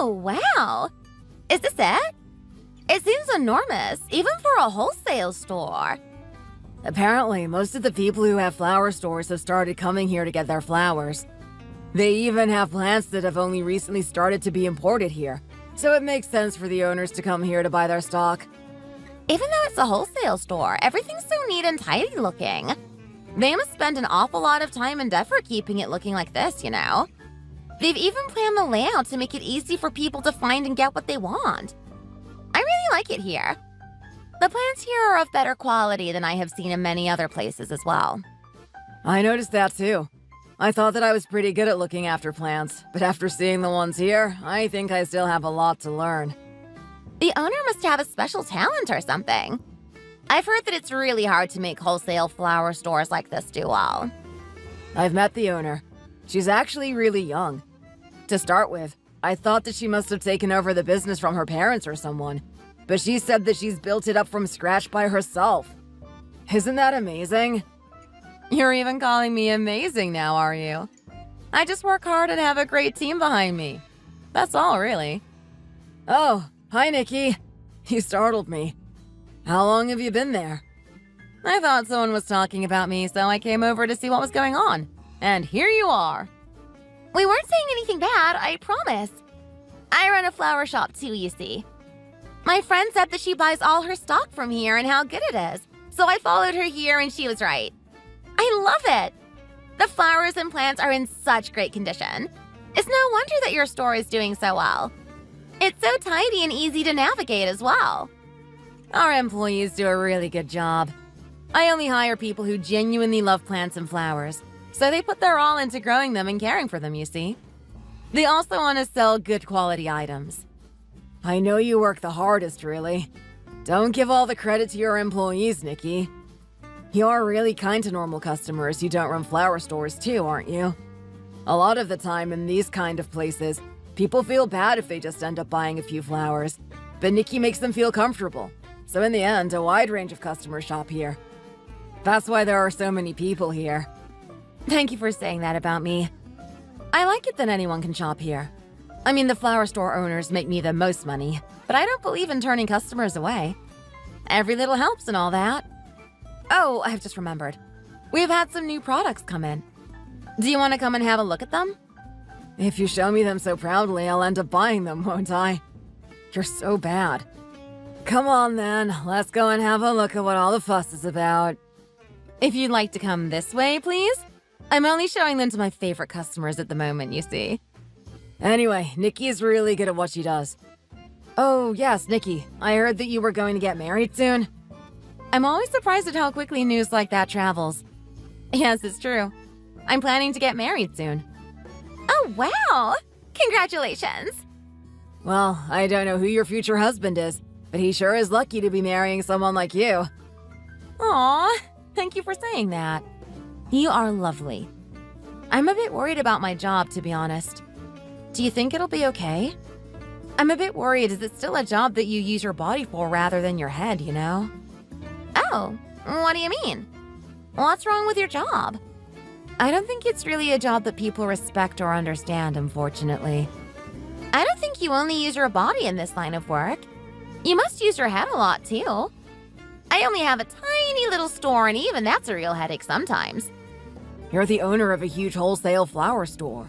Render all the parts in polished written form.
Oh, wow. Is this it? It seems enormous, even for a wholesale store. Apparently, most of the people who have flower stores have started coming here to get their flowers. They even have plants that have only recently started to be imported here, so it makes sense for the owners to come here to buy their stock. Even though it's a wholesale store, everything's so neat and tidy looking. They must spend an awful lot of time and effort keeping it looking like this, you know? They've even planned the layout to make it easy for people to find and get what they want. I really like it here. The plants here are of better quality than I have seen in many other places as well. I noticed that too. I thought that I was pretty good at looking after plants, but after seeing the ones here, I think I still have a lot to learn. The owner must have a special talent or something. I've heard that it's really hard to make wholesale flower stores like this do well. I've met the owner. She's actually really young. To start with, I thought that she must have taken over the business from her parents or someone, but she said that she's built it up from scratch by herself. Isn't that amazing? You're even calling me amazing now, are you? I just work hard and have a great team behind me. That's all, really. Oh, hi, Nikki. You startled me. How long have you been there? I thought someone was talking about me, so I came over to see what was going on. And here you are. We weren't saying anything bad, I promise. I run a flower shop too, you see. My friend said that she buys all her stock from here and how good it is, so I followed her here and she was right. I love it! The flowers and plants are in such great condition. It's no wonder that your store is doing so well. It's so tidy and easy to navigate as well. Our employees do a really good job. I only hire people who genuinely love plants and flowers, so they put their all into growing them and caring for them, you see. They also want to sell good quality items. I know you work the hardest, really. Don't give all the credit to your employees, Nikki. You're really kind to normal customers who don't run flower stores too, aren't you? A lot of the time in these kind of places, people feel bad if they just end up buying a few flowers, but Nikki makes them feel comfortable. So in the end, a wide range of customers shop here. That's why there are so many people here. Thank you for saying that about me. I like it that anyone can shop here. I mean, the flower store owners make me the most money, but I don't believe in turning customers away. Every little helps and all that. Oh, I've just remembered. We've had some new products come in. Do you want to come and have a look at them? If you show me them so proudly, I'll end up buying them, won't I? You're so bad. Come on then, let's go and have a look at what all the fuss is about. If you'd like to come this way, please. I'm only showing them to my favorite customers at the moment, you see. Anyway, Nikki is really good at what she does. Oh, yes, Nikki, I heard that you were going to get married soon. I'm always surprised at how quickly news like that travels. Yes, it's true. I'm planning to get married soon. Oh, wow! Congratulations! Well, I don't know who your future husband is, but he sure is lucky to be marrying someone like you. Aw, thank you for saying that. You are lovely. I'm a bit worried about my job, to be honest. Do you think it'll be okay? I'm a bit worried as it's still a job that you use your body for rather than your head, you know? Oh, what do you mean? What's wrong with your job? I don't think it's really a job that people respect or understand, unfortunately. I don't think you only use your body in this line of work. You must use your head a lot, too. I only have a tiny little store, and even that's a real headache sometimes. You're the owner of a huge wholesale flower store.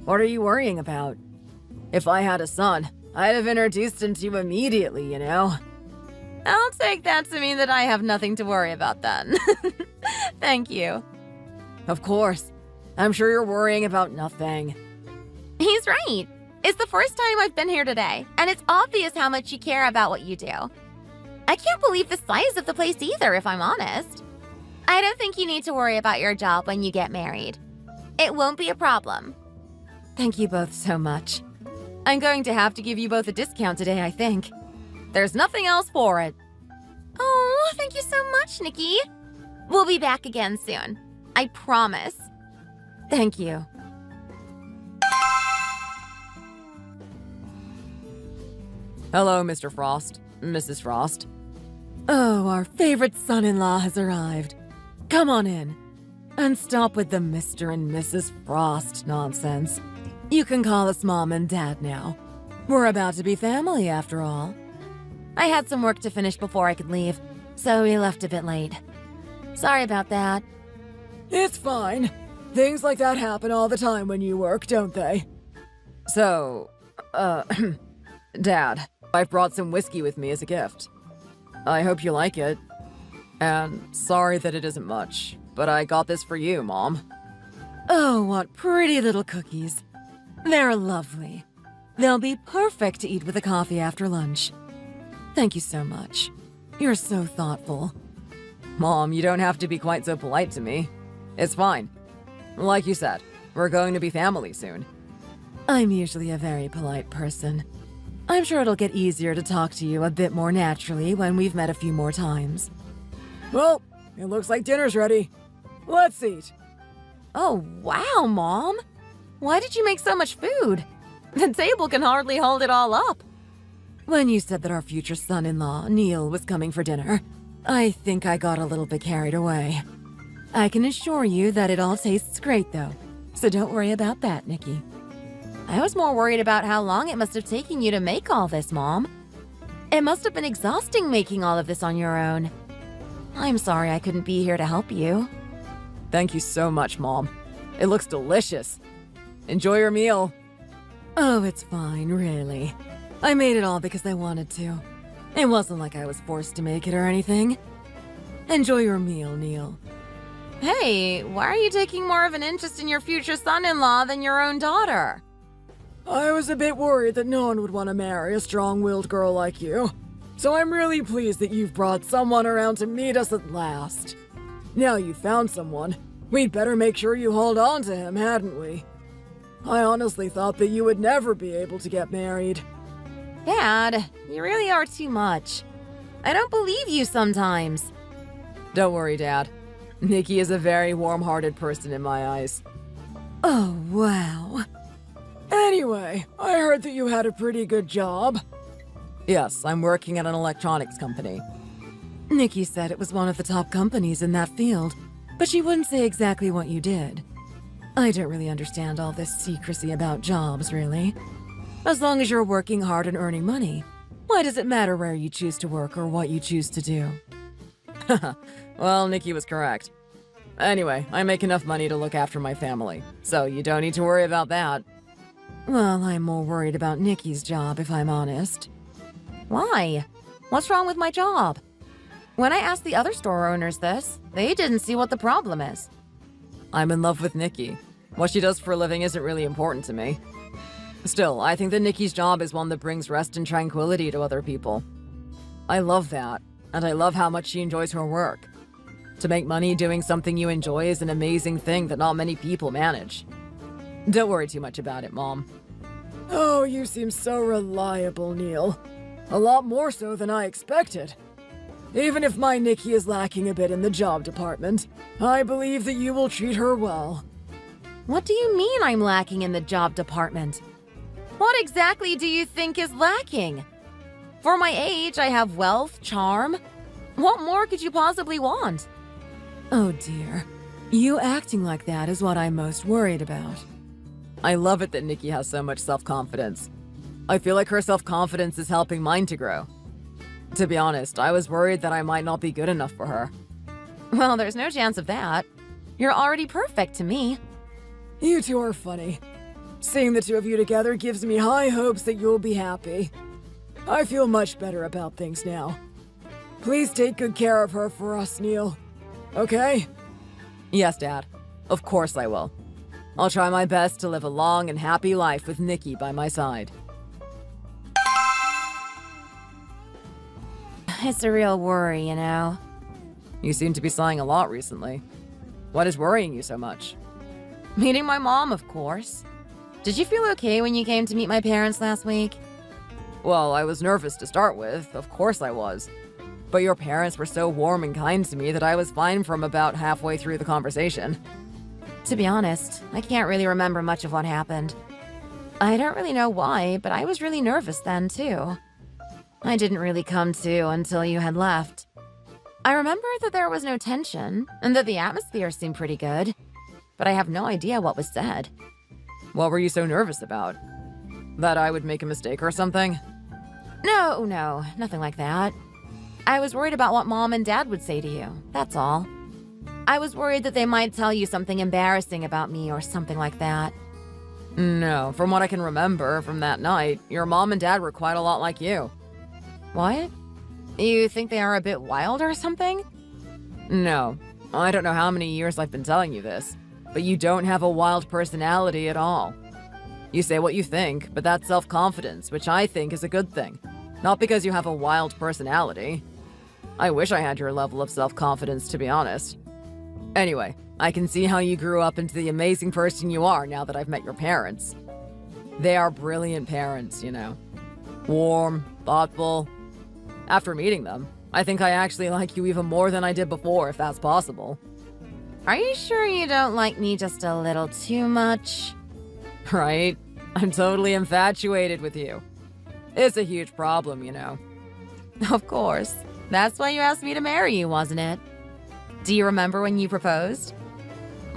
What are you worrying about? If I had a son, I'd have introduced him to you immediately, you know? I'll take that to mean that I have nothing to worry about then. Thank you. Of course. I'm sure you're worrying about nothing. He's right. It's the first time I've been here today, and it's obvious how much you care about what you do. I can't believe the size of the place either, if I'm honest. I don't think you need to worry about your job when you get married. It won't be a problem. Thank you both so much. I'm going to have to give you both a discount today, I think. There's nothing else for it. Oh, thank you so much, Nikki. We'll be back again soon. I promise. Thank you. Hello, Mr. Frost. Mrs. Frost. Oh, our favorite son-in-law has arrived. Come on in. And stop with the Mr. and Mrs. Frost nonsense. You can call us Mom and Dad now. We're about to be family, after all. I had some work to finish before I could leave, so we left a bit late. Sorry about that. It's fine. Things like that happen all the time when you work, don't they? So, Dad, I've brought some whiskey with me as a gift. I hope you like it. And sorry that it isn't much, but I got this for you, Mom. Oh, what pretty little cookies. They're lovely. They'll be perfect to eat with a coffee after lunch. Thank you so much. You're so thoughtful. Mom, you don't have to be quite so polite to me. It's fine. Like you said, we're going to be family soon. I'm usually a very polite person. I'm sure it'll get easier to talk to you a bit more naturally when we've met a few more times. Well, it looks like dinner's ready. Let's eat. Oh, wow, Mom. Why did you make so much food? The table can hardly hold it all up. When you said that our future son-in-law, Neil, was coming for dinner, I think I got a little bit carried away. I can assure you that it all tastes great, though, so don't worry about that, Nikki. I was more worried about how long it must have taken you to make all this, Mom. It must have been exhausting making all of this on your own. I'm sorry I couldn't be here to help you. Thank you so much, Mom. It looks delicious. Enjoy your meal. Oh, it's fine, really. I made it all because I wanted to. It wasn't like I was forced to make it or anything. Enjoy your meal, Neil. Hey, why are you taking more of an interest in your future son-in-law than your own daughter? I was a bit worried that no one would want to marry a strong-willed girl like you. So I'm really pleased that you've brought someone around to meet us at last. Now you've found someone, we'd better make sure you hold on to him, hadn't we? I honestly thought that you would never be able to get married. Dad, you really are too much. I don't believe you sometimes. Don't worry, Dad. Nikki is a very warm-hearted person in my eyes. Oh, wow. Anyway, I heard that you had a pretty good job. Yes, I'm working at an electronics company. Nikki said it was one of the top companies in that field, but she wouldn't say exactly what you did. I don't really understand all this secrecy about jobs, really. As long as you're working hard and earning money, why does it matter where you choose to work or what you choose to do? Well, Nikki was correct. Anyway, I make enough money to look after my family, so you don't need to worry about that. Well, I'm more worried about Nikki's job, if I'm honest. Why? What's wrong with my job? When I asked the other store owners this, they didn't see what the problem is. I'm in love with Nikki. What she does for a living isn't really important to me. Still, I think that Nikki's job is one that brings rest and tranquility to other people. I love that, and I love how much she enjoys her work. To make money doing something you enjoy is an amazing thing that not many people manage. Don't worry too much about it, Mom. Oh, you seem so reliable, Neil. A lot more so than I expected. Even if my Nikki is lacking a bit in the job department, I believe that you will treat her well. What do you mean I'm lacking in the job department? What exactly do you think is lacking? For my age, I have wealth, charm. What more could you possibly want? Oh dear. You acting like that is what I'm most worried about. I love it that Nikki has so much self-confidence. I feel like her self-confidence is helping mine to grow. To be honest, I was worried that I might not be good enough for her. Well, there's no chance of that. You're already perfect to me. You two are funny. Seeing the two of you together gives me high hopes that you'll be happy. I feel much better about things now. Please take good care of her for us, Neil. Okay? Yes, Dad. Of course I will. I'll try my best to live a long and happy life with Nikki by my side. It's a real worry, you know. You seem to be sighing a lot recently. What is worrying you so much? Meeting my mom, of course. Did you feel okay when you came to meet my parents last week? Well, I was nervous to start with, of course I was. But your parents were so warm and kind to me that I was fine from about halfway through the conversation. To be honest, I can't really remember much of what happened. I don't really know why, but I was really nervous then, too. I didn't really come to until you had left. I remember that there was no tension, and that the atmosphere seemed pretty good, but I have no idea what was said. What were you so nervous about? That I would make a mistake or something? No, nothing like that. I was worried about what Mom and Dad would say to you, that's all. I was worried that they might tell you something embarrassing about me or something like that. No, from what I can remember from that night, your mom and dad were quite a lot like you. What? You think they are a bit wild or something? No, I don't know how many years I've been telling you this, but you don't have a wild personality at all. You say what you think, but that's self-confidence, which I think is a good thing. Not because you have a wild personality. I wish I had your level of self-confidence, to be honest. Anyway, I can see how you grew up into the amazing person you are now that I've met your parents. They are brilliant parents, you know. Warm, thoughtful. After meeting them, I think I actually like you even more than I did before, if that's possible. Are you sure you don't like me just a little too much? Right? I'm totally infatuated with you. It's a huge problem, you know. Of course. That's why you asked me to marry you, wasn't it? Do you remember when you proposed?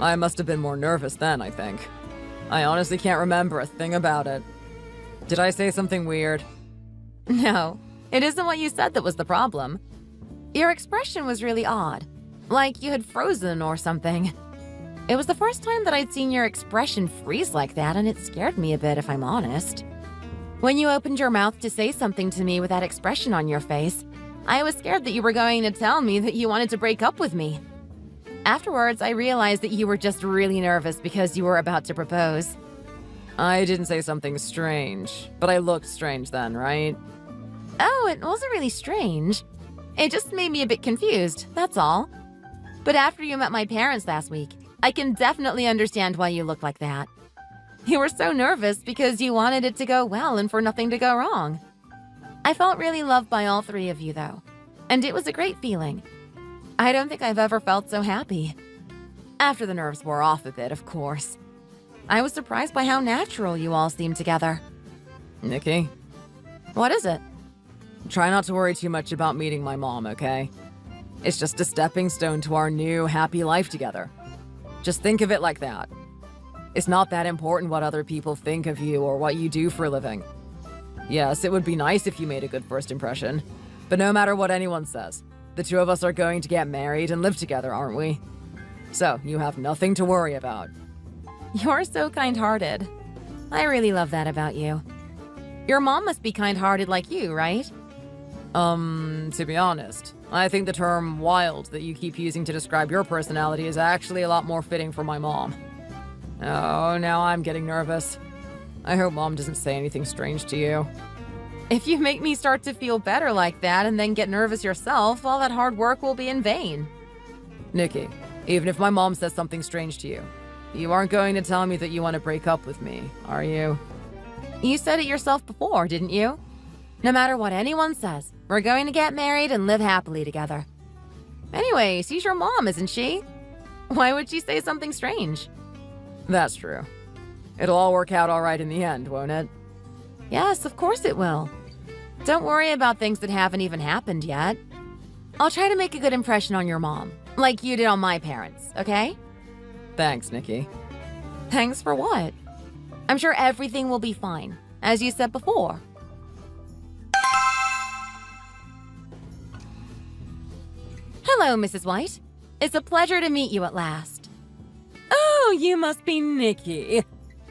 I must have been more nervous then, I think. I honestly can't remember a thing about it. Did I say something weird? No, it isn't what you said that was the problem. Your expression was really odd, like you had frozen or something. It was the first time that I'd seen your expression freeze like that, and it scared me a bit, if I'm honest. When you opened your mouth to say something to me with that expression on your face, I was scared that you were going to tell me that you wanted to break up with me. Afterwards, I realized that you were just really nervous because you were about to propose. I didn't say something strange, but I looked strange then, right? Oh, it wasn't really strange. It just made me a bit confused, that's all. But after you met my parents last week, I can definitely understand why you looked like that. You were so nervous because you wanted it to go well and for nothing to go wrong. I felt really loved by all three of you, though, and it was a great feeling. I don't think I've ever felt so happy. After the nerves wore off a bit, of course. I was surprised by how natural you all seemed together. Nikki? What is it? Try not to worry too much about meeting my mom, okay? It's just a stepping stone to our new, happy life together. Just think of it like that. It's not that important what other people think of you or what you do for a living. Yes, it would be nice if you made a good first impression, but no matter what anyone says, the two of us are going to get married and live together, aren't we? So, you have nothing to worry about. You're so kind-hearted. I really love that about you. Your mom must be kind-hearted like you, right? To be honest, I think the term wild that you keep using to describe your personality is actually a lot more fitting for my mom. Oh, now I'm getting nervous. I hope Mom doesn't say anything strange to you. If you make me start to feel better like that and then get nervous yourself, all that hard work will be in vain. Nikki, even if my mom says something strange to you, you aren't going to tell me that you want to break up with me, are you? You said it yourself before, didn't you? No matter what anyone says, we're going to get married and live happily together. Anyway, she's your mom, isn't she? Why would she say something strange? That's true. It'll all work out all right in the end, won't it? Yes, of course it will. Don't worry about things that haven't even happened yet. I'll try to make a good impression on your mom, like you did on my parents, okay? Thanks, Nikki. Thanks for what? I'm sure everything will be fine, as you said before. Hello, Mrs. White. It's a pleasure to meet you at last. Oh, you must be Nikki.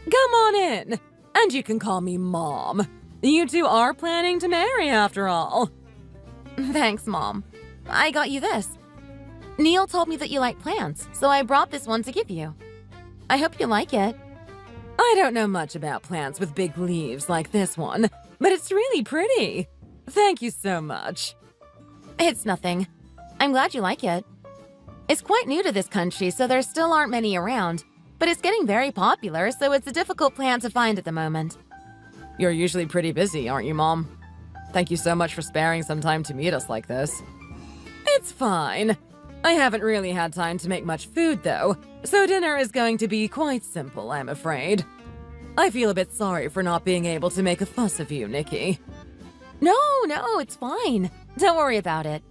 Come on in. And you can call me Mom. You two are planning to marry after all. Thanks, Mom. I got you this. Neil told me that you like plants, so I brought this one to give you. I hope you like it. I don't know much about plants with big leaves like this one, but it's really pretty. Thank you so much. It's nothing. I'm glad you like it. It's quite new to this country, so there still aren't many around, but it's getting very popular, so it's a difficult plant to find at the moment. You're usually pretty busy, aren't you, Mom? Thank you so much for sparing some time to meet us like this. It's fine. I haven't really had time to make much food, though, so dinner is going to be quite simple, I'm afraid. I feel a bit sorry for not being able to make a fuss of you, Nikki. No, it's fine. Don't worry about it.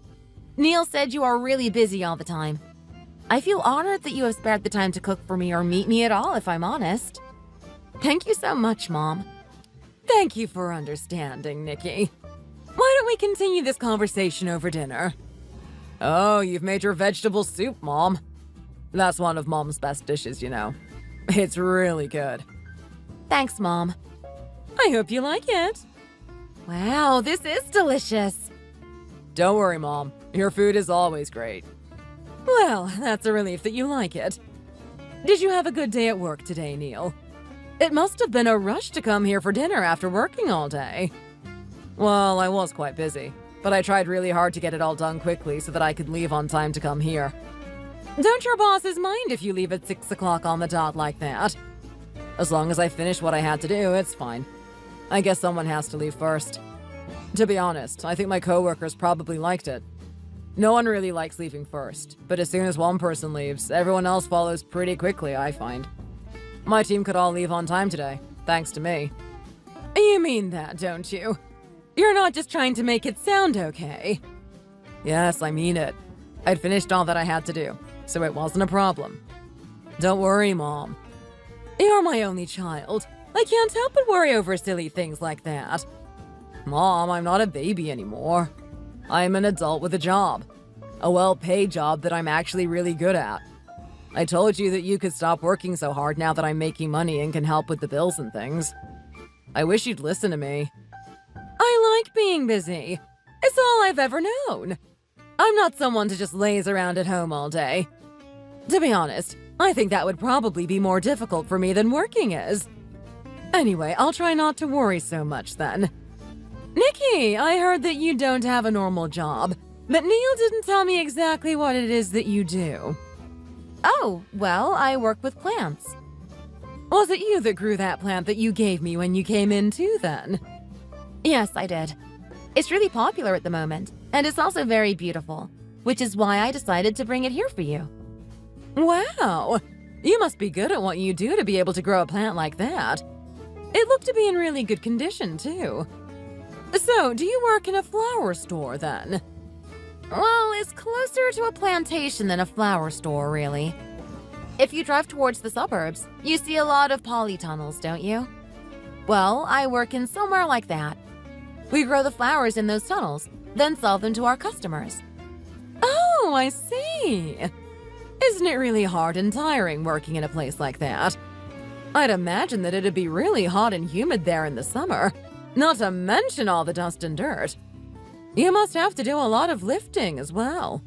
Neil said you are really busy all the time. I feel honored that you have spared the time to cook for me or meet me at all, if I'm honest. Thank you so much, Mom. Thank you for understanding, Nikki. Why don't we continue this conversation over dinner? Oh, you've made your vegetable soup, Mom. That's one of Mom's best dishes, you know. It's really good. Thanks, Mom. I hope you like it. Wow, this is delicious. Don't worry, Mom. Your food is always great. Well, that's a relief that you like it. Did you have a good day at work today, Neil? It must have been a rush to come here for dinner after working all day. Well, I was quite busy, but I tried really hard to get it all done quickly so that I could leave on time to come here. Don't your bosses mind if you leave at 6 o'clock on the dot like that? As long as I finish what I had to do, it's fine. I guess someone has to leave first. To be honest, I think my coworkers probably liked it. No one really likes leaving first, but as soon as one person leaves, everyone else follows pretty quickly, I find. My team could all leave on time today, thanks to me. You mean that, don't you? You're not just trying to make it sound okay. Yes, I mean it. I'd finished all that I had to do, so it wasn't a problem. Don't worry, Mom. You're my only child. I can't help but worry over silly things like that. Mom, I'm not a baby anymore. I'm an adult with a job. A well-paid job that I'm actually really good at. I told you that you could stop working so hard now that I'm making money and can help with the bills and things. I wish you'd listen to me. I like being busy. It's all I've ever known. I'm not someone to just laze around at home all day. To be honest, I think that would probably be more difficult for me than working is. Anyway, I'll try not to worry so much then. Nikki, I heard that you don't have a normal job, but Neil didn't tell me exactly what it is that you do. Oh, well, I work with plants. Was it you that grew that plant that you gave me when you came in too, then? Yes, I did. It's really popular at the moment, and it's also very beautiful, which is why I decided to bring it here for you. Wow! You must be good at what you do to be able to grow a plant like that. It looked to be in really good condition, too. So, do you work in a flower store, then? Well, it's closer to a plantation than a flower store, really. If you drive towards the suburbs, you see a lot of polytunnels, don't you? Well, I work in somewhere like that. We grow the flowers in those tunnels, then sell them to our customers. Oh, I see. Isn't it really hard and tiring working in a place like that? I'd imagine that it'd be really hot and humid there in the summer, not to mention all the dust and dirt. You must have to do a lot of lifting as well.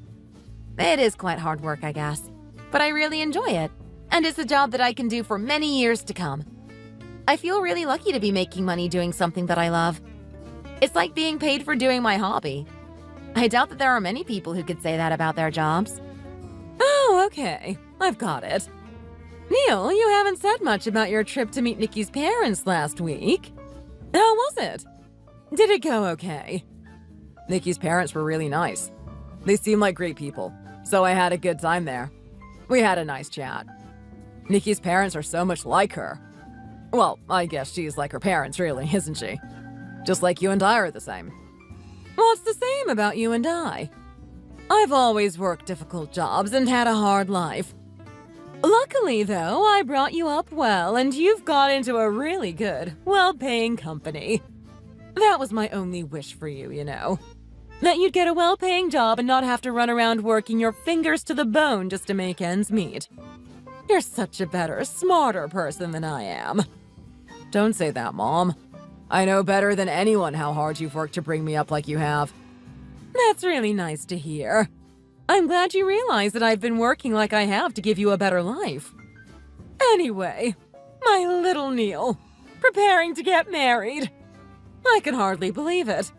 It is quite hard work, I guess, but I really enjoy it, and it's a job that I can do for many years to come. I feel really lucky to be making money doing something that I love. It's like being paid for doing my hobby. I doubt that there are many people who could say that about their jobs. Oh, okay. I've got it. Neil, you haven't said much about your trip to meet Nikki's parents last week. How was it? Did it go okay? Nikki's parents were really nice. They seem like great people, so I had a good time there. We had a nice chat. Nikki's parents are so much like her. Well, I guess she's like her parents, really, isn't she? Just like you and I are the same. What's the same about you and I? I've always worked difficult jobs and had a hard life. Luckily, though, I brought you up well, and you've got into a really good, well-paying company. That was my only wish for you, you know. That you'd get a well-paying job and not have to run around working your fingers to the bone just to make ends meet. You're such a better, smarter person than I am. Don't say that, Mom. I know better than anyone how hard you've worked to bring me up like you have. That's really nice to hear. I'm glad you realize that I've been working like I have to give you a better life. Anyway, my little Neil, preparing to get married. I can hardly believe it.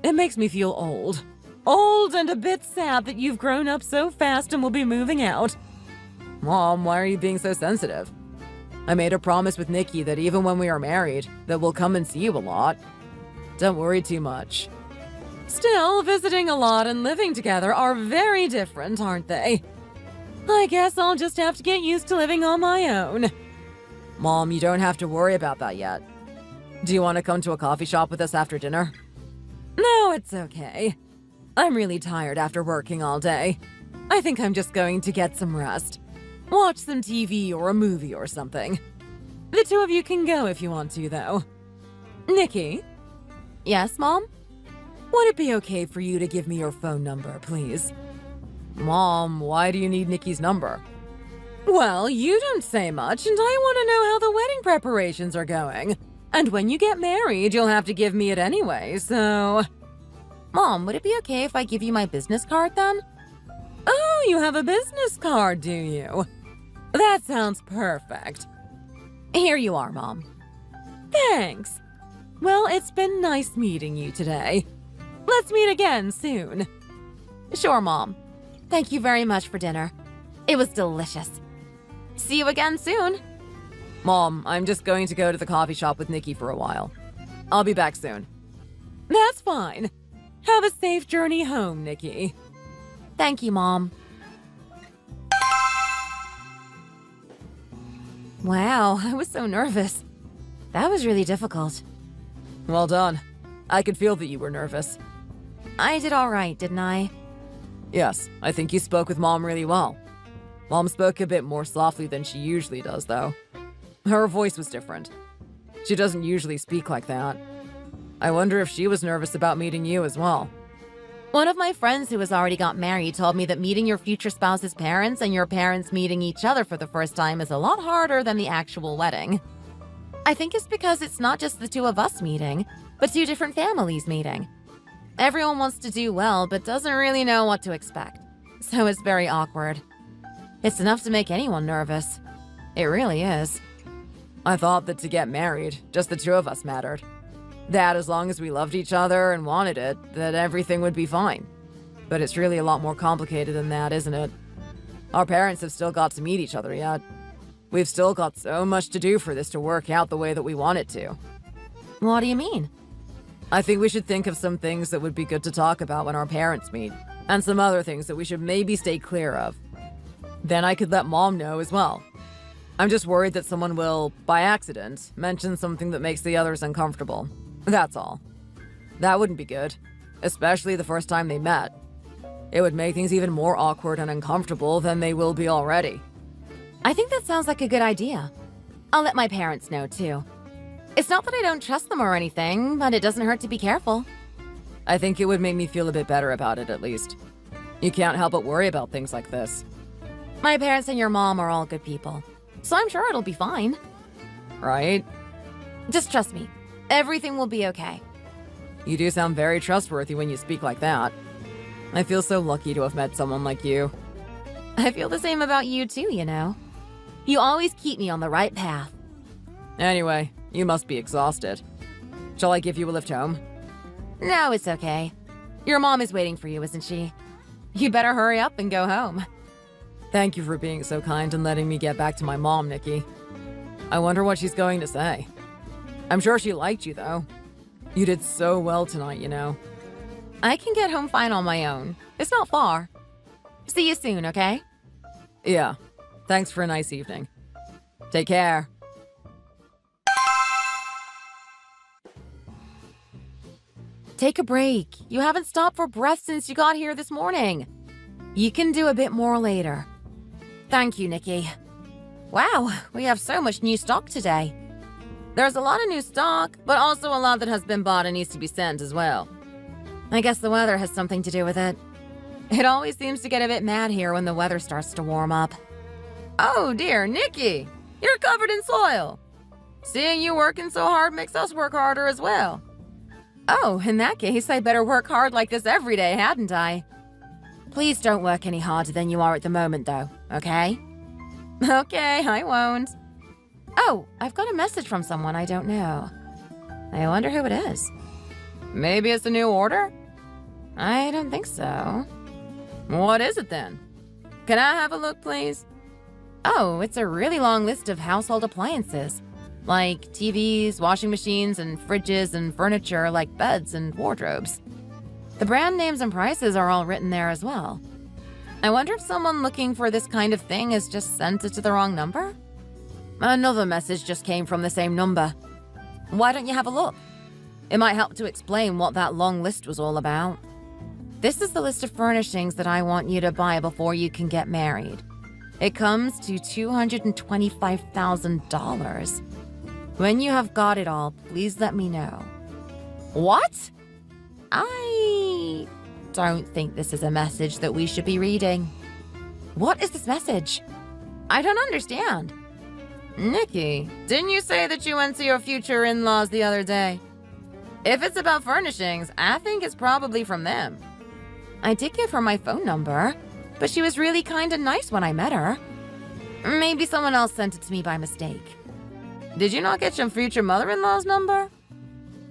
It makes me feel old. Old and a bit sad that you've grown up so fast and will be moving out. Mom, why are you being so sensitive? I made a promise with Nikki that even when we are married, that we'll come and see you a lot. Don't worry too much. Still, visiting a lot and living together are very different, aren't they? I guess I'll just have to get used to living on my own. Mom, you don't have to worry about that yet. Do you want to come to a coffee shop with us after dinner? No, it's okay. I'm really tired after working all day. I think I'm just going to get some rest. Watch some TV or a movie or something. The two of you can go if you want to, though. Nikki, Yes, Mom? would it be okay for you to give me your phone number, please? Mom, why do you need Nikki's number? Well, you don't say much, and I want to know how the wedding preparations are going. And when you get married, you'll have to give me it anyway, so... Mom, would it be okay if I give you my business card then? Oh, you have a business card, do you? That sounds perfect. Here you are, Mom. Thanks. Well, it's been nice meeting you today. Let's meet again soon. Sure, Mom. Thank you very much for dinner. It was delicious. See you again soon. Mom, I'm just going to go to the coffee shop with Nikki for a while. I'll be back soon. That's fine. Have a safe journey home, Nikki. Thank you, Mom. Wow, I was so nervous. That was really difficult. Well done. I could feel that you were nervous. I did all right, didn't I? Yes, I think you spoke with Mom really well. Mom spoke a bit more softly than she usually does, though. Her voice was different. She doesn't usually speak like that. I wonder if she was nervous about meeting you as well. One of my friends who has already got married told me that meeting your future spouse's parents and your parents meeting each other for the first time is a lot harder than the actual wedding. I think it's because it's not just the two of us meeting, but two different families meeting. Everyone wants to do well, but doesn't really know what to expect. So it's very awkward. It's enough to make anyone nervous. It really is. I thought that to get married, just the two of us mattered. That as long as we loved each other and wanted it, that everything would be fine. But it's really a lot more complicated than that, isn't it? Our parents have still got to meet each other yet. We've still got so much to do for this to work out the way that we want it to. What do you mean? I think we should think of some things that would be good to talk about when our parents meet, and some other things that we should maybe stay clear of. Then I could let Mom know as well. I'm just worried that someone will, by accident, mention something that makes the others uncomfortable. That's all. That wouldn't be good, especially the first time they met. It would make things even more awkward and uncomfortable than they will be already. I think that sounds like a good idea. I'll let my parents know, too. It's not that I don't trust them or anything, but it doesn't hurt to be careful. I think it would make me feel a bit better about it, at least. You can't help but worry about things like this. My parents and your mom are all good people, so I'm sure it'll be fine. Right? Just trust me. Everything will be okay. You do sound very trustworthy when you speak like that. I feel so lucky to have met someone like you. I feel the same about you, too, you know. You always keep me on the right path. Anyway, you must be exhausted. Shall I give you a lift home? No, it's okay. Your mom is waiting for you, isn't she? You'd better hurry up and go home. Thank you for being so kind and letting me get back to my mom, Nikki. I wonder what she's going to say. I'm sure she liked you, though. You did so well tonight, you know. I can get home fine on my own. It's not far. See you soon, okay? Yeah. Thanks for a nice evening. Take care. Take a break. You haven't stopped for breath since you got here this morning. You can do a bit more later. Thank you, Nikki. Wow, we have so much new stock today. There's a lot of new stock, but also a lot that has been bought and needs to be sent as well. I guess the weather has something to do with it. It always seems to get a bit mad here when the weather starts to warm up. Oh dear, Nikki! You're covered in soil! Seeing you working so hard makes us work harder as well. Oh, in that case, I better work hard like this every day, hadn't I? Please don't work any harder than you are at the moment, though, okay? Okay, I won't. Oh, I've got a message from someone I don't know. I wonder who it is. Maybe it's a new order? I don't think so. What is it then? Can I have a look, please? Oh, it's a really long list of household appliances. Like TVs, washing machines, and fridges and furniture like beds and wardrobes. The brand names and prices are all written there as well. I wonder if someone looking for this kind of thing has just sent it to the wrong number? Another message just came from the same number. Why don't you have a look? It might help to explain what that long list was all about. This is the list of furnishings that I want you to buy before you can get married. It comes to $225,000. When you have got it all, please let me know. What? I don't think this is a message that we should be reading. What is this message? I don't understand. Nikki, didn't you say that you went to your future in-laws the other day? If it's about furnishings, I think it's probably from them. I did give her my phone number, but she was really kind and nice when I met her. Maybe someone else sent it to me by mistake. Did you not get your future mother-in-law's number?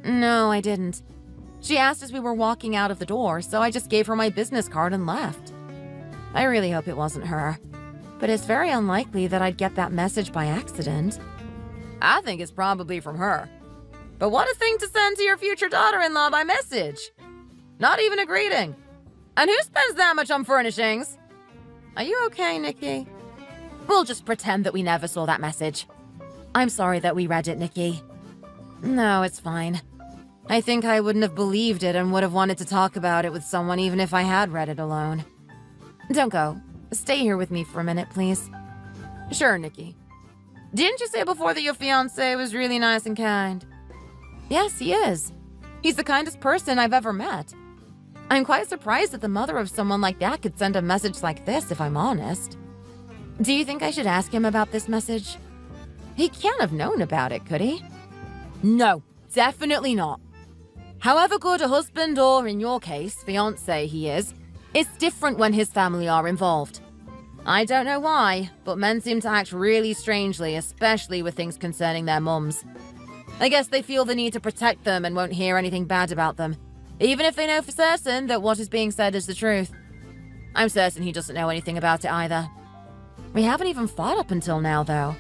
No, I didn't. She asked as we were walking out of the door, so I just gave her my business card and left. I really hope it wasn't her, but it's very unlikely that I'd get that message by accident. I think it's probably from her. But what a thing to send to your future daughter-in-law by message. Not even a greeting. And who spends that much on furnishings? Are you okay, Nikki? We'll just pretend that we never saw that message. I'm sorry that we read it, Nikki. No, it's fine. I think I wouldn't have believed it and would have wanted to talk about it with someone even if I had read it alone. Don't go. Stay here with me for a minute, please. Sure, Nikki. Didn't you say before that your fiancé was really nice and kind? Yes, he is. He's the kindest person I've ever met. I'm quite surprised that the mother of someone like that could send a message like this, if I'm honest. Do you think I should ask him about this message? He can't have known about it, could he? No, definitely not. However good a husband or, in your case, fiancé he is, it's different when his family are involved. I don't know why, but men seem to act really strangely, especially with things concerning their mums. I guess they feel the need to protect them and won't hear anything bad about them, even if they know for certain that what is being said is the truth. I'm certain he doesn't know anything about it either. We haven't even fought up until now, though.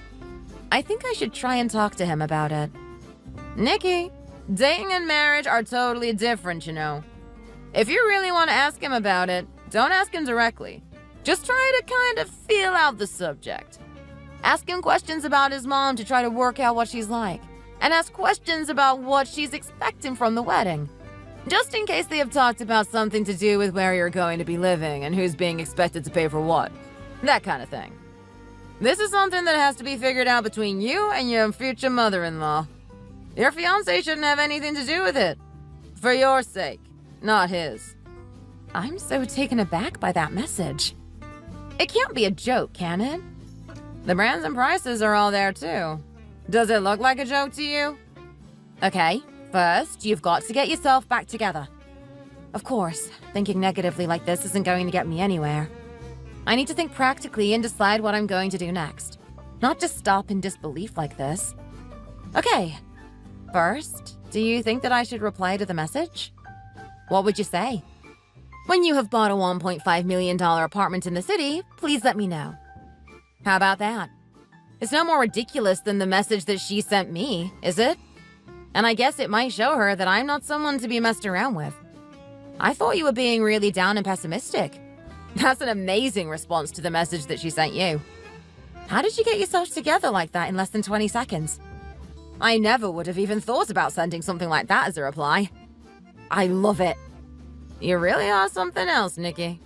I think I should try and talk to him about it. Nikki, dating and marriage are totally different, you know. If you really want to ask him about it, don't ask him directly. Just try to kind of feel out the subject. Ask him questions about his mom to try to work out what she's like, and ask questions about what she's expecting from the wedding. Just in case they have talked about something to do with where you're going to be living and who's being expected to pay for what. That kind of thing. This is something that has to be figured out between you and your future mother-in-law. Your fiancé shouldn't have anything to do with it. For your sake, not his. I'm so taken aback by that message. It can't be a joke, can it? The brands and prices are all there too. Does it look like a joke to you? Okay, first, you've got to get yourself back together. Of course, thinking negatively like this isn't going to get me anywhere. I need to think practically and decide what I'm going to do next. Not just stop in disbelief like this. Okay, first, do you think that I should reply to the message? What would you say? When you have bought a $1.5 million apartment in the city, please let me know. How about that? It's no more ridiculous than the message that she sent me, is it? And I guess it might show her that I'm not someone to be messed around with. I thought you were being really down and pessimistic. That's an amazing response to the message that she sent you. How did you get yourself together like that in less than 20 seconds? I never would have even thought about sending something like that as a reply. I love it. You really are something else, Nikki.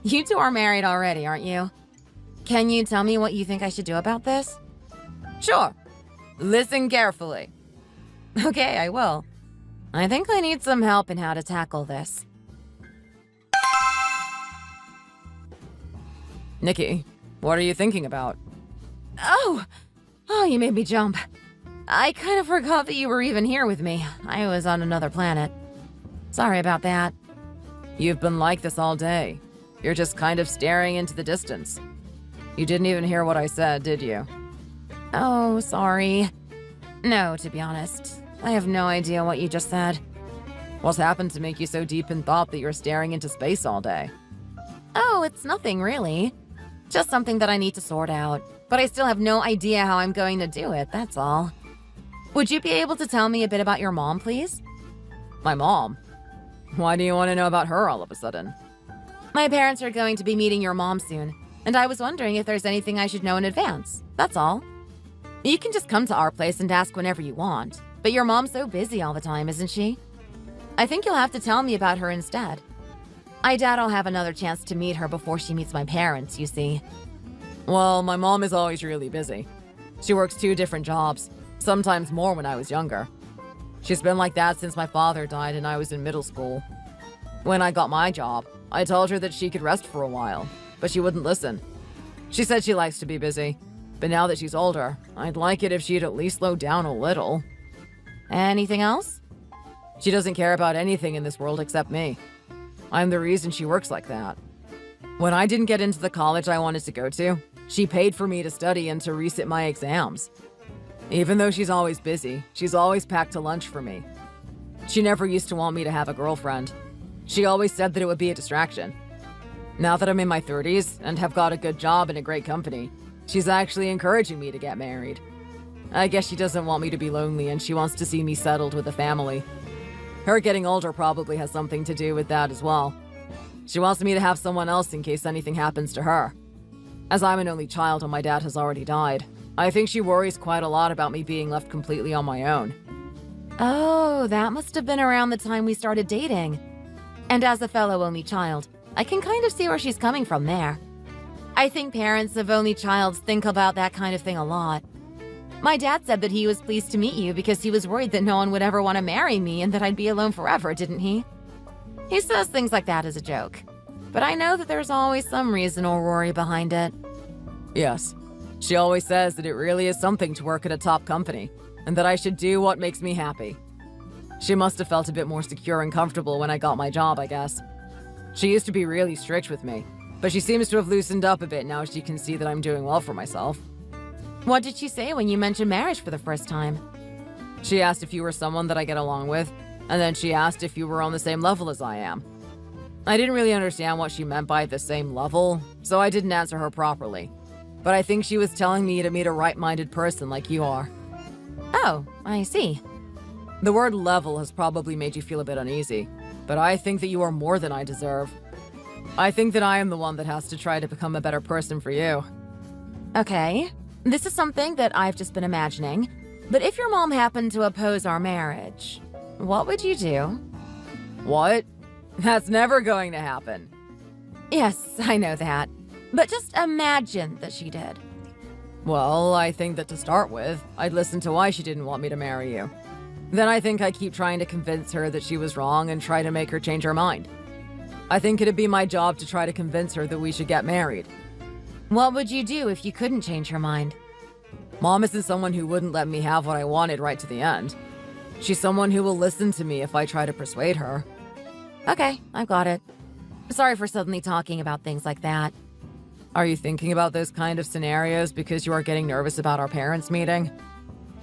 You two are married already, aren't you? Can you tell me what you think I should do about this? Sure. Listen carefully. Okay, I will. I think I need some help in how to tackle this. Nikki, what are you thinking about? Oh, you made me jump. I kind of forgot that you were even here with me. I was on another planet. Sorry about that. You've been like this all day. You're just kind of staring into the distance. You didn't even hear what I said, did you? Oh, sorry. No, to be honest. I have no idea what you just said. What's happened to make you so deep in thought that you're staring into space all day? Oh, it's nothing really. Just something that I need to sort out. But I still have no idea how I'm going to do it, that's all. Would you be able to tell me a bit about your mom, please? My mom? Why do you want to know about her all of a sudden? My parents are going to be meeting your mom soon, and I was wondering if there's anything I should know in advance. That's all. You can just come to our place and ask whenever you want, but your mom's so busy all the time, isn't she? I think you'll have to tell me about her instead. I doubt I'll have another chance to meet her before she meets my parents, you see. Well, my mom is always really busy. She works 2 different jobs. Sometimes more when I was younger. She's been like that since my father died and I was in middle school. When I got my job, I told her that she could rest for a while, but she wouldn't listen. She said she likes to be busy, but now that she's older, I'd like it if she'd at least slow down a little. Anything else? She doesn't care about anything in this world except me. I'm the reason she works like that. When I didn't get into the college I wanted to go to, she paid for me to study and to resit my exams. Even though she's always busy, she's always packed a lunch for me. She never used to want me to have a girlfriend. She always said that it would be a distraction. Now that I'm in my 30s and have got a good job in a great company, she's actually encouraging me to get married. I guess she doesn't want me to be lonely and she wants to see me settled with a family. Her getting older probably has something to do with that as well. She wants me to have someone else in case anything happens to her. As I'm an only child and my dad has already died, I think she worries quite a lot about me being left completely on my own. Oh, that must have been around the time we started dating. And as a fellow only child, I can kind of see where she's coming from there. I think parents of only childs think about that kind of thing a lot. My dad said that he was pleased to meet you because he was worried that no one would ever want to marry me and that I'd be alone forever, didn't he? He says things like that as a joke, but I know that there's always some reason or worry behind it. Yes. She always says that it really is something to work at a top company, and that I should do what makes me happy. She must have felt a bit more secure and comfortable when I got my job, I guess. She used to be really strict with me, but she seems to have loosened up a bit now she can see that I'm doing well for myself. What did she say when you mentioned marriage for the first time? She asked if you were someone that I get along with, and then she asked if you were on the same level as I am. I didn't really understand what she meant by the same level, so I didn't answer her properly. But I think she was telling me to meet a right-minded person like you are. Oh, I see. The word level has probably made you feel a bit uneasy, but I think that you are more than I deserve. I think that I am the one that has to try to become a better person for you. Okay, this is something that I've just been imagining, but if your mom happened to oppose our marriage, what would you do? What? That's never going to happen. Yes, I know that. But just imagine that she did. Well, I think that to start with, I'd listen to why she didn't want me to marry you. Then I think I'd keep trying to convince her that she was wrong and try to make her change her mind. I think it'd be my job to try to convince her that we should get married. What would you do if you couldn't change her mind? Mom isn't someone who wouldn't let me have what I wanted right to the end. She's someone who will listen to me if I try to persuade her. Okay, I've got it. Sorry for suddenly talking about things like that. Are you thinking about those kind of scenarios because you are getting nervous about our parents' meeting?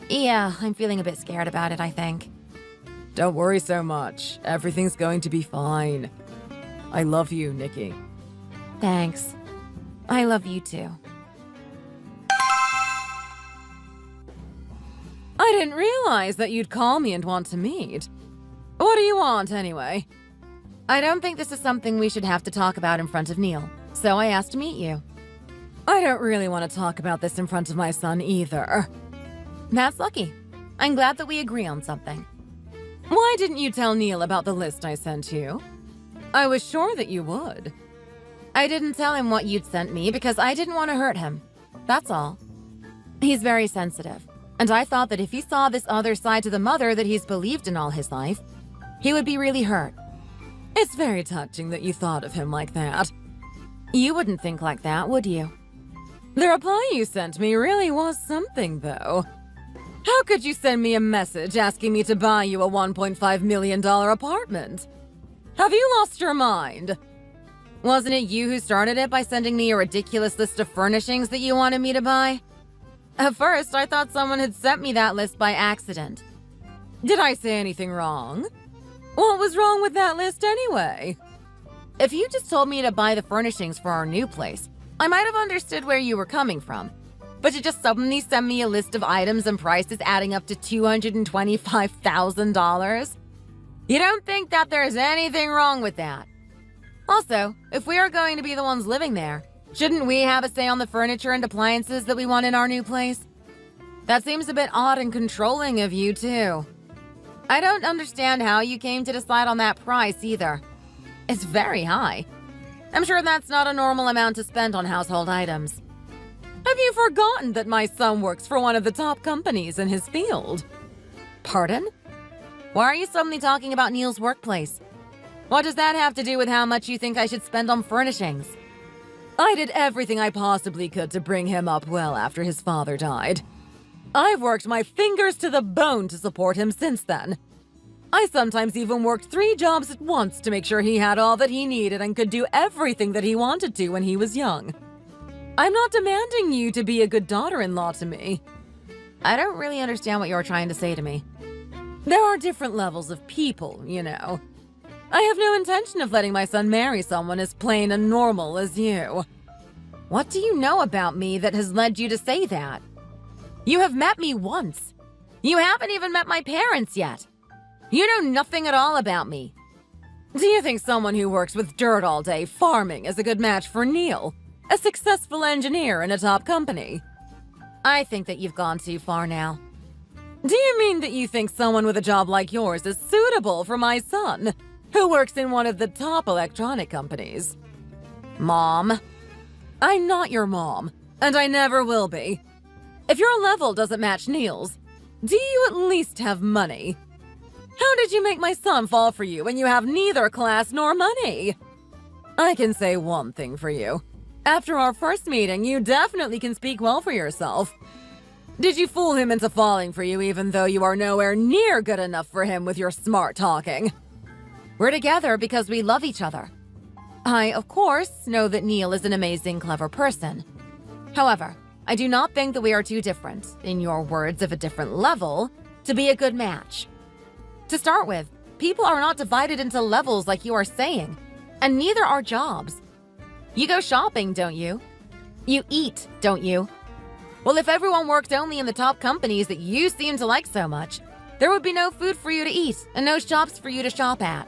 Yeah, I'm feeling a bit scared about it, I think. Don't worry so much. Everything's going to be fine. I love you, Nikki. Thanks. I love you too. I didn't realize that you'd call me and want to meet. What do you want, anyway? I don't think this is something we should have to talk about in front of Neil, so I asked to meet you. I don't really want to talk about this in front of my son either. That's lucky. I'm glad that we agree on something. Why didn't you tell Neil about the list I sent you? I was sure that you would. I didn't tell him what you'd sent me because I didn't want to hurt him. That's all. He's very sensitive, and I thought that if he saw this other side to the mother that he's believed in all his life, he would be really hurt. It's very touching that you thought of him like that. You wouldn't think like that, would you? The reply you sent me really was something, though. How could you send me a message asking me to buy you a $1.5 million apartment? Have you lost your mind? Wasn't it you who started it by sending me a ridiculous list of furnishings that you wanted me to buy? At first, I thought someone had sent me that list by accident. Did I say anything wrong? What was wrong with that list anyway? If you just told me to buy the furnishings for our new place, I might have understood where you were coming from. But you just suddenly send me a list of items and prices adding up to $225,000? You don't think that there's anything wrong with that? Also, if we are going to be the ones living there, shouldn't we have a say on the furniture and appliances that we want in our new place? That seems a bit odd and controlling of you, too. I don't understand how you came to decide on that price, either. It's very high. I'm sure that's not a normal amount to spend on household items. Have you forgotten that my son works for one of the top companies in his field? Pardon? Why are you suddenly talking about Neil's workplace? What does that have to do with how much you think I should spend on furnishings? I did everything I possibly could to bring him up well after his father died. I've worked my fingers to the bone to support him since then. I sometimes even worked 3 jobs at once to make sure he had all that he needed and could do everything that he wanted to when he was young. I'm not demanding you to be a good daughter-in-law to me. I don't really understand what you're trying to say to me. There are different levels of people, you know. I have no intention of letting my son marry someone as plain and normal as you. What do you know about me that has led you to say that? You have met me once. You haven't even met my parents yet. You know nothing at all about me. Do you think someone who works with dirt all day farming is a good match for Neil, a successful engineer in a top company? I think that you've gone too far now. Do you mean that you think someone with a job like yours is suitable for my son, who works in one of the top electronic companies? Mom. I'm not your mom, and I never will be. If your level doesn't match Neil's, do you at least have money? How did you make my son fall for you when you have neither class nor money? I can say one thing for you. After our first meeting, you definitely can speak well for yourself. Did you fool him into falling for you even though you are nowhere near good enough for him with your smart talking? We're together because we love each other. I, of course, know that Neil is an amazing, clever person. However, I do not think that we are too different, in your words of a different level, to be a good match. To start with, people are not divided into levels like you are saying, and neither are jobs. You go shopping, don't you? You eat, don't you? Well, if everyone worked only in the top companies that you seem to like so much, there would be no food for you to eat and no shops for you to shop at.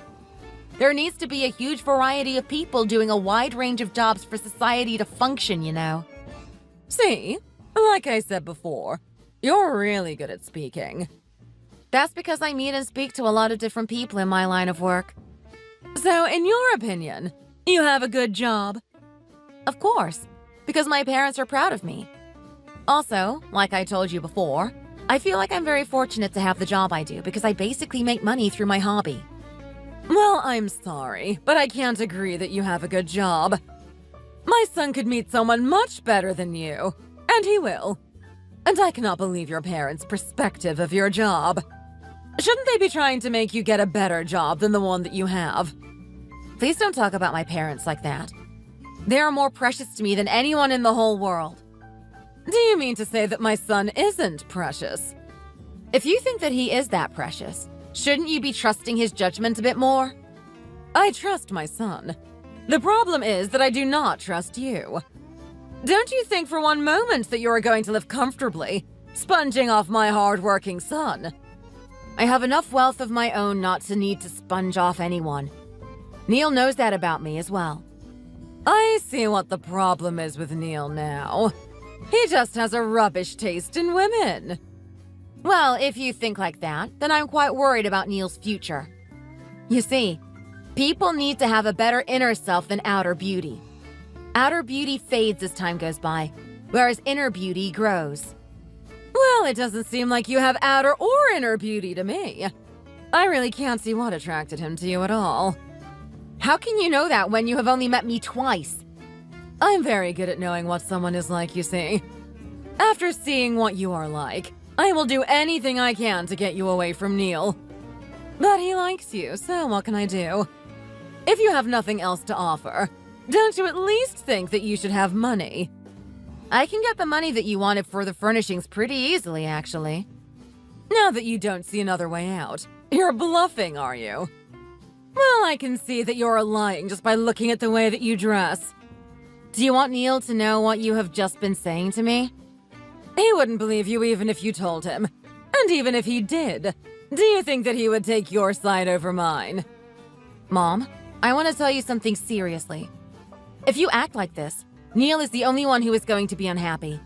There needs to be a huge variety of people doing a wide range of jobs for society to function, you know. See, like I said before, you're really good at speaking. That's because I meet and speak to a lot of different people in my line of work. So, in your opinion, you have a good job? Of course, because my parents are proud of me. Also, like I told you before, I feel like I'm very fortunate to have the job I do because I basically make money through my hobby. Well, I'm sorry, but I can't agree that you have a good job. My son could meet someone much better than you, and he will. And I cannot believe your parents' perspective of your job. Shouldn't they be trying to make you get a better job than the one that you have? Please don't talk about my parents like that. They are more precious to me than anyone in the whole world. Do you mean to say that my son isn't precious? If you think that he is that precious, shouldn't you be trusting his judgment a bit more? I trust my son. The problem is that I do not trust you. Don't you think for one moment that you are going to live comfortably, sponging off my hard-working son? I have enough wealth of my own not to need to sponge off anyone. Neil knows that about me as well. I see what the problem is with Neil now. He just has a rubbish taste in women. Well, if you think like that, then I'm quite worried about Neil's future. You see, people need to have a better inner self than outer beauty. Outer beauty fades as time goes by, whereas inner beauty grows. Well, it doesn't seem like you have outer or inner beauty to me. I really can't see what attracted him to you at all. How can you know that when you have only met me twice? I'm very good at knowing what someone is like, you see. After seeing what you are like, I will do anything I can to get you away from Neil. But he likes you, so what can I do? If you have nothing else to offer, don't you at least think that you should have money? I can get the money that you wanted for the furnishings pretty easily, actually. Now that you don't see another way out, you're bluffing, are you? Well, I can see that you're lying just by looking at the way that you dress. Do you want Neil to know what you have just been saying to me? He wouldn't believe you even if you told him. And even if he did, do you think that he would take your side over mine? Mom, I want to tell you something seriously. If you act like this, Neil is the only one who is going to be unhappy.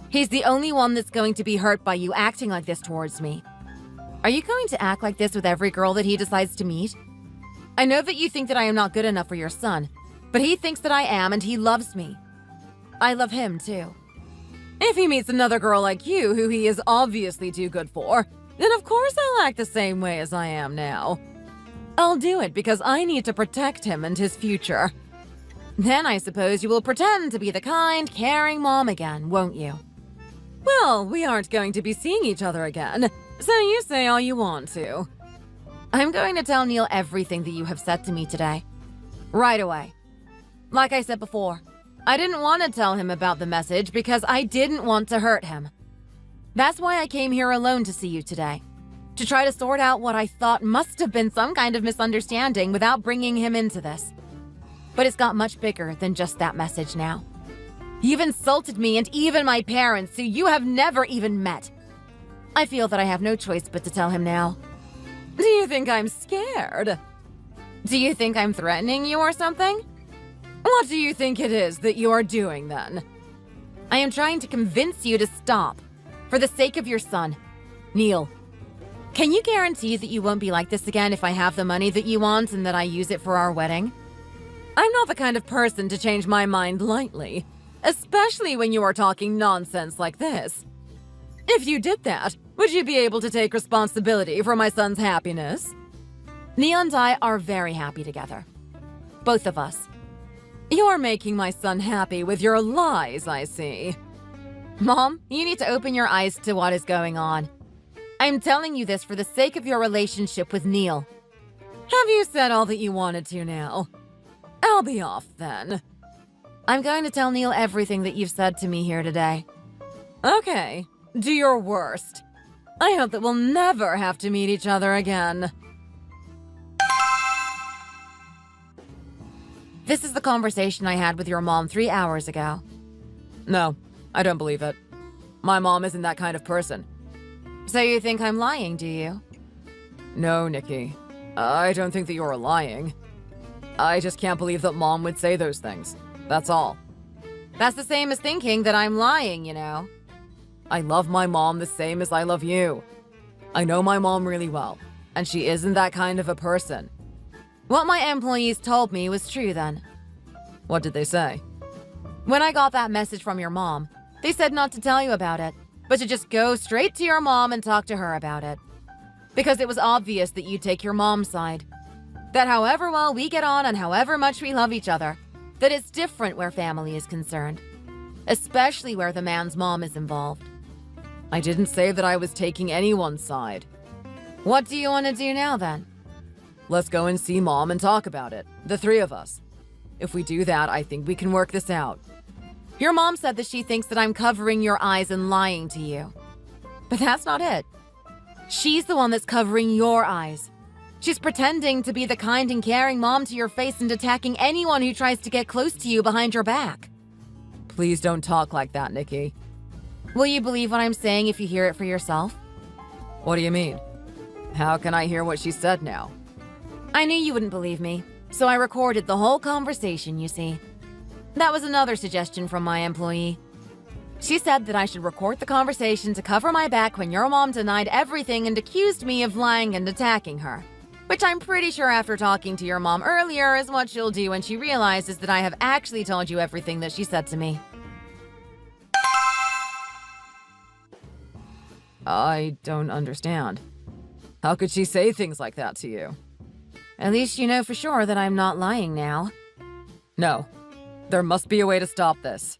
He's the only one that's going to be hurt by you acting like this towards me. Are you going to act like this with every girl that he decides to meet? I know that you think that I am not good enough for your son, but he thinks that I am and he loves me. I love him too. If he meets another girl like you who he is obviously too good for, then of course I'll act the same way as I am now. I'll do it because I need to protect him and his future. Then I suppose you will pretend to be the kind, caring mom again, won't you? Well, we aren't going to be seeing each other again, so you say all you want to. I'm going to tell Neil everything that you have said to me today. Right away. Like I said before, I didn't want to tell him about the message because I didn't want to hurt him. That's why I came here alone to see you today. To try to sort out what I thought must have been some kind of misunderstanding without bringing him into this. But it's got much bigger than just that message now. You've insulted me and even my parents, who you have never even met. I feel that I have no choice but to tell him now. Do you think I'm scared? Do you think I'm threatening you or something? What do you think it is that you are doing then? I am trying to convince you to stop, for the sake of your son, Neil. Can you guarantee that you won't be like this again if I have the money that you want and that I use it for our wedding? I'm not the kind of person to change my mind lightly, especially when you are talking nonsense like this. If you did that, would you be able to take responsibility for my son's happiness? Neil and I are very happy together. Both of us. You're making my son happy with your lies, I see. Mom, you need to open your eyes to what is going on. I'm telling you this for the sake of your relationship with Neil. Have you said all that you wanted to now? I'll be off then. I'm going to tell Neil everything that you've said to me here today. Okay, do your worst. I hope that we'll never have to meet each other again. This is the conversation I had with your mom 3 hours ago. No, I don't believe it. My mom isn't that kind of person. So you think I'm lying, do you? No, Nikki. I don't think that you're lying. I just can't believe that Mom would say those things. That's all. That's the same as thinking that I'm lying, you know. I love my mom the same as I love you. I know my mom really well, and she isn't that kind of a person. What my employees told me was true then. What did they say? When I got that message from your mom, they said not to tell you about it, but to just go straight to your mom and talk to her about it. Because it was obvious that you take your mom's side. That however well we get on and however much we love each other, that it's different where family is concerned. Especially where the man's mom is involved. I didn't say that I was taking anyone's side. What do you want to do now then? Let's go and see Mom and talk about it, the three of us. If we do that, I think we can work this out. Your mom said that she thinks that I'm covering your eyes and lying to you. But that's not it. She's the one that's covering your eyes. She's pretending to be the kind and caring mom to your face and attacking anyone who tries to get close to you behind your back. Please don't talk like that, Nikki. Will you believe what I'm saying if you hear it for yourself? What do you mean? How can I hear what she said now? I knew you wouldn't believe me, so I recorded the whole conversation, you see. That was another suggestion from my employee. She said that I should record the conversation to cover my back when your mom denied everything and accused me of lying and attacking her. Which I'm pretty sure after talking to your mom earlier is what she'll do when she realizes that I have actually told you everything that she said to me. I don't understand. How could she say things like that to you? At least you know for sure that I'm not lying now. No. There must be a way to stop this.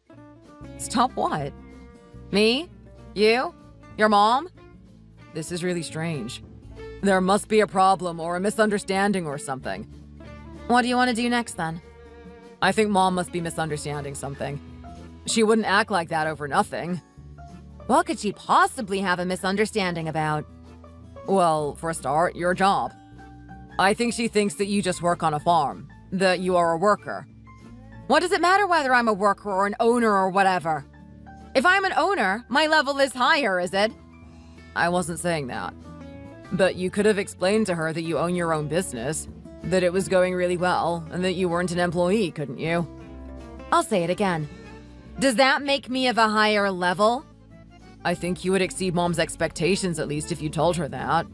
Stop what? Me? You? Your mom? This is really strange. There must be a problem or a misunderstanding or something. What do you want to do next then? I think Mom must be misunderstanding something. She wouldn't act like that over nothing. What could she possibly have a misunderstanding about? Well, for a start, your job. I think she thinks that you just work on a farm, that you are a worker. What does it matter whether I'm a worker or an owner or whatever? If I'm an owner, my level is higher, is it? I wasn't saying that. But you could have explained to her that you own your own business, that it was going really well, and that you weren't an employee, couldn't you? I'll say it again. Does that make me of a higher level? I think you would exceed Mom's expectations at least if you told her that.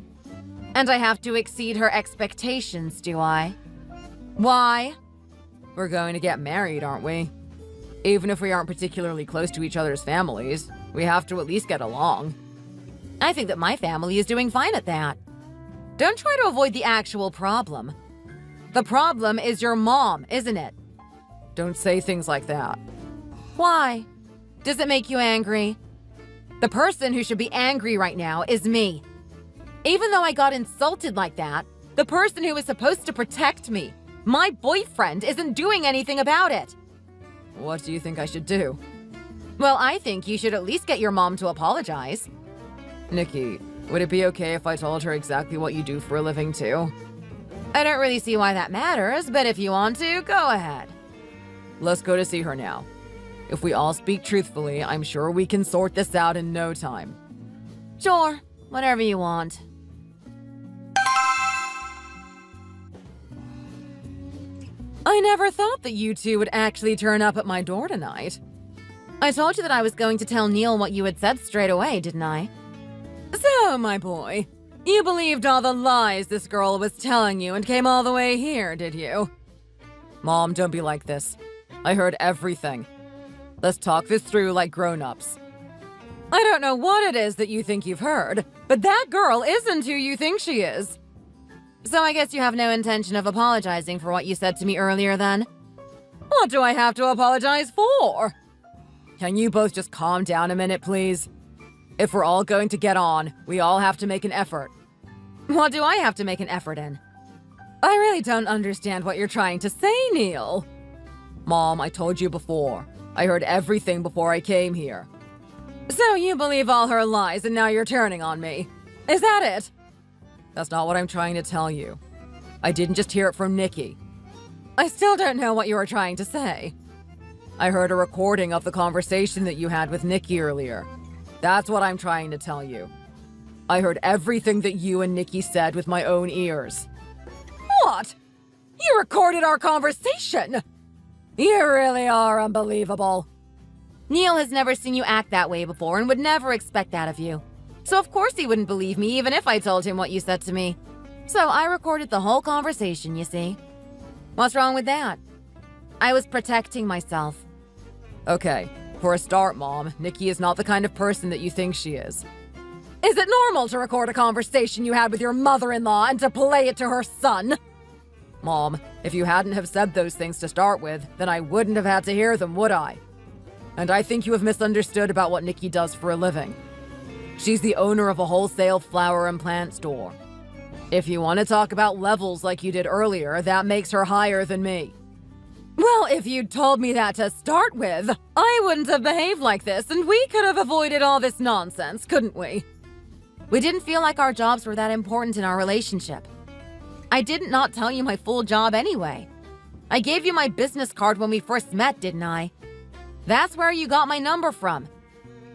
And I have to exceed her expectations, do I? Why? We're going to get married, aren't we? Even if we aren't particularly close to each other's families, we have to at least get along. I think that my family is doing fine at that. Don't try to avoid the actual problem. The problem is your mom, isn't it? Don't say things like that. Why? Does it make you angry? The person who should be angry right now is me. Even though I got insulted like that, the person who was supposed to protect me, my boyfriend, isn't doing anything about it. What do you think I should do? Well, I think you should at least get your mom to apologize. Nikki, would it be okay if I told her exactly what you do for a living too? I don't really see why that matters, but if you want to, go ahead. Let's go to see her now. If we all speak truthfully, I'm sure we can sort this out in no time. Sure, whatever you want. I never thought that you two would actually turn up at my door tonight. I told you that I was going to tell Neil what you had said straight away, didn't I? So, my boy, you believed all the lies this girl was telling you and came all the way here, did you? Mom, don't be like this. I heard everything. Let's talk this through like grown-ups. I don't know what it is that you think you've heard, but that girl isn't who you think she is. So I guess you have no intention of apologizing for what you said to me earlier then? What do I have to apologize for? Can you both just calm down a minute, please? If we're all going to get on, we all have to make an effort. What do I have to make an effort in? I really don't understand what you're trying to say, Neil. Mom, I told you before. I heard everything before I came here. So you believe all her lies and now you're turning on me. Is that it? That's not what I'm trying to tell you. I didn't just hear it from Nikki. I still don't know what you were trying to say. I heard a recording of the conversation that you had with Nikki earlier. That's what I'm trying to tell you. I heard everything that you and Nikki said with my own ears. What? You recorded our conversation? You really are unbelievable. Neil has never seen you act that way before and would never expect that of you. So of course he wouldn't believe me even if I told him what you said to me. So I recorded the whole conversation, you see. What's wrong with that? I was protecting myself. Okay, for a start, Mom, Nikki is not the kind of person that you think she is. Is it normal to record a conversation you had with your mother-in-law and to play it to her son? Mom, if you hadn't have said those things to start with, then I wouldn't have had to hear them, would I? And I think you have misunderstood about what Nikki does for a living. She's the owner of a wholesale flower and plant store. If you want to talk about levels like you did earlier, that makes her higher than me. Well, if you'd told me that to start with, I wouldn't have behaved like this and we could have avoided all this nonsense, couldn't we? We didn't feel like our jobs were that important in our relationship. I didn't not tell you my full job anyway. I gave you my business card when we first met, didn't I? That's where you got my number from.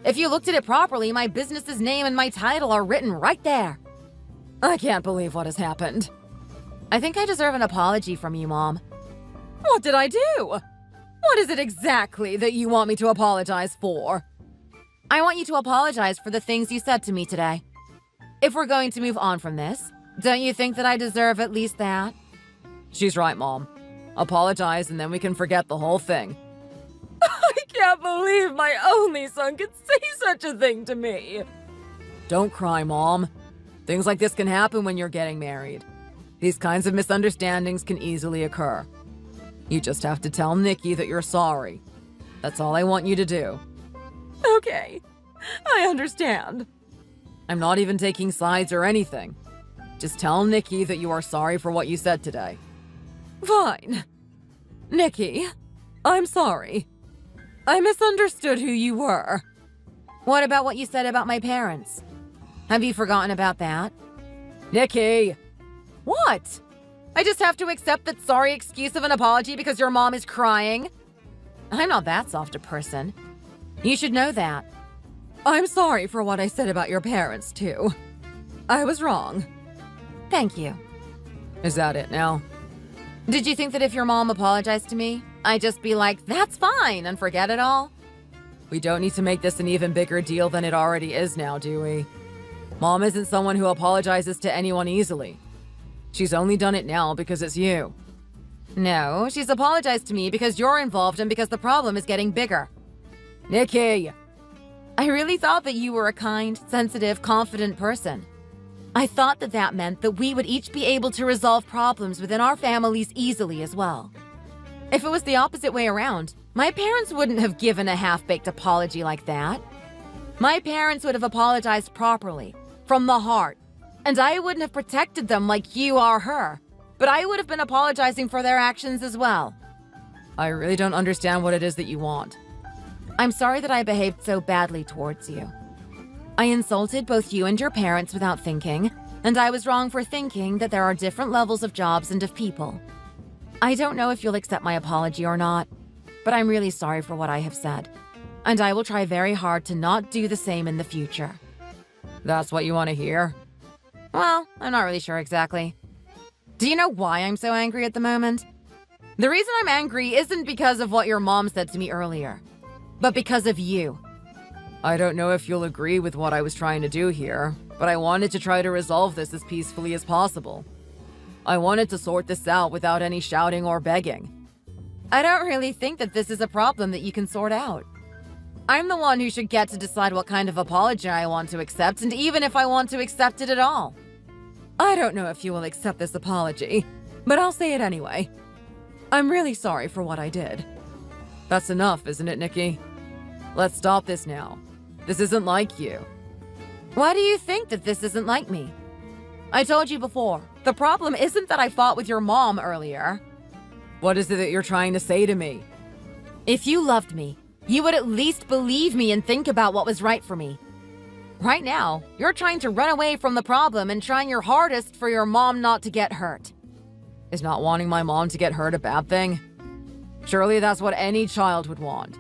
If you looked at it properly, my business's name and my title are written right there. I can't believe what has happened. I think I deserve an apology from you, Mom. What did I do? What is it exactly that you want me to apologize for? I want you to apologize for the things you said to me today. If we're going to move on from this, don't you think that I deserve at least that? She's right, Mom. Apologize and then we can forget the whole thing. I can't believe my only son could say such a thing to me. Don't cry, Mom. Things like this can happen when you're getting married. These kinds of misunderstandings can easily occur. You just have to tell Nikki that you're sorry. That's all I want you to do. Okay, I understand. I'm not even taking sides or anything. Just tell Nikki that you are sorry for what you said today. Fine. Nikki, I'm sorry. I misunderstood who you were. What about what you said about my parents? Have you forgotten about that? Nikki! What? I just have to accept that sorry excuse of an apology because your mom is crying? I'm not that soft a person. You should know that. I'm sorry for what I said about your parents, too. I was wrong. Thank you. Is that it now? Did you think that if your mom apologized to me, I'd just be like, that's fine, and forget it all? We don't need to make this an even bigger deal than it already is now, do we? Mom isn't someone who apologizes to anyone easily. She's only done it now because it's you. No, she's apologized to me because you're involved and because the problem is getting bigger. Nikki! I really thought that you were a kind, sensitive, confident person. I thought that that meant that we would each be able to resolve problems within our families easily as well. If it was the opposite way around, my parents wouldn't have given a half-baked apology like that. My parents would have apologized properly, from the heart, and I wouldn't have protected them like you are her, but I would have been apologizing for their actions as well. I really don't understand what it is that you want. I'm sorry that I behaved so badly towards you. I insulted both you and your parents without thinking, and I was wrong for thinking that there are different levels of jobs and of people. I don't know if you'll accept my apology or not, but I'm really sorry for what I have said, and I will try very hard to not do the same in the future. That's what you want to hear? Well, I'm not really sure exactly. Do you know why I'm so angry at the moment? The reason I'm angry isn't because of what your mom said to me earlier, but because of you. I don't know if you'll agree with what I was trying to do here, but I wanted to try to resolve this as peacefully as possible. I wanted to sort this out without any shouting or begging. I don't really think that this is a problem that you can sort out. I'm the one who should get to decide what kind of apology I want to accept, and even if I want to accept it at all. I don't know if you will accept this apology, but I'll say it anyway. I'm really sorry for what I did. That's enough, isn't it, Nikki? Let's stop this now. This isn't like you. Why do you think that this isn't like me? I told you before, the problem isn't that I fought with your mom earlier. What is it that you're trying to say to me? If you loved me, you would at least believe me and think about what was right for me. Right now, you're trying to run away from the problem and trying your hardest for your mom not to get hurt. Is not wanting my mom to get hurt a bad thing? Surely that's what any child would want.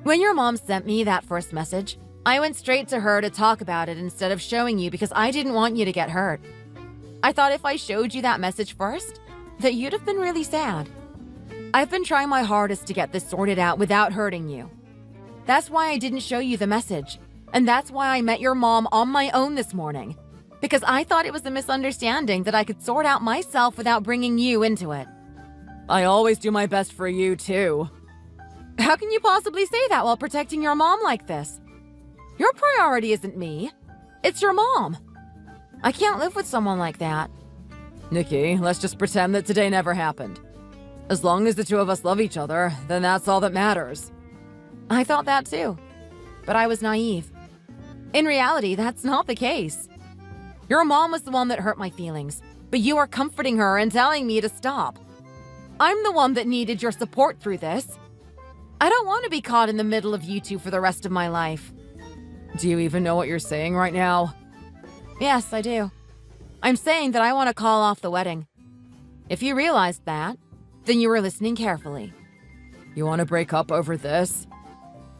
When your mom sent me that first message, I went straight to her to talk about it instead of showing you because I didn't want you to get hurt. I thought if I showed you that message first, that you'd have been really sad. I've been trying my hardest to get this sorted out without hurting you. That's why I didn't show you the message, and that's why I met your mom on my own this morning, because I thought it was a misunderstanding that I could sort out myself without bringing you into it. I always do my best for you, too. How can you possibly say that while protecting your mom like this? Your priority isn't me. It's your mom. I can't live with someone like that. Nikki, let's just pretend that today never happened. As long as the two of us love each other, then that's all that matters. I thought that too, but I was naive. In reality, that's not the case. Your mom was the one that hurt my feelings, but you are comforting her and telling me to stop. I'm the one that needed your support through this. I don't want to be caught in the middle of you two for the rest of my life. Do you even know what you're saying right now? Yes, I do. I'm saying that I want to call off the wedding. If you realized that, then you were listening carefully. You want to break up over this?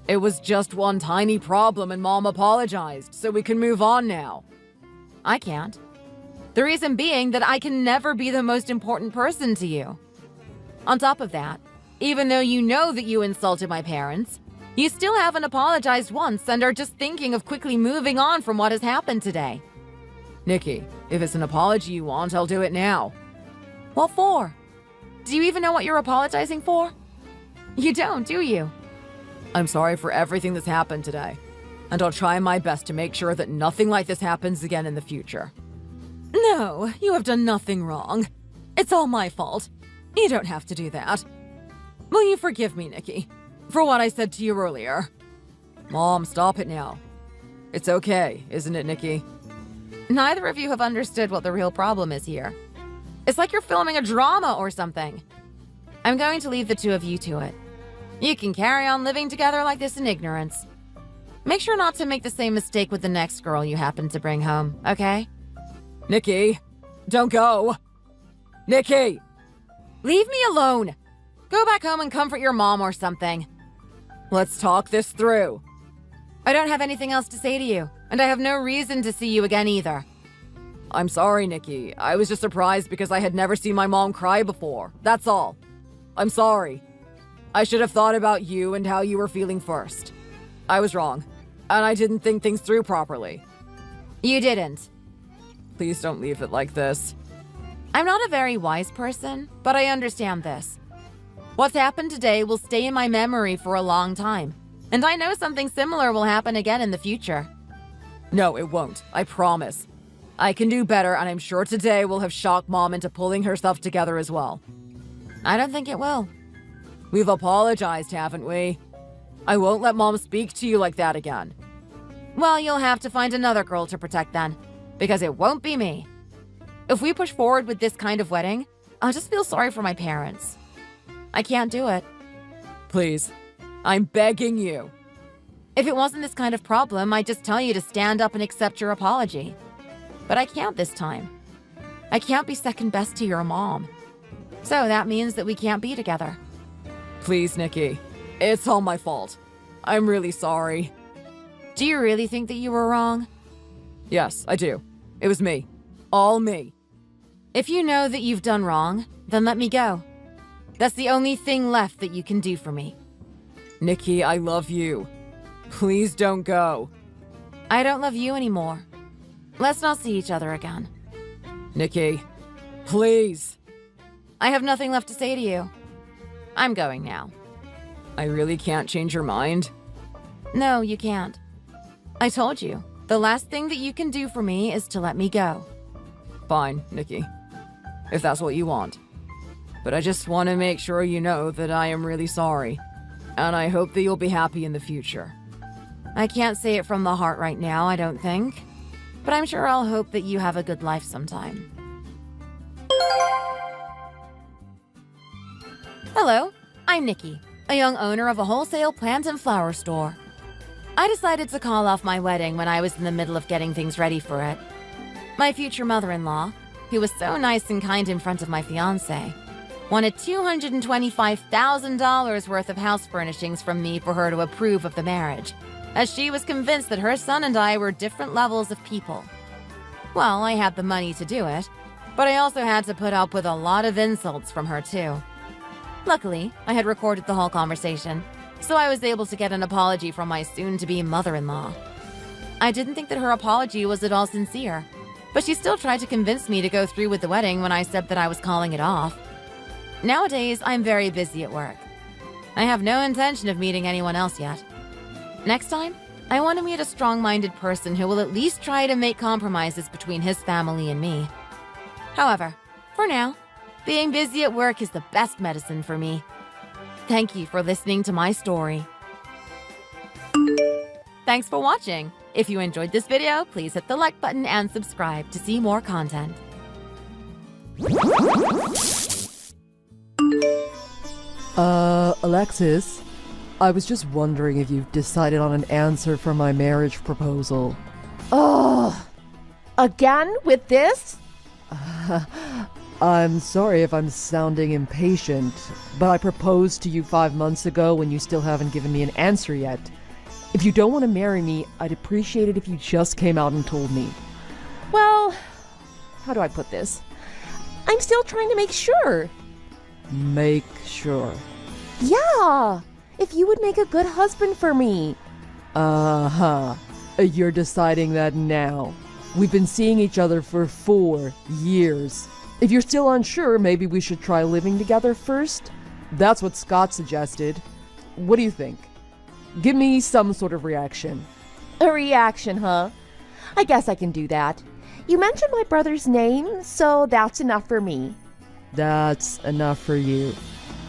It was just one tiny problem and Mom apologized, so we can move on now. I can't. The reason being that I can never be the most important person to you. On top of that, even though you know that you insulted my parents, you still haven't apologized once and are just thinking of quickly moving on from what has happened today. Nikki, if it's an apology you want, I'll do it now. What for? Do you even know what you're apologizing for? You don't, do you? I'm sorry for everything that's happened today, and I'll try my best to make sure that nothing like this happens again in the future. No, you have done nothing wrong. It's all my fault. You don't have to do that. Will you forgive me, Nikki, for what I said to you earlier? Mom, stop it now. It's okay, isn't it, Nikki? Neither of you have understood what the real problem is here. It's like you're filming a drama or something. I'm going to leave the two of you to it. You can carry on living together like this in ignorance. Make sure not to make the same mistake with the next girl you happen to bring home, okay? Nikki, don't go! Nikki! Leave me alone! Go back home and comfort your mom or something. Let's talk this through. I don't have anything else to say to you, and I have no reason to see you again either. I'm sorry, Nikki. I was just surprised because I had never seen my mom cry before. That's all. I'm sorry. I should have thought about you and how you were feeling first. I was wrong, and I didn't think things through properly. You didn't. Please don't leave it like this. I'm not a very wise person, but I understand this. What's happened today will stay in my memory for a long time, and I know something similar will happen again in the future. No, it won't. I promise. I can do better, and I'm sure today will have shocked Mom into pulling her stuff together as well. I don't think it will. We've apologized, haven't we? I won't let Mom speak to you like that again. Well, you'll have to find another girl to protect then, because it won't be me. If we push forward with this kind of wedding, I'll just feel sorry for my parents. I can't do it. Please, I'm begging you. If it wasn't this kind of problem, I'd just tell you to stand up and accept your apology. But I can't this time. I can't be second best to your mom. So that means that we can't be together. Please, Nikki. It's all my fault. I'm really sorry. Do you really think that you were wrong? Yes, I do. It was me. All me. If you know that you've done wrong, then let me go. That's the only thing left that you can do for me. Nikki, I love you. Please don't go. I don't love you anymore. Let's not see each other again. Nikki, please. I have nothing left to say to you. I'm going now. I really can't change your mind. No, you can't. I told you, the last thing that you can do for me is to let me go. Fine, Nikki. If that's what you want. But I just want to make sure you know that I am really sorry. And I hope that you'll be happy in the future. I can't say it from the heart right now, I don't think. But I'm sure I'll hope that you have a good life sometime. Hello, I'm Nikki, a young owner of a wholesale plant and flower store. I decided to call off my wedding when I was in the middle of getting things ready for it. My future mother-in-law, who was so nice and kind in front of my fiancé, wanted $225,000 worth of house furnishings from me for her to approve of the marriage, as she was convinced that her son and I were different levels of people. Well, I had the money to do it, but I also had to put up with a lot of insults from her too. Luckily, I had recorded the whole conversation, so I was able to get an apology from my soon-to-be mother-in-law. I didn't think that her apology was at all sincere, but she still tried to convince me to go through with the wedding when I said that I was calling it off. Nowadays, I'm very busy at work. I have no intention of meeting anyone else yet. Next time, I want to meet a strong-minded person who will at least try to make compromises between his family and me. However, for now, being busy at work is the best medicine for me. Thank you for listening to my story. Thanks for watching. If you enjoyed this video, please hit the like button and subscribe to see more content. Alexis, I was just wondering if you've decided on an answer for my marriage proposal. Oh, again with this? I'm sorry if I'm sounding impatient, but I proposed to you 5 months ago when you still haven't given me an answer yet. If you don't want to marry me, I'd appreciate it if you just came out and told me. Well, how do I put this? I'm still trying to make sure. Make sure. Yeah, if you would make a good husband for me. Uh-huh. You're deciding that now. We've been seeing each other for 4 years. If you're still unsure, maybe we should try living together first? That's what Scott suggested. What do you think? Give me some sort of reaction. A reaction, huh? I guess I can do that. You mentioned my brother's name, so that's enough for me. That's enough for you.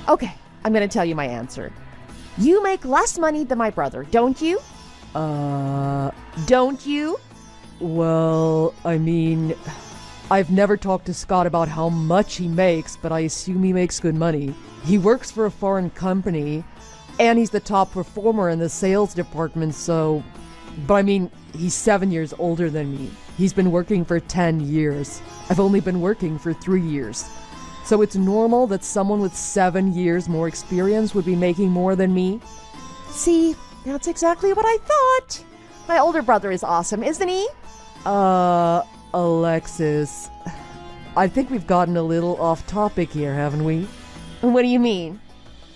Okay, I'm gonna tell you my answer. You make less money than my brother, don't you? Don't you? Well, I mean, I've never talked to Scott about how much he makes, but I assume he makes good money. He works for a foreign company, and he's the top performer in the sales department, so... But I mean, he's 7 years older than me. He's been working for 10 years. I've only been working for 3 years. So it's normal that someone with 7 years more experience would be making more than me? See, that's exactly what I thought. My older brother is awesome, isn't he? Alexis, I think we've gotten a little off topic here, haven't we? What do you mean?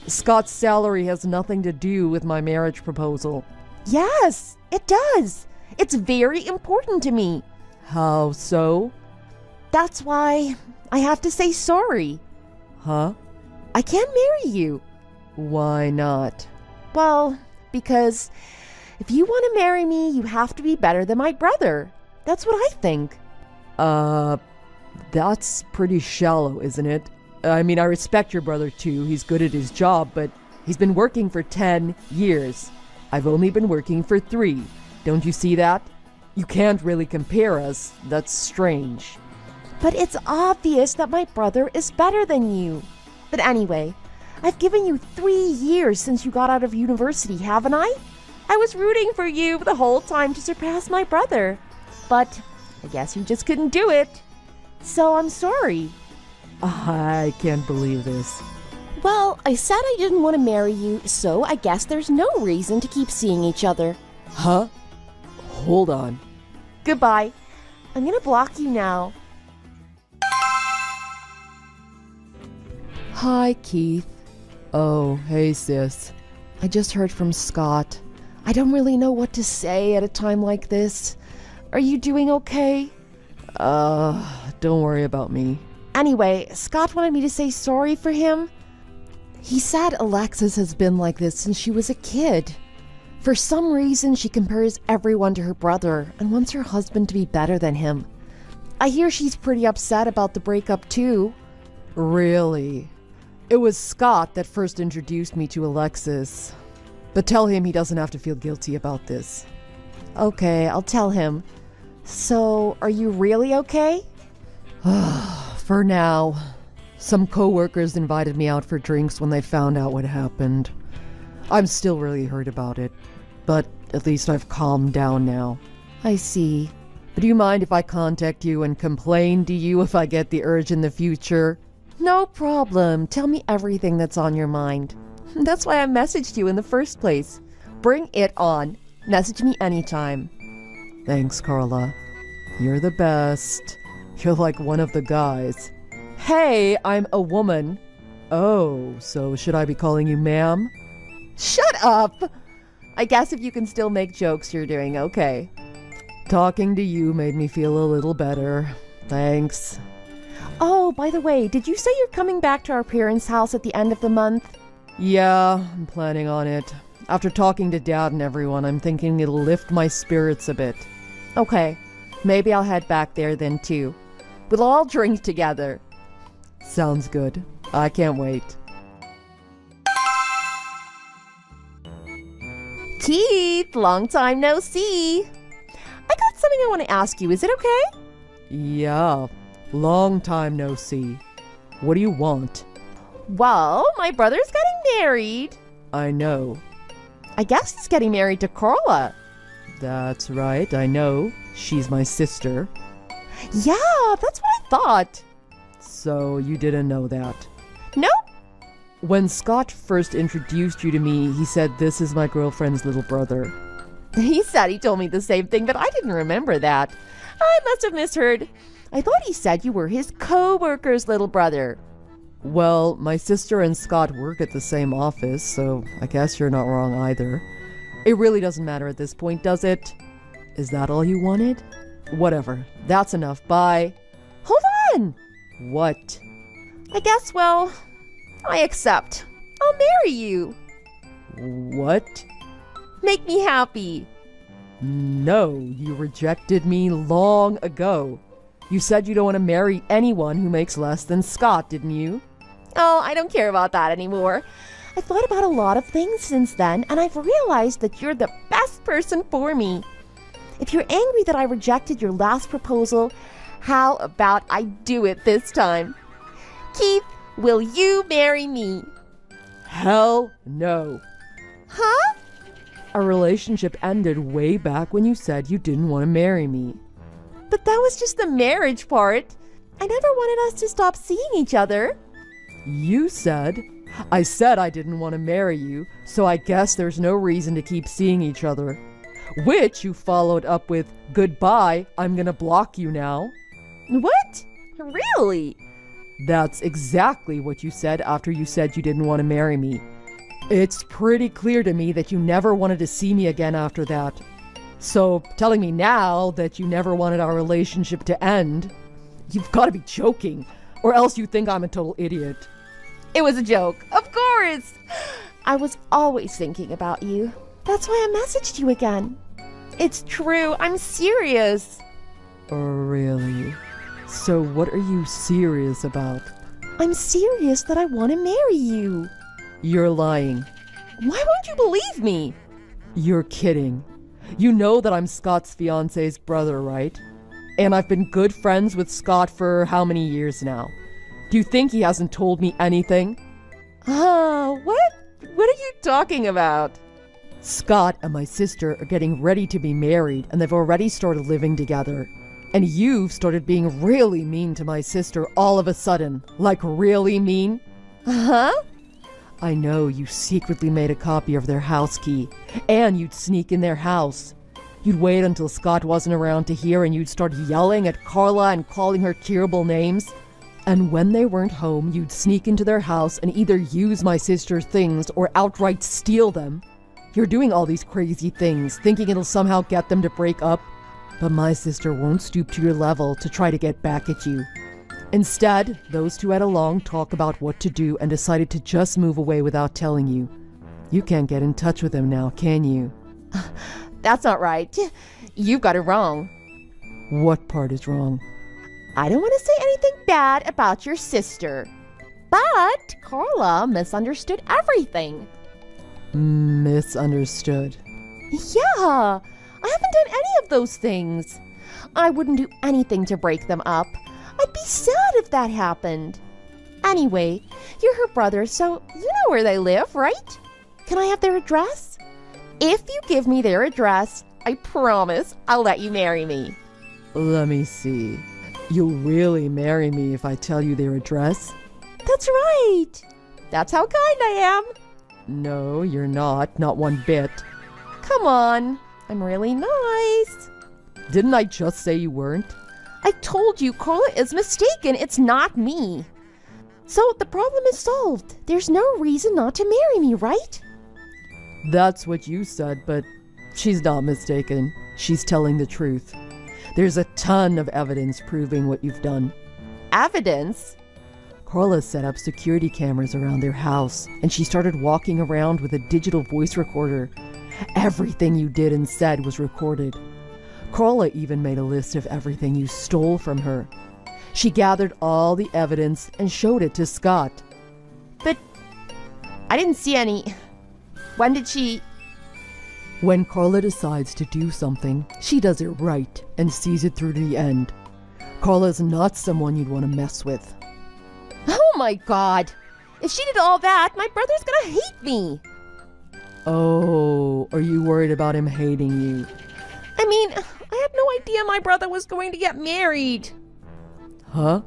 Scott's salary has nothing to do with my marriage proposal. Yes, it does. It's very important to me. How so? That's why I have to say sorry. Huh? I can't marry you. Why not? Well, because if you want to marry me, you have to be better than my brother. That's what I think. That's pretty shallow, isn't it? I mean, I respect your brother too. He's good at his job, but he's been working for 10 years. I've only been working for 3. Don't you see that? You can't really compare us. That's strange. But it's obvious that my brother is better than you. But anyway, I've given you 3 years since you got out of university, haven't I? I was rooting for you the whole time to surpass my brother. But I guess you just couldn't do it. So I'm sorry. I can't believe this. Well, I said I didn't want to marry you, so I guess there's no reason to keep seeing each other. Huh? Hold on. Goodbye. I'm gonna block you now. Hi, Keith. Oh, hey, sis. I just heard from Scott. I don't really know what to say at a time like this. Are you doing okay? Don't worry about me. Anyway, Scott wanted me to say sorry for him. He said Alexis has been like this since she was a kid. For some reason, she compares everyone to her brother and wants her husband to be better than him. I hear she's pretty upset about the breakup too. Really? It was Scott that first introduced me to Alexis. But tell him he doesn't have to feel guilty about this. Okay, I'll tell him. So, are you really okay? For now. Some coworkers invited me out for drinks when they found out what happened. I'm still really hurt about it, but at least I've calmed down now. I see. Do you mind if I contact you and complain to you if I get the urge in the future? No problem. Tell me everything that's on your mind. That's why I messaged you in the first place. Bring it on. Message me anytime. Thanks, Carla. You're the best. You're like one of the guys. Hey, I'm a woman. Oh, so should I be calling you ma'am? Shut up! I guess if you can still make jokes, you're doing okay. Talking to you made me feel a little better. Thanks. Oh, by the way, did you say you're coming back to our parents' house at the end of the month? Yeah, I'm planning on it. After talking to Dad and everyone, I'm thinking it'll lift my spirits a bit. Okay, maybe I'll head back there then too. We'll all drink together. Sounds good. I can't wait. Keith, long time no see. I got something I want to ask you. Is it okay? Yeah, long time no see. What do you want? Well, my brother's getting married. I know. I guess he's getting married to Carla. That's right, I know. She's my sister. Yeah, that's what I thought. So you didn't know that? Nope. When Scott first introduced you to me, he said this is my girlfriend's little brother. He said he told me the same thing, but I didn't remember that. I must have misheard. I thought he said you were his co-worker's little brother. Well, my sister and Scott work at the same office, so I guess you're not wrong either. It really doesn't matter at this point, does it? Is that all you wanted? Whatever. That's enough. Bye. Hold on! What? I guess, well, I accept. I'll marry you. What? Make me happy. No, you rejected me long ago. You said you don't want to marry anyone who makes less than Scott, didn't you? Oh, I don't care about that anymore. I've thought about a lot of things since then, and I've realized that you're the best person for me. If you're angry that I rejected your last proposal, how about I do it this time? Keith, will you marry me? Hell no. Huh? Our relationship ended way back when you said you didn't want to marry me. But that was just the marriage part. I never wanted us to stop seeing each other. You said. I said I didn't want to marry you, so I guess there's no reason to keep seeing each other. Which you followed up with, goodbye, I'm gonna block you now. What? Really? That's exactly what you said after you said you didn't want to marry me. It's pretty clear to me that you never wanted to see me again after that. So telling me now that you never wanted our relationship to end, You've got to be joking, or else you think I'm a total idiot. It was a joke, of course. I was always thinking about you. That's why I messaged you again. It's true, I'm serious. Oh, really? So what are you serious about? I'm serious that I want to marry you. You're lying. Why won't you believe me? You're kidding. You know that I'm Scott's fiance's brother, right? And I've been good friends with Scott for how many years now? Do you think he hasn't told me anything? What? What are you talking about? Scott and my sister are getting ready to be married, and they've already started living together. And you've started being really mean to my sister all of a sudden. Like really mean. Huh? I know you secretly made a copy of their house key, and you'd sneak in their house. You'd wait until Scott wasn't around to hear, and you'd start yelling at Carla and calling her terrible names. And when they weren't home, you'd sneak into their house and either use my sister's things or outright steal them. You're doing all these crazy things, thinking it'll somehow get them to break up. But my sister won't stoop to your level to try to get back at you. Instead, those two had a long talk about what to do and decided to just move away without telling you. You can't get in touch with them now, can you? That's not right. You've got it wrong. What part is wrong? I don't want to say anything bad about your sister. But Carla misunderstood everything. Misunderstood. Yeah, I haven't done any of those things. I wouldn't do anything to break them up. I'd be sad if that happened. Anyway, you're her brother, so you know where they live, right? Can I have their address? If you give me their address, I promise I'll let you marry me. Let me see. You'll really marry me if I tell you their address? That's right. That's how kind I am. No, you're not. Not one bit. Come on. I'm really nice. Didn't I just say you weren't? I told you Carla is mistaken. It's not me. So the problem is solved. There's no reason not to marry me, right? That's what you said, but she's not mistaken. She's telling the truth. There's a ton of evidence proving what you've done. Evidence? Carla set up security cameras around their house, and she started walking around with a digital voice recorder. Everything you did and said was recorded. Carla even made a list of everything you stole from her. She gathered all the evidence and showed it to Scott. But I didn't see any. When did she... When Carla decides to do something, she does it right and sees it through to the end. Carla's not someone you'd want to mess with. Oh my God! If she did all that, my brother's gonna hate me! Oh, are you worried about him hating you? I mean, I had no idea my brother was going to get married. Huh?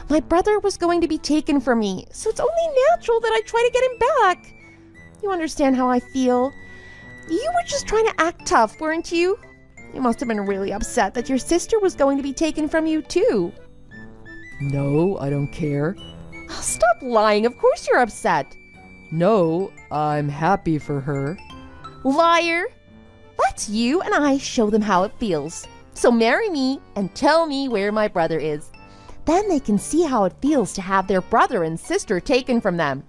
My brother was going to be taken from me, so it's only natural that I try to get him back. You understand how I feel? You were just trying to act tough, weren't you? You must have been really upset that your sister was going to be taken from you, too. No, I don't care. Oh, stop lying. Of course you're upset. No, I'm happy for her. Liar. Let you and I show them how it feels. So marry me and tell me where my brother is. Then they can see how it feels to have their brother and sister taken from them.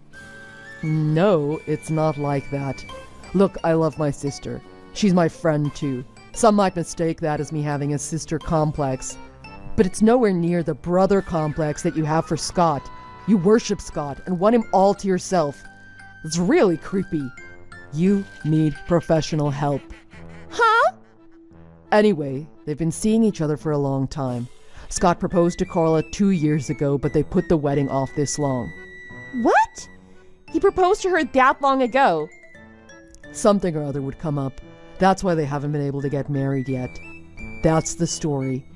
No, it's not like that. Look, I love my sister. She's my friend too. Some might mistake that as me having a sister complex. But it's nowhere near the brother complex that you have for Scott. You worship Scott and want him all to yourself. It's really creepy. You need professional help. Huh? Anyway, they've been seeing each other for a long time. Scott proposed to Carla 2 years ago, but they put the wedding off this long. What? He proposed to her that long ago. Something or other would come up. That's why they haven't been able to get married yet. That's the story.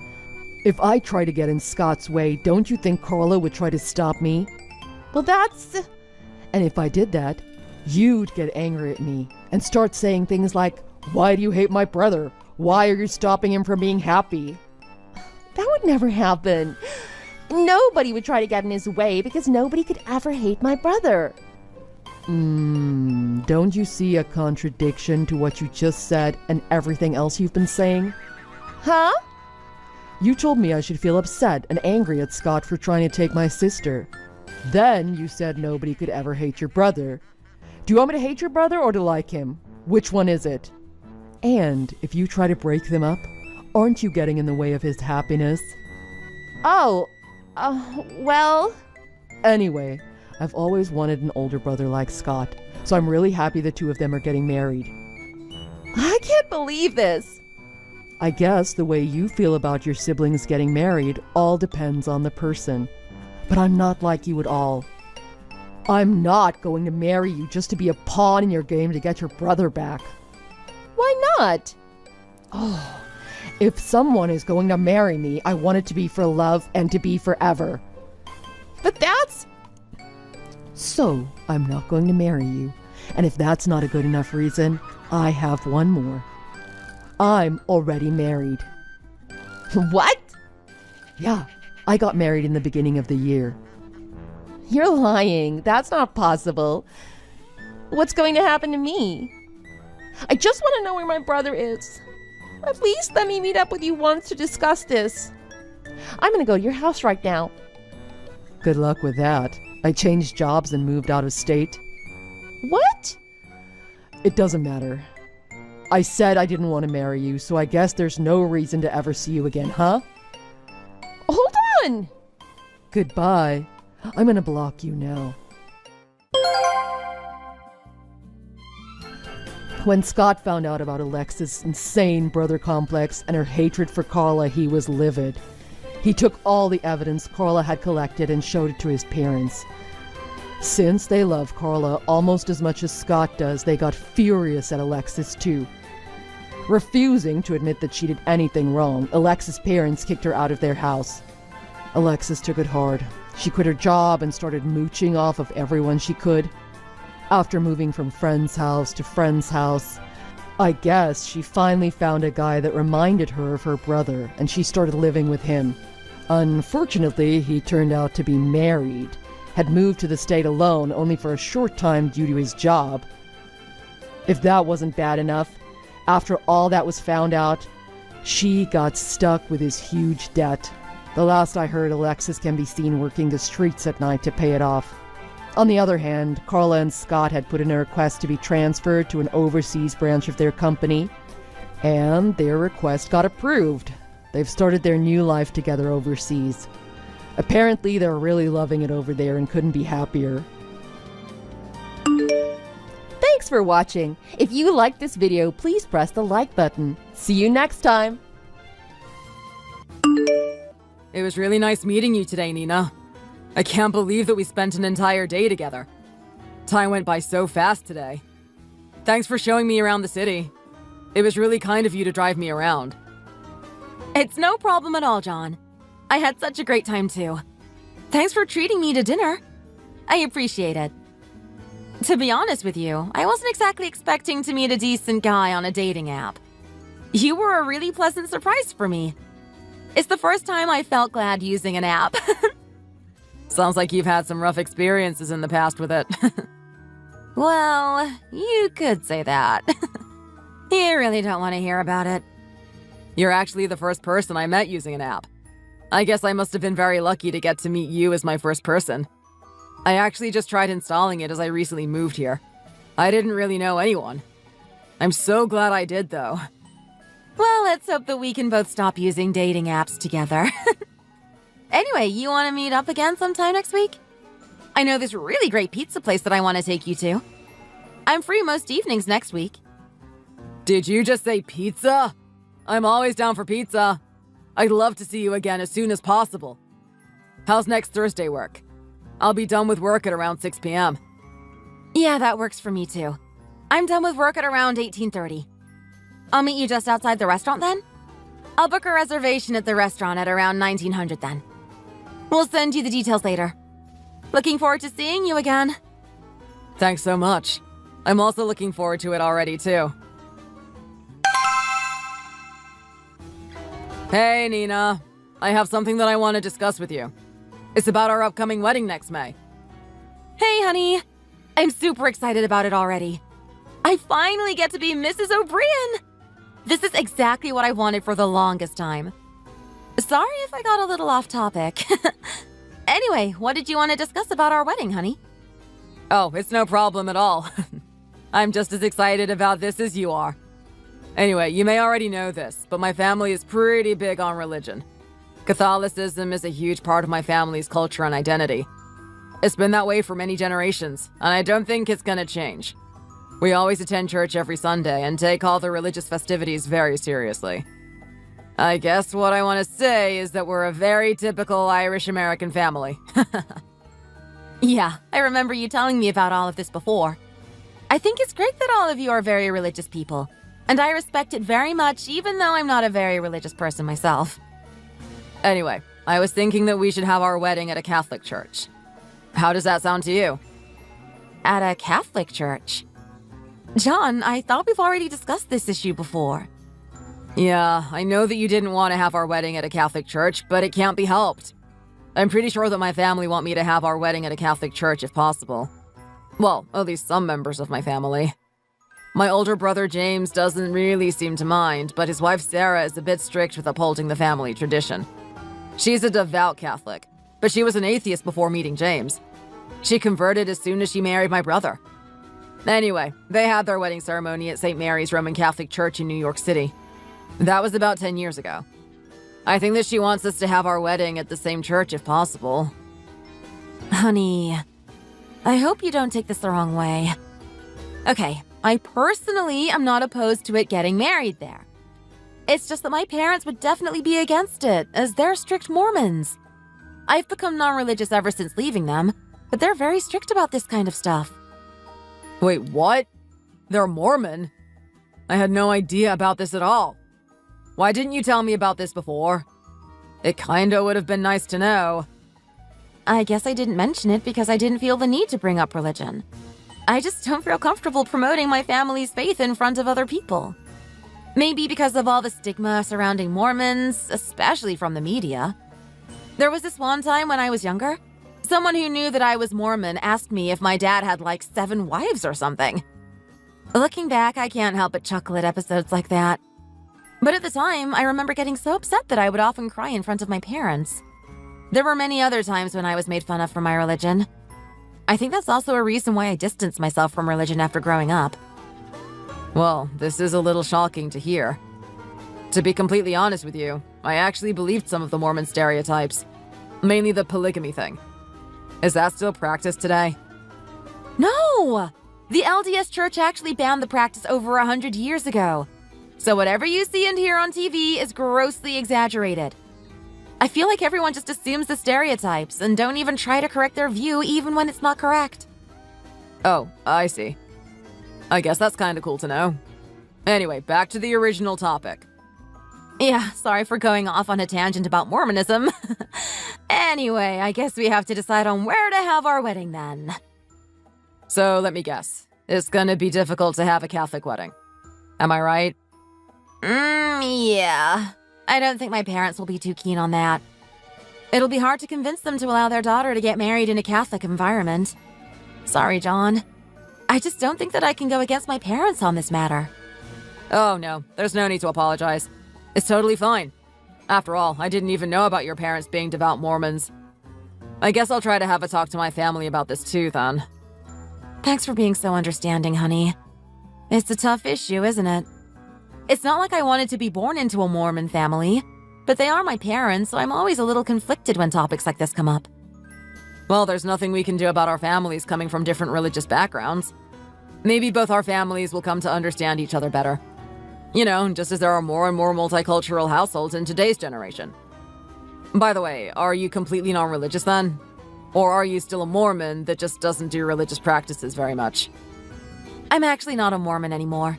If I try to get in Scott's way, don't you think Carla would try to stop me? Well, that's... And if I did that, you'd get angry at me and start saying things like, "Why do you hate my brother? Why are you stopping him from being happy?" That would never happen. Nobody would try to get in his way because nobody could ever hate my brother. Don't you see a contradiction to what you just said and everything else you've been saying? Huh? You told me I should feel upset and angry at Scott for trying to take my sister. Then you said nobody could ever hate your brother. Do you want me to hate your brother or to like him? Which one is it? And if you try to break them up, aren't you getting in the way of his happiness? Oh, well... Anyway, I've always wanted an older brother like Scott, so I'm really happy the two of them are getting married. I can't believe this. I guess the way you feel about your siblings getting married all depends on the person. But I'm not like you at all. I'm not going to marry you just to be a pawn in your game to get your brother back. Why not? Oh, if someone is going to marry me, I want it to be for love and to be forever. But that's... So, I'm not going to marry you. And if that's not a good enough reason, I have one more. I'm already married. What? Yeah, I got married in the beginning of the year. You're lying. That's not possible. What's going to happen to me? I just want to know where my brother is. At least let me meet up with you once to discuss this. I'm going to go to your house right now. Good luck with that. I changed jobs and moved out of state. What? It doesn't matter. I said I didn't want to marry you, so I guess there's no reason to ever see you again, huh? Hold on! Goodbye. I'm gonna block you now. When Scott found out about Alexis' insane brother complex and her hatred for Carla, he was livid. He took all the evidence Carla had collected and showed it to his parents. Since they love Carla almost as much as Scott does, they got furious at Alexis too. Refusing to admit that she did anything wrong, Alexis' parents kicked her out of their house. Alexis took it hard. She quit her job and started mooching off of everyone she could. After moving from friend's house to friend's house, I guess she finally found a guy that reminded her of her brother, and she started living with him. Unfortunately, he turned out to be married, had moved to the state alone only for a short time due to his job. If that wasn't bad enough, after all that was found out, she got stuck with his huge debt. The last I heard, Alexis can be seen working the streets at night to pay it off. On the other hand, Carla and Scott had put in a request to be transferred to an overseas branch of their company, and their request got approved. They've started their new life together overseas. Apparently, they're really loving it over there and couldn't be happier. Thanks for watching. If you liked this video, please press the like button. See you next time. It was really nice meeting you today, Nina. I can't believe that we spent an entire day together. Time went by so fast today. Thanks for showing me around the city. It was really kind of you to drive me around. It's no problem at all, John. I had such a great time too. Thanks for treating me to dinner. I appreciate it. To be honest with you, I wasn't exactly expecting to meet a decent guy on a dating app. You were a really pleasant surprise for me. It's the first time I felt glad using an app. Sounds like you've had some rough experiences in the past with it. Well, you could say that. You really don't want to hear about it. You're actually the first person I met using an app. I guess I must have been very lucky to get to meet you as my first person. I actually just tried installing it as I recently moved here. I didn't really know anyone. I'm so glad I did, though. Well, let's hope that we can both stop using dating apps together. Anyway, you want to meet up again sometime next week? I know this really great pizza place that I want to take you to. I'm free most evenings next week. Did you just say pizza? I'm always down for pizza. I'd love to see you again as soon as possible. How's next Thursday work? I'll be done with work at around 6 p.m. Yeah, that works for me too. I'm done with work at around 18:30. I'll meet you just outside the restaurant then? I'll book a reservation at the restaurant at around 1900 then. We'll send you the details later. Looking forward to seeing you again. Thanks so much. I'm also looking forward to it already, too. Hey, Nina. I have something that I want to discuss with you. It's about our upcoming wedding next May. Hey, honey. I'm super excited about it already. I finally get to be Mrs. O'Brien. This is exactly what I wanted for the longest time. Sorry if I got a little off topic. Anyway, what did you want to discuss about our wedding, honey? Oh, it's no problem at all. I'm just as excited about this as you are. Anyway, you may already know this, but my family is pretty big on religion. Catholicism is a huge part of my family's culture and identity. It's been that way for many generations, and I don't think it's gonna change. We always attend church every Sunday and take all the religious festivities very seriously. I guess what I want to say is that we're a very typical Irish-American family. Yeah, I remember you telling me about all of this before. I think it's great that all of you are very religious people, and I respect it very much even though I'm not a very religious person myself. Anyway, I was thinking that we should have our wedding at a Catholic church. How does that sound to you? At a Catholic church? John, I thought we've already discussed this issue before. Yeah, I know that you didn't want to have our wedding at a Catholic church, but it can't be helped. I'm pretty sure that my family want me to have our wedding at a Catholic church if possible. Well, at least some members of my family. My older brother James doesn't really seem to mind, but his wife Sarah is a bit strict with upholding the family tradition. She's a devout Catholic, but she was an atheist before meeting James. She converted as soon as she married my brother. Anyway, they had their wedding ceremony at St. Mary's Roman Catholic Church in New York City. That was about 10 years ago. I think that she wants us to have our wedding at the same church if possible. Honey, I hope you don't take this the wrong way. Okay, I personally am not opposed to it getting married there. It's just that my parents would definitely be against it, as they're strict Mormons. I've become non-religious ever since leaving them, but they're very strict about this kind of stuff. Wait, what? They're Mormon? I had no idea about this at all. Why didn't you tell me about this before? It kinda would have been nice to know. I guess I didn't mention it because I didn't feel the need to bring up religion. I just don't feel comfortable promoting my family's faith in front of other people. Maybe because of all the stigma surrounding Mormons, especially from the media. There was this one time when I was younger, someone who knew that I was Mormon asked me if my dad had like 7 wives or something. Looking back, I can't help but chuckle at episodes like that. But at the time, I remember getting so upset that I would often cry in front of my parents. There were many other times when I was made fun of for my religion. I think that's also a reason why I distanced myself from religion after growing up. Well, this is a little shocking to hear. To be completely honest with you, I actually believed some of the Mormon stereotypes. Mainly the polygamy thing. Is that still practiced today? No! The LDS Church actually banned the practice over 100 years ago. So whatever you see and hear on TV is grossly exaggerated. I feel like everyone just assumes the stereotypes and don't even try to correct their view even when it's not correct. Oh, I see. I guess that's kinda cool to know. Anyway, back to the original topic. Yeah, sorry for going off on a tangent about Mormonism. Anyway, I guess we have to decide on where to have our wedding then. So let me guess. It's gonna be difficult to have a Catholic wedding. Am I right? Yeah. I don't think my parents will be too keen on that. It'll be hard to convince them to allow their daughter to get married in a Catholic environment. Sorry, John. I just don't think that I can go against my parents on this matter. Oh no, there's no need to apologize. It's totally fine. After all, I didn't even know about your parents being devout Mormons. I guess I'll try to have a talk to my family about this too, then. Thanks for being so understanding, honey. It's a tough issue, isn't it? It's not like I wanted to be born into a Mormon family, but they are my parents, so I'm always a little conflicted when topics like this come up. Well, there's nothing we can do about our families coming from different religious backgrounds. Maybe both our families will come to understand each other better. You know, just as there are more and more multicultural households in today's generation. By the way, are you completely non-religious then? Or are you still a Mormon that just doesn't do religious practices very much? I'm actually not a Mormon anymore.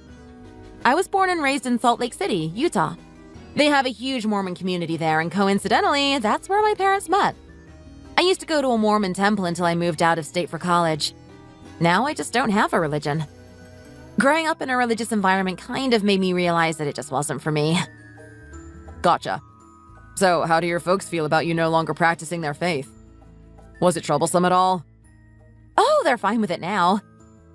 I was born and raised in Salt Lake City, Utah. They have a huge Mormon community there, and coincidentally, that's where my parents met. I used to go to a Mormon temple until I moved out of state for college. Now I just don't have a religion. Growing up in a religious environment kind of made me realize that it just wasn't for me. Gotcha. So, how do your folks feel about you no longer practicing their faith? Was it troublesome at all? Oh, they're fine with it now.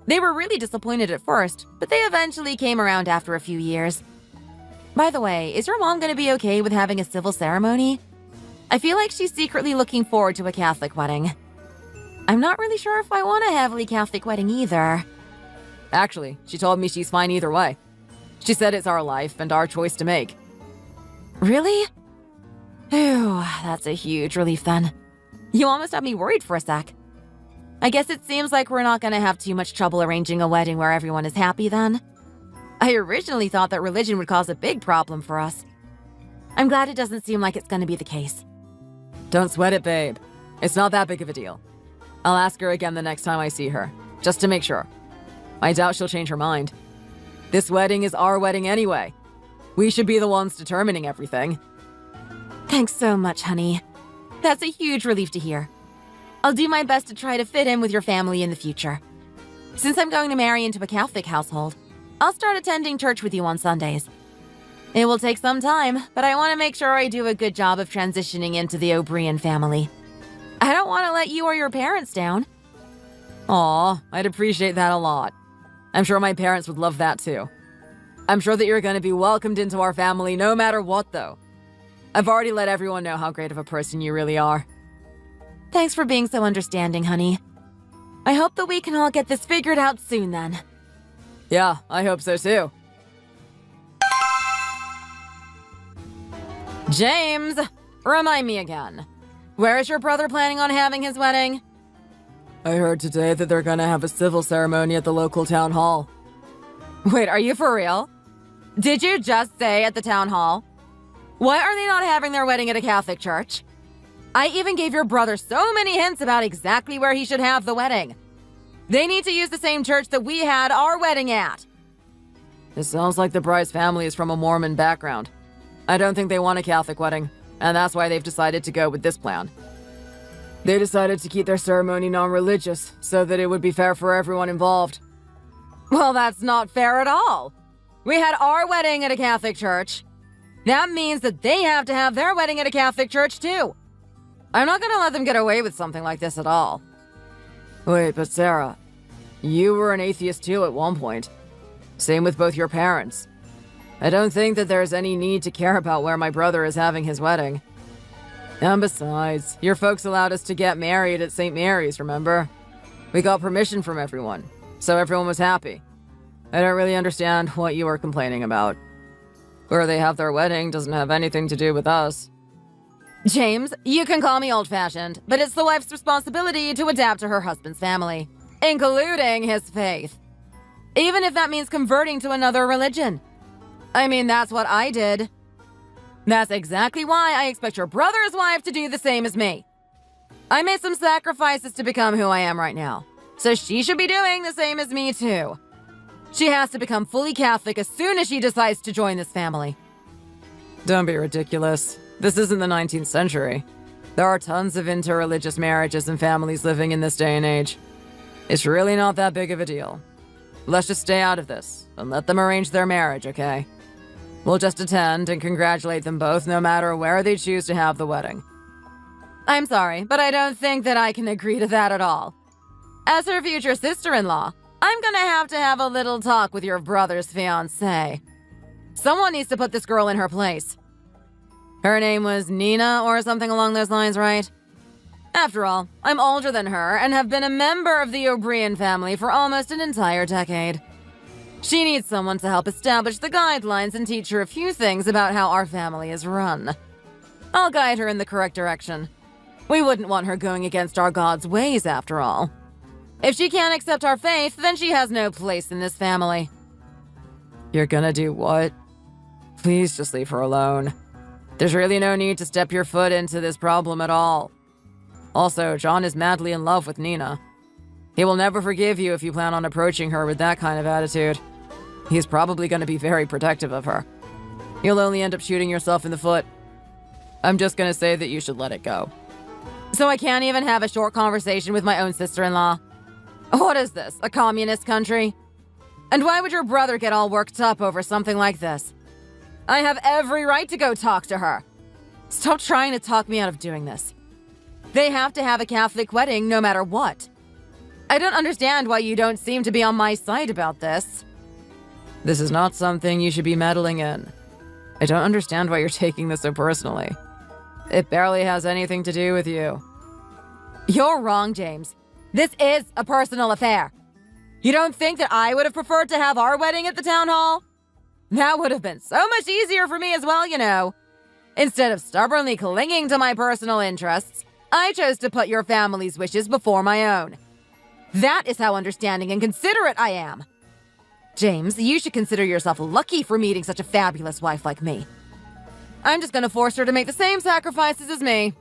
They were really disappointed at first, but they eventually came around after a few years. By the way, is your mom going to be okay with having a civil ceremony? I feel like she's secretly looking forward to a Catholic wedding. I'm not really sure if I want a heavily Catholic wedding either. Actually, she told me she's fine either way. She said it's our life and our choice to make. Really? Phew, that's a huge relief then. You almost had me worried for a sec. I guess it seems like we're not going to have too much trouble arranging a wedding where everyone is happy then. I originally thought that religion would cause a big problem for us. I'm glad it doesn't seem like it's going to be the case. Don't sweat it, babe. It's not that big of a deal. I'll ask her again the next time I see her, just to make sure. I doubt she'll change her mind. This wedding is our wedding anyway. We should be the ones determining everything. Thanks so much, honey. That's a huge relief to hear. I'll do my best to try to fit in with your family in the future. Since I'm going to marry into a Catholic household, I'll start attending church with you on Sundays. It will take some time, but I want to make sure I do a good job of transitioning into the O'Brien family. I don't want to let you or your parents down. Aw, I'd appreciate that a lot. I'm sure my parents would love that too. I'm sure that you're going to be welcomed into our family no matter what, though. I've already let everyone know how great of a person you really are. Thanks for being so understanding, honey. I hope that we can all get this figured out soon then. Yeah, I hope so too. James, remind me again. Where is your brother planning on having his wedding? I heard today that they're gonna have a civil ceremony at the local town hall. Wait, are you for real? Did you just say at the town hall? Why are they not having their wedding at a Catholic church? I even gave your brother so many hints about exactly where he should have the wedding. They need to use the same church that we had our wedding at. It sounds like the bride's family is from a Mormon background. I don't think they want a Catholic wedding, and that's why they've decided to go with this plan. They decided to keep their ceremony non-religious, so that it would be fair for everyone involved. Well, that's not fair at all. We had our wedding at a Catholic church. That means that they have to have their wedding at a Catholic church too. I'm not gonna let them get away with something like this at all. Wait, but Sarah, you were an atheist too at one point. Same with both your parents. I don't think that there's any need to care about where my brother is having his wedding. And besides, your folks allowed us to get married at St. Mary's, remember? We got permission from everyone, so everyone was happy. I don't really understand what you were complaining about. Where they have their wedding doesn't have anything to do with us. James, you can call me old-fashioned, but it's the wife's responsibility to adapt to her husband's family, including his faith. Even if that means converting to another religion. I mean, that's what I did. That's exactly why I expect your brother's wife to do the same as me. I made some sacrifices to become who I am right now, so she should be doing the same as me too. She has to become fully Catholic as soon as she decides to join this family. Don't be ridiculous. This isn't the 19th century. There are tons of interreligious marriages and families living in this day and age. It's really not that big of a deal. Let's just stay out of this and let them arrange their marriage, okay? We'll just attend and congratulate them both no matter where they choose to have the wedding. I'm sorry, but I don't think that I can agree to that at all. As her future sister-in-law, I'm gonna have a little talk with your brother's fiancé. Someone needs to put this girl in her place. Her name was Nina or something along those lines, right? After all, I'm older than her and have been a member of the O'Brien family for almost an entire decade. She needs someone to help establish the guidelines and teach her a few things about how our family is run. I'll guide her in the correct direction. We wouldn't want her going against our God's ways, after all. If she can't accept our faith, then she has no place in this family. You're gonna do what? Please just leave her alone. There's really no need to step your foot into this problem at all. Also, John is madly in love with Nina. He will never forgive you if you plan on approaching her with that kind of attitude. He's probably going to be very protective of her. You'll only end up shooting yourself in the foot. I'm just going to say that you should let it go. So I can't even have a short conversation with my own sister-in-law? What is this, a communist country? And why would your brother get all worked up over something like this? I have every right to go talk to her. Stop trying to talk me out of doing this. They have to have a Catholic wedding no matter what. I don't understand why you don't seem to be on my side about this. This is not something you should be meddling in. I don't understand why you're taking this so personally. It barely has anything to do with you. You're wrong, James. This is a personal affair. You don't think that I would have preferred to have our wedding at the town hall? That would have been so much easier for me as well, you know. Instead of stubbornly clinging to my personal interests, I chose to put your family's wishes before my own. That is how understanding and considerate I am. James, you should consider yourself lucky for meeting such a fabulous wife like me. I'm just gonna force her to make the same sacrifices as me.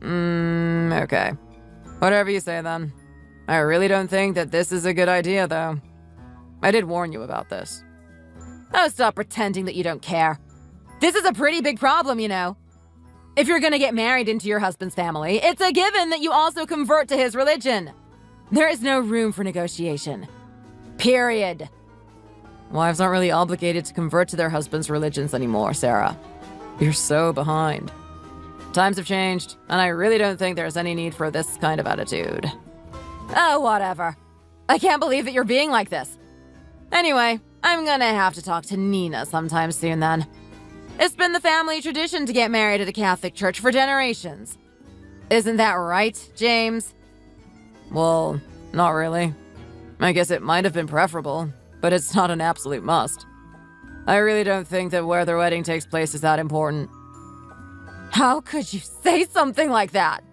Okay. Whatever you say then. I really don't think that this is a good idea, though. I did warn you about this. Oh, stop pretending that you don't care. This is a pretty big problem, you know. If you're gonna get married into your husband's family, it's a given that you also convert to his religion. There is no room for negotiation. Period. Wives aren't really obligated to convert to their husbands' religions anymore, Sarah. You're so behind. Times have changed, and I really don't think there's any need for this kind of attitude. Oh, whatever. I can't believe that you're being like this. Anyway, I'm gonna have to talk to Nina sometime soon then. It's been the family tradition to get married at a Catholic church for generations. Isn't that right, James? Well, not really. I guess it might have been preferable, but it's not an absolute must. I really don't think that where their wedding takes place is that important. How could you say something like that?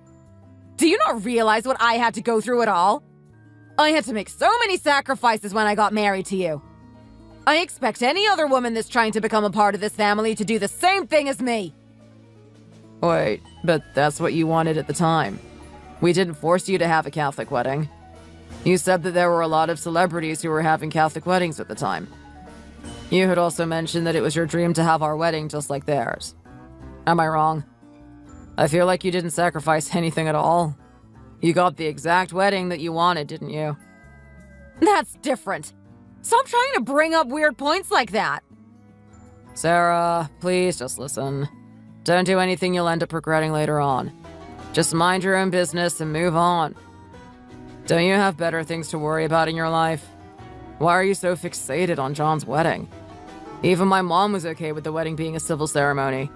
Do you not realize what I had to go through at all? I had to make so many sacrifices when I got married to you. I expect any other woman that's trying to become a part of this family to do the same thing as me. Wait, but that's what you wanted at the time. We didn't force you to have a Catholic wedding. You said that there were a lot of celebrities who were having Catholic weddings at the time. You had also mentioned that it was your dream to have our wedding just like theirs. Am I wrong? I feel like you didn't sacrifice anything at all. You got the exact wedding that you wanted, didn't you? That's different. Stop trying to bring up weird points like that. Sarah, please just listen. Don't do anything you'll end up regretting later on. Just mind your own business and move on. Don't you have better things to worry about in your life? Why are you so fixated on John's wedding? Even my mom was okay with the wedding being a civil ceremony.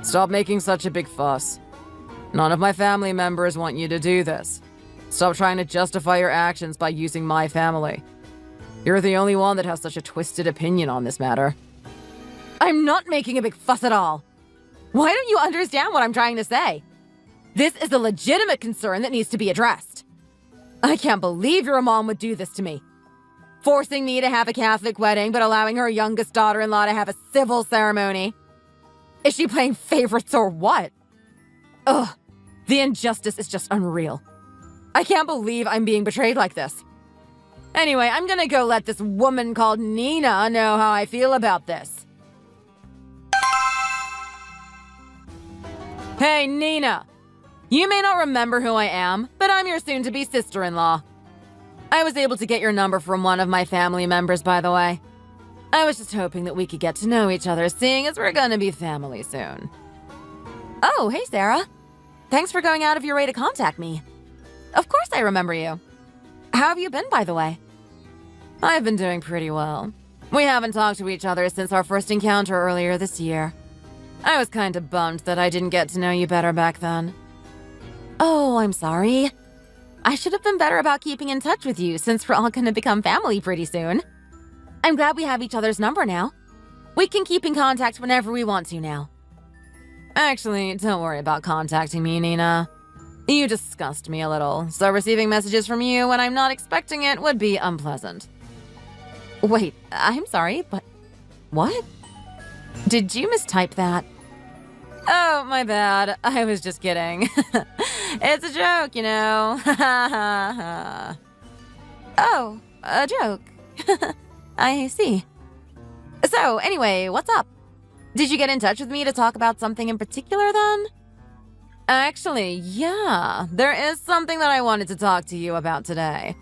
Stop making such a big fuss. None of my family members want you to do this. Stop trying to justify your actions by using my family. You're the only one that has such a twisted opinion on this matter. I'm not making a big fuss at all. Why don't you understand what I'm trying to say? This is a legitimate concern that needs to be addressed. I can't believe your mom would do this to me. Forcing me to have a Catholic wedding, but allowing her youngest daughter-in-law to have a civil ceremony. Is she playing favorites or what? Ugh, the injustice is just unreal. I can't believe I'm being betrayed like this. Anyway, I'm gonna go let this woman called Nina know how I feel about this. Hey, Nina! You may not remember who I am, but I'm your soon-to-be sister-in-law. I was able to get your number from one of my family members, by the way. I was just hoping that we could get to know each other, seeing as we're gonna be family soon. Oh, hey, Sarah. Thanks for going out of your way to contact me. Of course I remember you. How have you been, by the way? I've been doing pretty well. We haven't talked to each other since our first encounter earlier this year. I was kind of bummed that I didn't get to know you better back then. Oh, I'm sorry. I should have been better about keeping in touch with you since we're all gonna become family pretty soon. I'm glad we have each other's number now. We can keep in contact whenever we want to now. Actually, don't worry about contacting me, Nina. You disgust me a little, so receiving messages from you when I'm not expecting it would be unpleasant. Wait, I'm sorry, but what? Did you mistype that? Oh, my bad. I was just kidding. It's a joke, you know. Oh, a joke. I see. So, anyway, what's up? Did you get in touch with me to talk about something in particular then? Actually, yeah, there is something that I wanted to talk to you about today.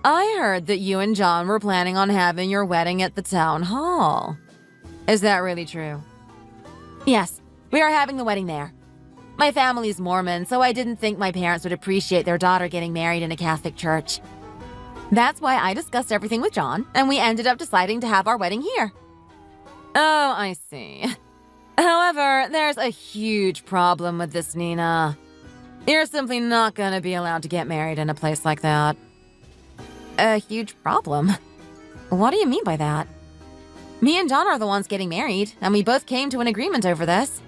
I heard that you and John were planning on having your wedding at the town hall. Is that really true? Yes, we are having the wedding there. My family's Mormon, so I didn't think my parents would appreciate their daughter getting married in a Catholic church. That's why I discussed everything with John, and we ended up deciding to have our wedding here. Oh, I see. However, there's a huge problem with this, Nina. You're simply not gonna be allowed to get married in a place like that. A huge problem? What do you mean by that? Me and John are the ones getting married, and we both came to an agreement over this.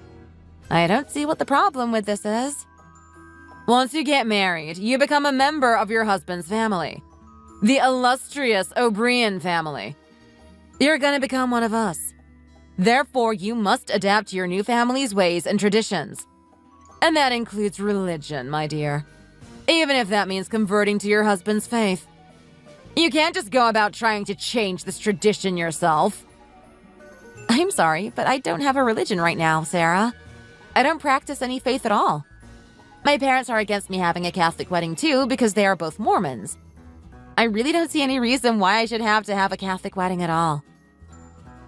I don't see what the problem with this is. Once you get married, you become a member of your husband's family. The illustrious O'Brien family. You're gonna become one of us. Therefore, you must adapt to your new family's ways and traditions. And that includes religion, my dear. Even if that means converting to your husband's faith. You can't just go about trying to change this tradition yourself. I'm sorry, but I don't have a religion right now, Sarah. I don't practice any faith at all. My parents are against me having a Catholic wedding too because they are both Mormons. I really don't see any reason why I should have to have a Catholic wedding at all.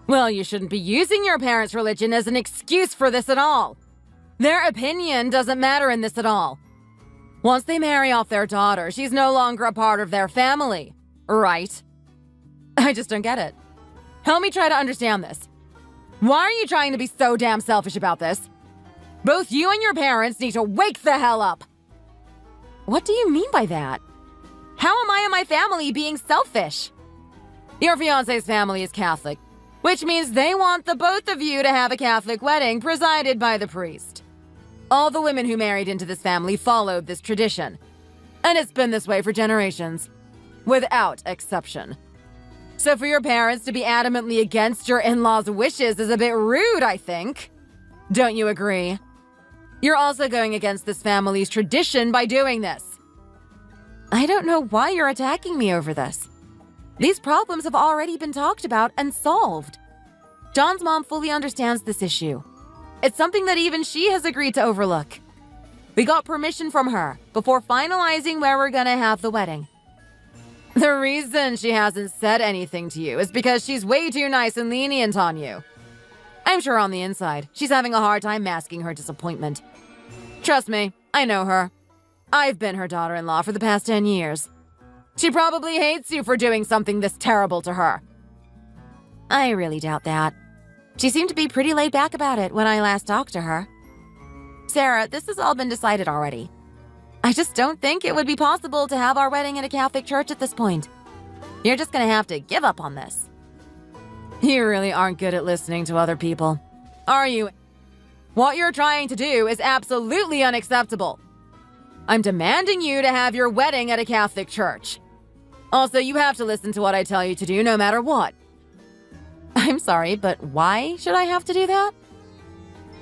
Well, you shouldn't be using your parents' religion as an excuse for this at all. Their opinion doesn't matter in this at all. Once they marry off their daughter, she's no longer a part of their family, right? I just don't get it. Help me try to understand this. Why are you trying to be so damn selfish about this? Both you and your parents need to wake the hell up. What do you mean by that? How am I and my family being selfish? Your fiancé's family is Catholic, which means they want the both of you to have a Catholic wedding presided by the priest. All the women who married into this family followed this tradition, and it's been this way for generations, without exception. So for your parents to be adamantly against your in-laws' wishes is a bit rude, I think. Don't you agree? You're also going against this family's tradition by doing this. I don't know why you're attacking me over this. These problems have already been talked about and solved. John's mom fully understands this issue. It's something that even she has agreed to overlook. We got permission from her before finalizing where we're gonna have the wedding. The reason she hasn't said anything to you is because she's way too nice and lenient on you. I'm sure on the inside, she's having a hard time masking her disappointment. Trust me, I know her. I've been her daughter-in-law for the past 10 years. She probably hates you for doing something this terrible to her. I really doubt that. She seemed to be pretty laid back about it when I last talked to her. Sarah, this has all been decided already. I just don't think it would be possible to have our wedding in a Catholic church at this point. You're just gonna have to give up on this. You really aren't good at listening to other people, are you? What you're trying to do is absolutely unacceptable. I'm demanding you to have your wedding at a Catholic church. Also, you have to listen to what I tell you to do no matter what. I'm sorry, but why should I have to do that?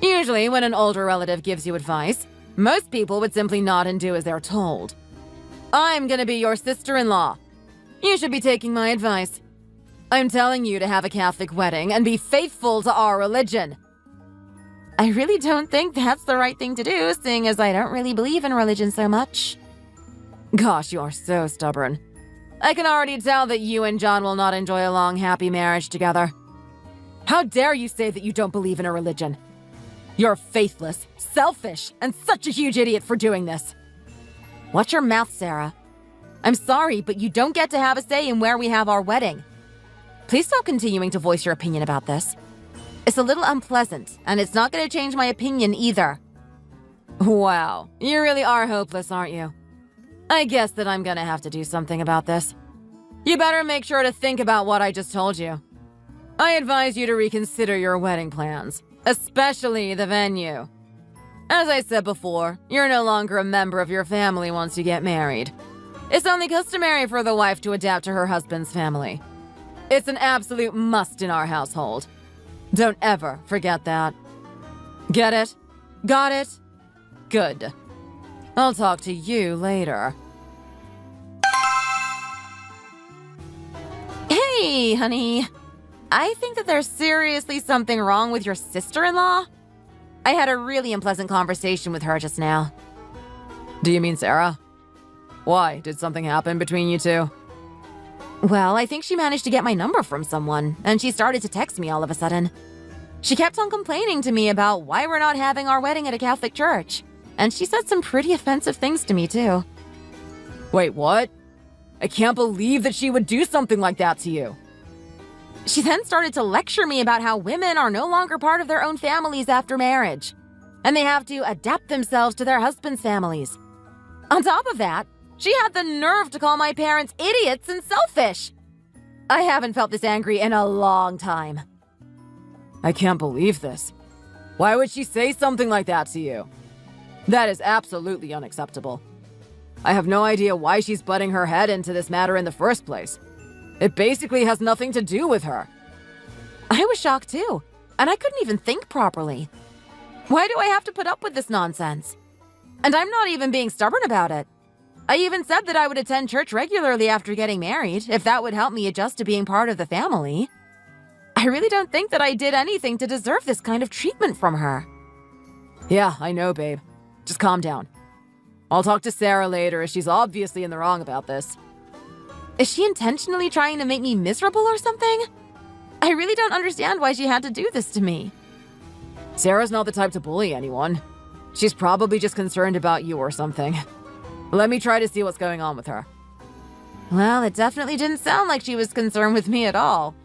Usually, when an older relative gives you advice, most people would simply nod and do as they're told. I'm gonna be your sister-in-law. You should be taking my advice. I'm telling you to have a Catholic wedding and be faithful to our religion. I really don't think that's the right thing to do, seeing as I don't really believe in religion so much. Gosh, you are so stubborn. I can already tell that you and John will not enjoy a long, happy marriage together. How dare you say that you don't believe in a religion? You're faithless, selfish, and such a huge idiot for doing this. Watch your mouth, Sarah. I'm sorry, but you don't get to have a say in where we have our wedding. Please stop continuing to voice your opinion about this. It's a little unpleasant, and it's not going to change my opinion either. Wow, you really are hopeless, aren't you? I guess that I'm gonna have to do something about this. You better make sure to think about what I just told you. I advise you to reconsider your wedding plans, especially the venue. As I said before, you're no longer a member of your family once you get married. It's only customary for the wife to adapt to her husband's family. It's an absolute must in our household. Don't ever forget that. Get it? Got it? Good. I'll talk to you later. Hey, honey. I think that there's seriously something wrong with your sister-in-law. I had a really unpleasant conversation with her just now. Do you mean Sarah? Why? Did something happen between you two? Well, I think she managed to get my number from someone, and she started to text me all of a sudden. She kept on complaining to me about why we're not having our wedding at a Catholic church, and she said some pretty offensive things to me, too. Wait, what? I can't believe that she would do something like that to you. She then started to lecture me about how women are no longer part of their own families after marriage, and they have to adapt themselves to their husbands' families. On top of that, she had the nerve to call my parents idiots and selfish. I haven't felt this angry in a long time. I can't believe this. Why would she say something like that to you? That is absolutely unacceptable. I have no idea why she's butting her head into this matter in the first place. It basically has nothing to do with her. I was shocked too, and I couldn't even think properly. Why do I have to put up with this nonsense? And I'm not even being stubborn about it. I even said that I would attend church regularly after getting married, if that would help me adjust to being part of the family. I really don't think that I did anything to deserve this kind of treatment from her. Yeah, I know, babe. Just calm down. I'll talk to Sarah later, as she's obviously in the wrong about this. Is she intentionally trying to make me miserable or something? I really don't understand why she had to do this to me. Sarah's not the type to bully anyone. She's probably just concerned about you or something. Let me try to see what's going on with her. Well, it definitely didn't sound like she was concerned with me at all.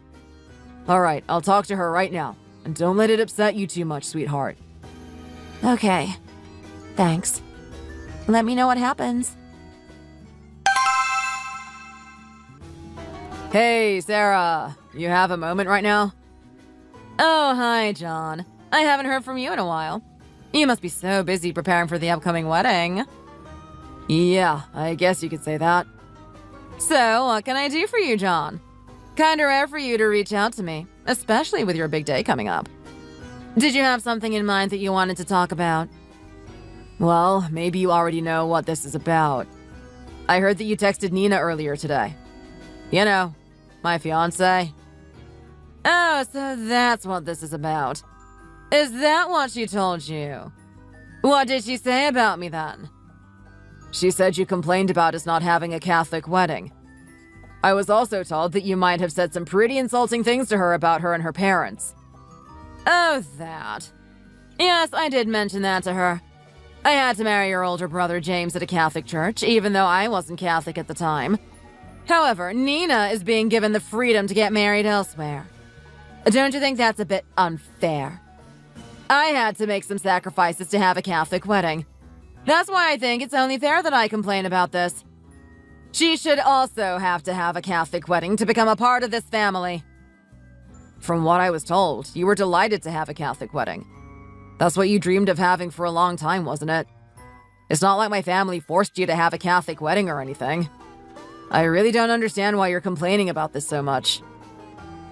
Alright, I'll talk to her right now. And don't let it upset you too much, sweetheart. Okay. Thanks. Let me know what happens. Hey, Sarah. You have a moment right now? Oh, hi, John. I haven't heard from you in a while. You must be so busy preparing for the upcoming wedding. Yeah, I guess you could say that. So, what can I do for you, John? Kinda rare for you to reach out to me, especially with your big day coming up. Did you have something in mind that you wanted to talk about? Well, maybe you already know what this is about. I heard that you texted Nina earlier today. You know, my fiancé. Oh, so that's what this is about. Is that what she told you? What did she say about me then? She said you complained about us not having a Catholic wedding. I was also told that you might have said some pretty insulting things to her about her and her parents. Oh, that. Yes, I did mention that to her. I had to marry your older brother James at a Catholic church, even though I wasn't Catholic at the time. However, Nina is being given the freedom to get married elsewhere. Don't you think that's a bit unfair? I had to make some sacrifices to have a Catholic wedding. That's why I think it's only fair that I complain about this. She should also have to have a Catholic wedding to become a part of this family. From what I was told, you were delighted to have a Catholic wedding. That's what you dreamed of having for a long time, wasn't it? It's not like my family forced you to have a Catholic wedding or anything. I really don't understand why you're complaining about this so much.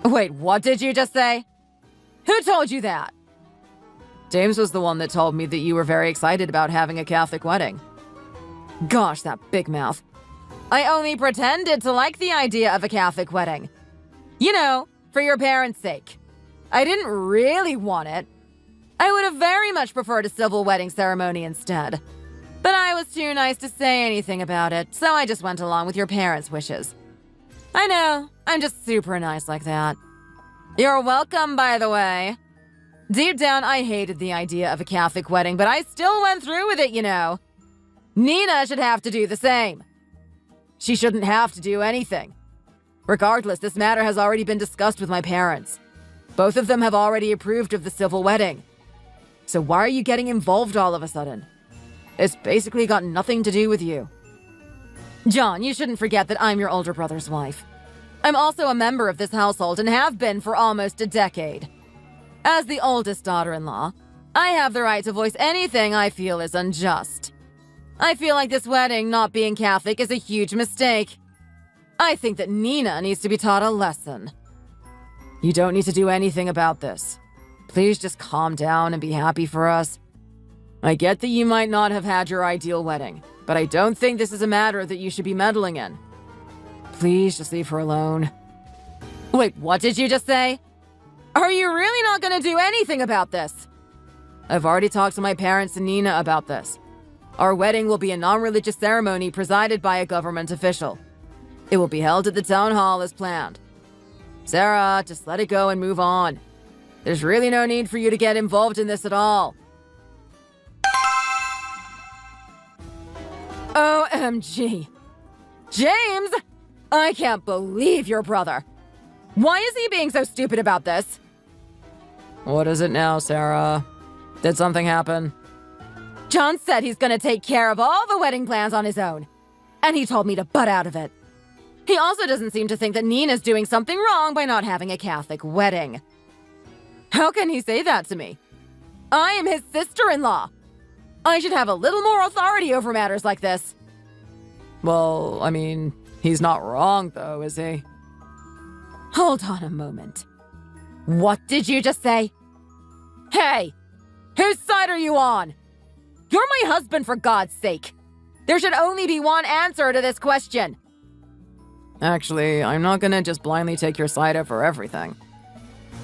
Wait, what did you just say? Who told you that? James was the one that told me that you were very excited about having a Catholic wedding. Gosh, that big mouth. I only pretended to like the idea of a Catholic wedding. You know, for your parents' sake. I didn't really want it. I would have very much preferred a civil wedding ceremony instead. But I was too nice to say anything about it, so I just went along with your parents' wishes. I know, I'm just super nice like that. You're welcome, by the way. Deep down, I hated the idea of a Catholic wedding, but I still went through with it, you know. Nina should have to do the same. She shouldn't have to do anything. Regardless, this matter has already been discussed with my parents. Both of them have already approved of the civil wedding. So why are you getting involved all of a sudden? It's basically got nothing to do with you. John, you shouldn't forget that I'm your older brother's wife. I'm also a member of this household and have been for almost a decade. As the oldest daughter-in-law, I have the right to voice anything I feel is unjust. I feel like this wedding not being Catholic is a huge mistake. I think that Nina needs to be taught a lesson. You don't need to do anything about this. Please just calm down and be happy for us. I get that you might not have had your ideal wedding, but I don't think this is a matter that you should be meddling in. Please just leave her alone. Wait, what did you just say? Are you really not going to do anything about this? I've already talked to my parents and Nina about this. Our wedding will be a non-religious ceremony presided by a government official. It will be held at the town hall as planned. Sarah, just let it go and move on. There's really no need for you to get involved in this at all. OMG. James! I can't believe your brother. Why is he being so stupid about this? What is it now, Sarah? Did something happen? John said he's gonna take care of all the wedding plans on his own. And he told me to butt out of it. He also doesn't seem to think that Nina's doing something wrong by not having a Catholic wedding. How can he say that to me? I am his sister-in-law. I should have a little more authority over matters like this. Well, I mean, he's not wrong though, is he? Hold on a moment. What did you just say? Hey! Whose side are you on? You're my husband, for God's sake. There should only be one answer to this question. Actually, I'm not gonna just blindly take your side over everything.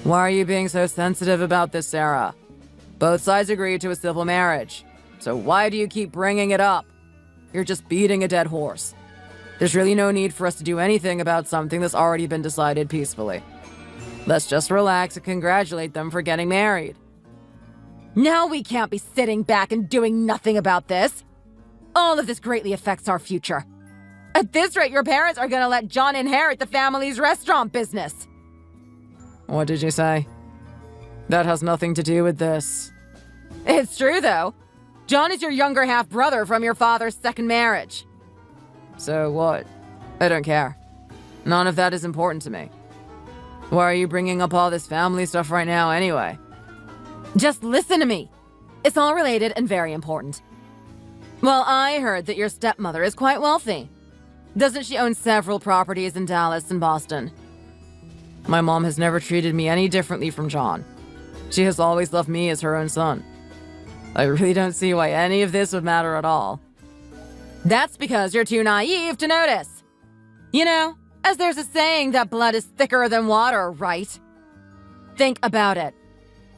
Why are you being so sensitive about this, Sarah? Both sides agreed to a civil marriage. So why do you keep bringing it up? You're just beating a dead horse. There's really no need for us to do anything about something that's already been decided peacefully. Let's just relax and congratulate them for getting married. Now we can't be sitting back and doing nothing about this. All of this greatly affects our future. At this rate, your parents are gonna let John inherit the family's restaurant business. What did you say? That has nothing to do with this. It's true, though. John is your younger half-brother from your father's second marriage. So what? I don't care. None of that is important to me. Why are you bringing up all this family stuff right now anyway? Just listen to me. It's all related and very important. Well, I heard that your stepmother is quite wealthy. Doesn't she own several properties in Dallas and Boston? My mom has never treated me any differently from John. She has always loved me as her own son. I really don't see why any of this would matter at all. That's because you're too naive to notice. You know, as there's a saying that blood is thicker than water, right? Think about it.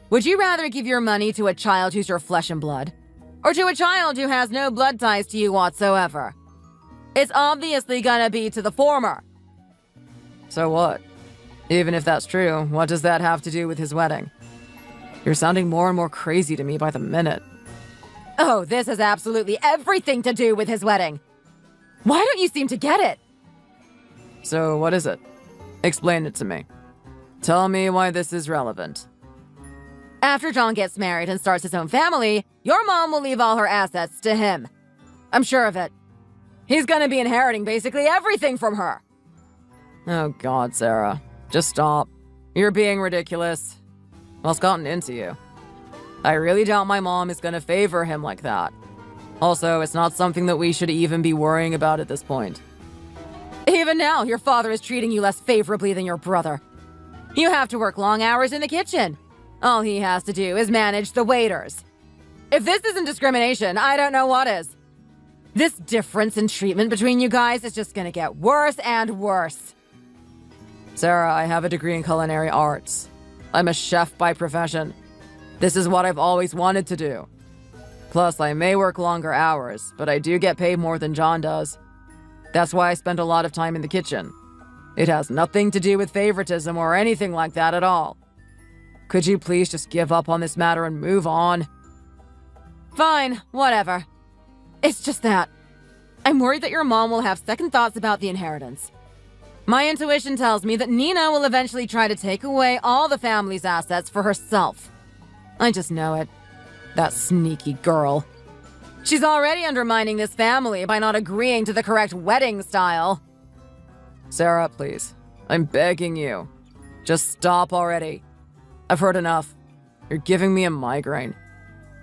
Would you rather give your money to a child who's your flesh and blood? Or to a child who has no blood ties to you whatsoever? It's obviously gonna be to the former. So what? Even if that's true, what does that have to do with his wedding? You're sounding more and more crazy to me by the minute. Oh, this has absolutely everything to do with his wedding. Why don't you seem to get it? So what is it? Explain it to me. Tell me why this is relevant. After John gets married and starts his own family, your mom will leave all her assets to him. I'm sure of it. He's gonna be inheriting basically everything from her. Oh God, Sarah. Just stop. You're being ridiculous. What's gotten into you? I really doubt my mom is gonna favor him like that. Also, it's not something that we should even be worrying about at this point. Even now, your father is treating you less favorably than your brother. You have to work long hours in the kitchen. All he has to do is manage the waiters. If this isn't discrimination, I don't know what is. This difference in treatment between you guys is just gonna get worse and worse. Sarah, I have a degree in culinary arts. I'm a chef by profession. This is what I've always wanted to do. Plus, I may work longer hours, but I do get paid more than John does. That's why I spend a lot of time in the kitchen. It has nothing to do with favoritism or anything like that at all. Could you please just give up on this matter and move on? Fine, whatever. It's just that I'm worried that your mom will have second thoughts about the inheritance. My intuition tells me that Nina will eventually try to take away all the family's assets for herself. I just know it. That sneaky girl. She's already undermining this family by not agreeing to the correct wedding style. Sarah, please. I'm begging you. Just stop already. I've heard enough. You're giving me a migraine.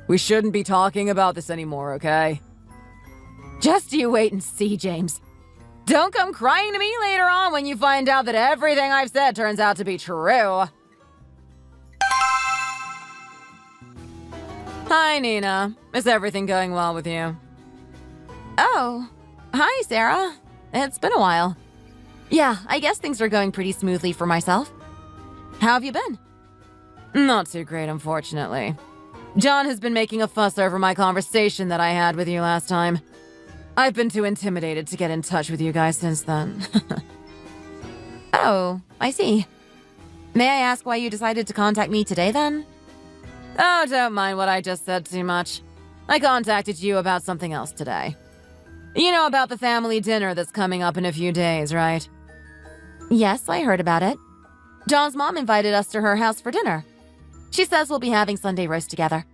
We shouldn't be talking about this anymore, okay? Just you wait and see, James. Don't come crying to me later on when you find out that everything I've said turns out to be true. Hi, Nina. Is everything going well with you? Oh, hi, Sarah. It's been a while. Yeah, I guess things are going pretty smoothly for myself. How have you been? Not too great, unfortunately. John has been making a fuss over my conversation that I had with you last time. I've been too intimidated to get in touch with you guys since then. Oh, I see. May I ask why you decided to contact me today, then? Oh, don't mind what I just said too much. I contacted you about something else today. You know about the family dinner that's coming up in a few days, right? Yes, I heard about it. John's mom invited us to her house for dinner. She says we'll be having Sunday roast together.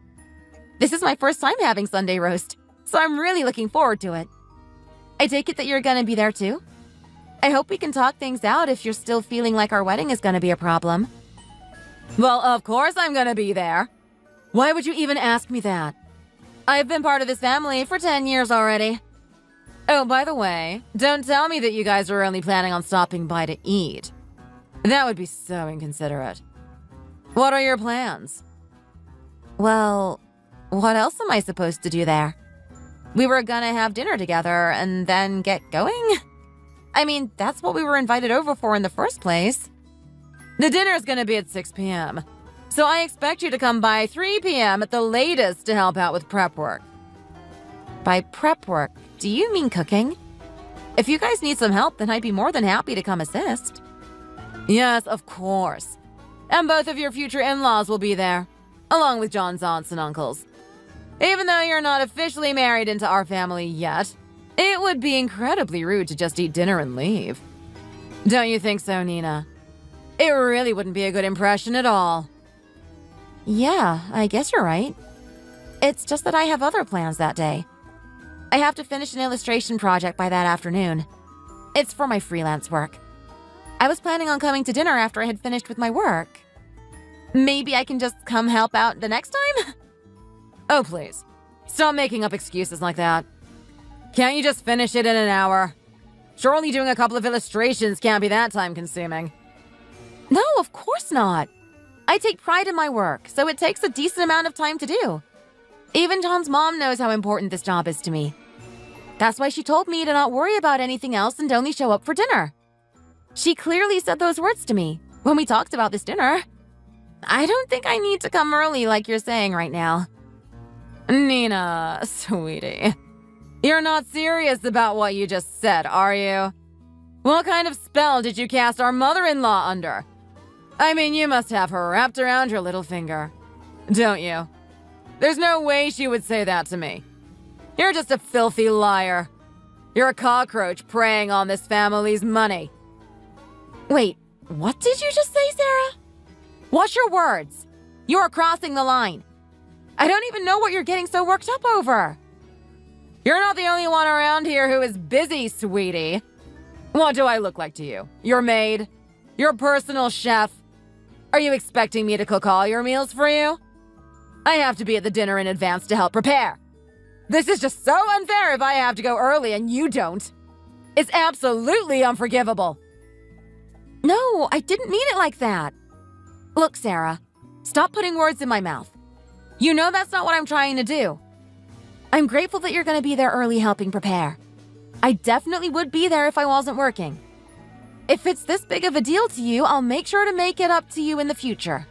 This is my first time having Sunday roast, so I'm really looking forward to it. I take it that you're gonna be there too? I hope we can talk things out if you're still feeling like our wedding is gonna be a problem. Well, of course I'm gonna be there. Why would you even ask me that? I've been part of this family for 10 years already. Oh, by the way, don't tell me that you guys are only planning on stopping by to eat. That would be so inconsiderate. What are your plans? Well, what else am I supposed to do there? We were gonna have dinner together and then get going? I mean, that's what we were invited over for in the first place. The dinner's gonna be at 6 p.m., so I expect you to come by 3 p.m. at the latest to help out with prep work. By prep work, do you mean cooking? If you guys need some help, then I'd be more than happy to come assist. Yes, of course. And both of your future in-laws will be there, along with John's aunts and uncles. Even though you're not officially married into our family yet, it would be incredibly rude to just eat dinner and leave. Don't you think so, Nina? It really wouldn't be a good impression at all. Yeah, I guess you're right. It's just that I have other plans that day. I have to finish an illustration project by that afternoon. It's for my freelance work. I was planning on coming to dinner after I had finished with my work. Maybe I can just come help out the next time? Oh, please. Stop making up excuses like that. Can't you just finish it in an hour? Surely doing a couple of illustrations can't be that time-consuming. No, of course not. I take pride in my work, so it takes a decent amount of time to do. Even John's mom knows how important this job is to me. That's why she told me to not worry about anything else and only show up for dinner. She clearly said those words to me when we talked about this dinner. I don't think I need to come early like you're saying right now. Nina, sweetie. You're not serious about what you just said, are you? What kind of spell did you cast our mother-in-law under? I mean, you must have her wrapped around your little finger. Don't you? There's no way she would say that to me. You're just a filthy liar. You're a cockroach preying on this family's money. Wait, what did you just say, Sarah? Watch your words. You are crossing the line. I don't even know what you're getting so worked up over. You're not the only one around here who is busy, sweetie. What do I look like to you? Your maid? Your personal chef? Are you expecting me to cook all your meals for you? I have to be at the dinner in advance to help prepare. This is just so unfair if I have to go early and you don't. It's absolutely unforgivable. No, I didn't mean it like that. Look, Sarah, stop putting words in my mouth. You know that's not what I'm trying to do. I'm grateful that you're going to be there early helping prepare. I definitely would be there if I wasn't working. If it's this big of a deal to you, I'll make sure to make it up to you in the future.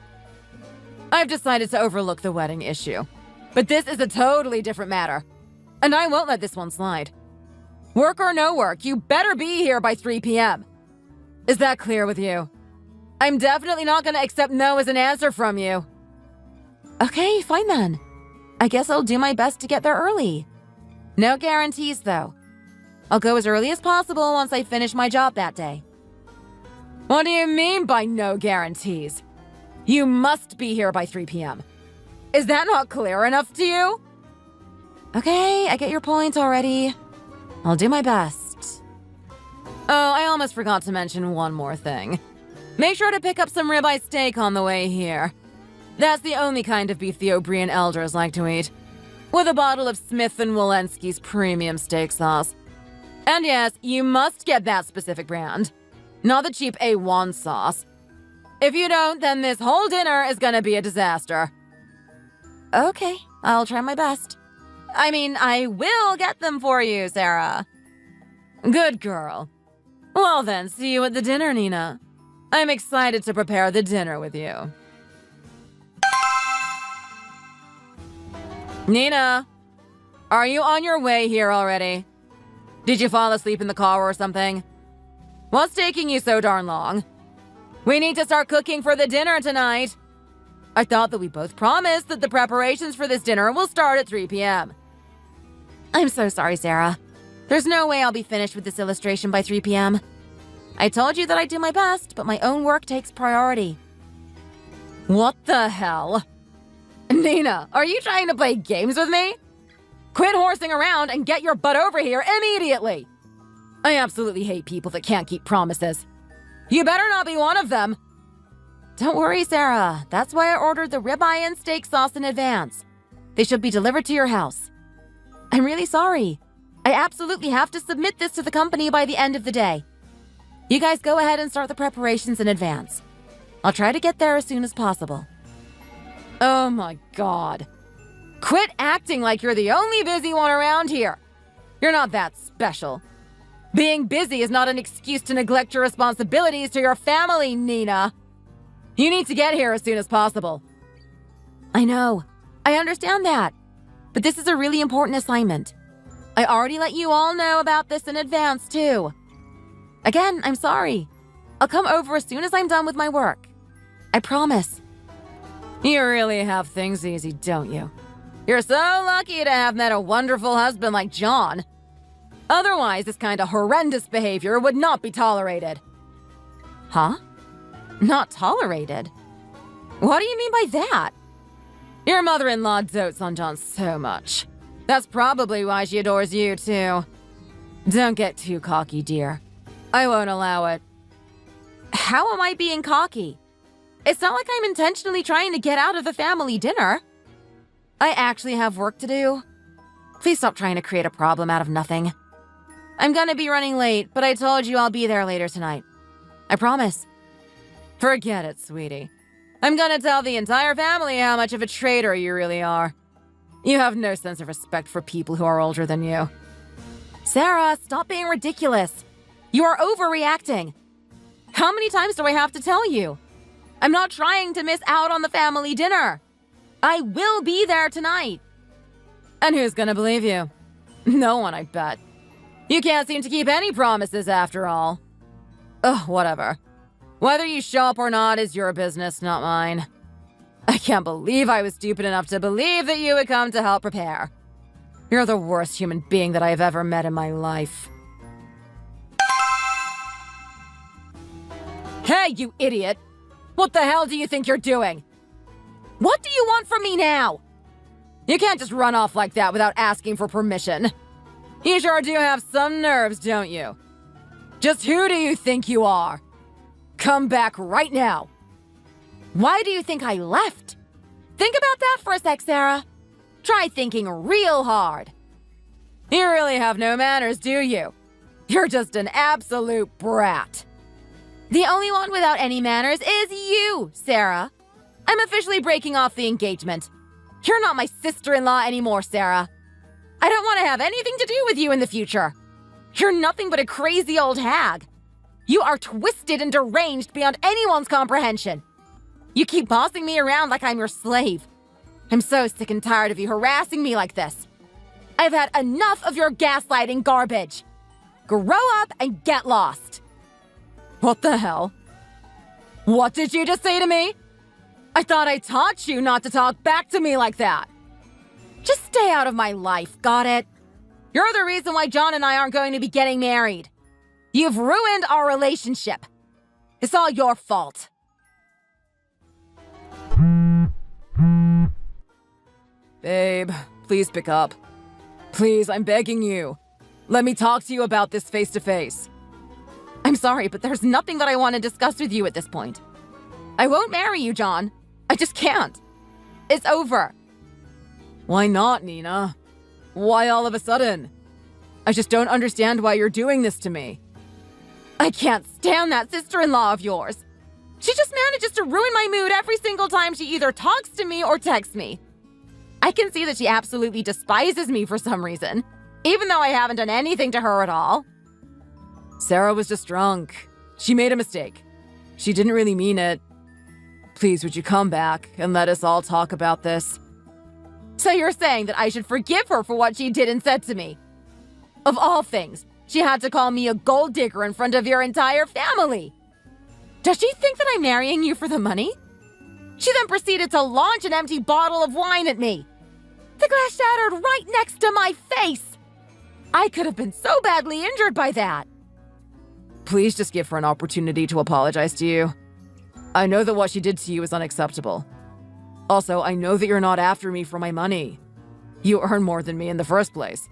I've decided to overlook the wedding issue. But this is a totally different matter. And I won't let this one slide. Work or no work, you better be here by 3 p.m. Is that clear with you? I'm definitely not going to accept no as an answer from you. Okay, fine then. I guess I'll do my best to get there early. No guarantees, though. I'll go as early as possible once I finish my job that day. What do you mean by no guarantees? You must be here by 3 p.m. Is that not clear enough to you? Okay, I get your point already. I'll do my best. Oh, I almost forgot to mention one more thing. Make sure to pick up some ribeye steak on the way here. That's the only kind of beef the O'Brien elders like to eat. With a bottle of Smith & Wollensky's premium steak sauce. And yes, you must get that specific brand. Not the cheap A1 sauce. If you don't, then this whole dinner is gonna be a disaster. Okay, I'll try my best. I mean, I will get them for you, Sarah. Good girl. Well then, see you at the dinner, Nina. I'm excited to prepare the dinner with you. Nina, are you on your way here already? Did you fall asleep in the car or something? What's taking you so darn long? We need to start cooking for the dinner tonight. I thought that we both promised that the preparations for this dinner will start at 3 p.m. I'm so sorry, Sarah. There's no way I'll be finished with this illustration by 3 p.m. I told you that I do my best, but my own work takes priority. What the hell? Nina, are you trying to play games with me? Quit horsing around and get your butt over here immediately! I absolutely hate people that can't keep promises. You better not be one of them! Don't worry, Sarah. That's why I ordered the ribeye and steak sauce in advance. They should be delivered to your house. I'm really sorry. I absolutely have to submit this to the company by the end of the day. You guys go ahead and start the preparations in advance. I'll try to get there as soon as possible. Oh my god. Quit acting like you're the only busy one around here. You're not that special. Being busy is not an excuse to neglect your responsibilities to your family, Nina. You need to get here as soon as possible. I know. I understand that. But this is a really important assignment. I already let you all know about this in advance, too. Again, I'm sorry. I'll come over as soon as I'm done with my work. I promise. You really have things easy, don't you? You're so lucky to have met a wonderful husband like John. Otherwise, this kind of horrendous behavior would not be tolerated. Huh? Not tolerated? What do you mean by that? Your mother-in-law dotes on John so much. That's probably why she adores you, too. Don't get too cocky, dear. I won't allow it. How am I being cocky? It's not like I'm intentionally trying to get out of the family dinner. I actually have work to do. Please stop trying to create a problem out of nothing. I'm gonna be running late, but I told you I'll be there later tonight. I promise. Forget it, sweetie. I'm gonna tell the entire family how much of a traitor you really are. You have no sense of respect for people who are older than you. Sarah, stop being ridiculous. You are overreacting. How many times do I have to tell you? I'm not trying to miss out on the family dinner. I will be there tonight. And who's gonna believe you? No one, I bet. You can't seem to keep any promises after all. Ugh, whatever. Whether you show up or not is your business, not mine. I can't believe I was stupid enough to believe that you would come to help prepare. You're the worst human being that I've ever met in my life. Hey, you idiot! What the hell do you think you're doing? What do you want from me now? You can't just run off like that without asking for permission. You sure do have some nerves, don't you? Just who do you think you are? Come back right now. Why do you think I left? Think about that for a sec, Sarah. Try thinking real hard. You really have no manners, do you? You're just an absolute brat. The only one without any manners is you, Sarah. I'm officially breaking off the engagement. You're not my sister-in-law anymore, Sarah. I don't want to have anything to do with you in the future. You're nothing but a crazy old hag. You are twisted and deranged beyond anyone's comprehension. You keep bossing me around like I'm your slave. I'm so sick and tired of you harassing me like this. I've had enough of your gaslighting garbage. Grow up and get lost. What the hell? What did you just say to me? I thought I taught you not to talk back to me like that. Just stay out of my life, got it? You're the reason why John and I aren't going to be getting married. You've ruined our relationship. It's all your fault. Babe, please pick up. Please, I'm begging you. Let me talk to you about this face to face. I'm sorry, but there's nothing that I want to discuss with you at this point. I won't marry you, John. I just can't. It's over. Why not, Nina? Why all of a sudden? I just don't understand why you're doing this to me. I can't stand that sister-in-law of yours. She just manages to ruin my mood every single time she either talks to me or texts me. I can see that she absolutely despises me for some reason, even though I haven't done anything to her at all. Sarah was just drunk. She made a mistake. She didn't really mean it. Please, would you come back and let us all talk about this? So you're saying that I should forgive her for what she did and said to me? Of all things, she had to call me a gold digger in front of your entire family. Does she think that I'm marrying you for the money? She then proceeded to launch an empty bottle of wine at me. The glass shattered right next to my face. I could have been so badly injured by that. please just give her an opportunity to apologize to you. I know that what she did to you is unacceptable. Also, I know that you're not after me for my money. You earn more than me in the first place.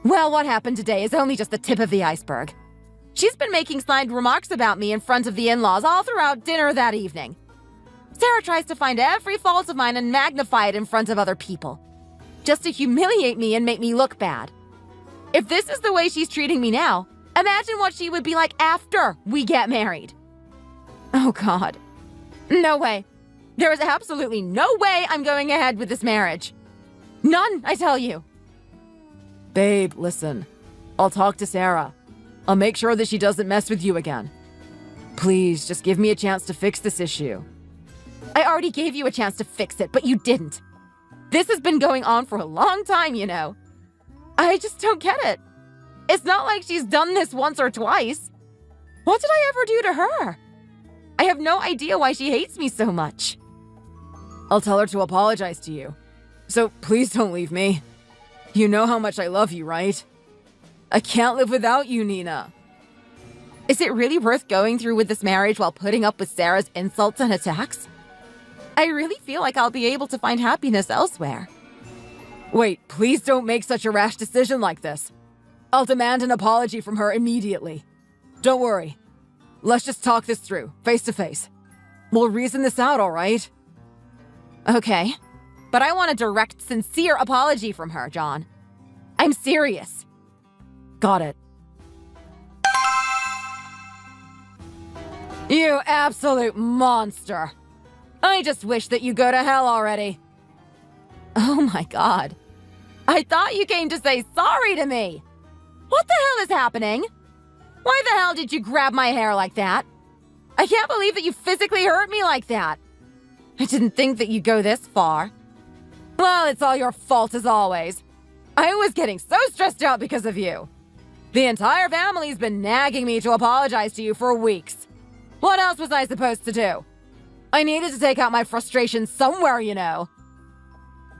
Well, what happened today is only just the tip of the iceberg. She's been making snide remarks about me in front of the in-laws all throughout dinner that evening. Sarah tries to find every fault of mine and magnify it in front of other people, just to humiliate me and make me look bad. If this is the way she's treating me now, imagine what she would be like after we get married. Oh, God. No way. There is absolutely no way I'm going ahead with this marriage. None, I tell you. Babe, listen. I'll talk to Sarah. I'll make sure that she doesn't mess with you again. Please, just give me a chance to fix this issue. I already gave you a chance to fix it, but you didn't. This has been going on for a long time, you know. I just don't get it. It's not like she's done this once or twice. What did I ever do to her? I have no idea why she hates me so much. I'll tell her to apologize to you. So please don't leave me. You know how much I love you, right? I can't live without you, Nina. Is it really worth going through with this marriage while putting up with Sarah's insults and attacks? I really feel like I'll be able to find happiness elsewhere. Wait, please don't make such a rash decision like this. I'll demand an apology from her immediately. Don't worry. Let's just talk this through, face to face. We'll reason this out, all right? Okay, but I want a direct, sincere apology from her, John. I'm serious. Got it. You absolute monster. I just wish that you go to hell already. Oh my God. I thought you came to say sorry to me. What the hell is happening? Why the hell did you grab my hair like that? I can't believe that you physically hurt me like that. I didn't think that you'd go this far. Well, it's all your fault as always. I was getting so stressed out because of you. The entire family's been nagging me to apologize to you for weeks. What else was I supposed to do? I needed to take out my frustration somewhere, you know.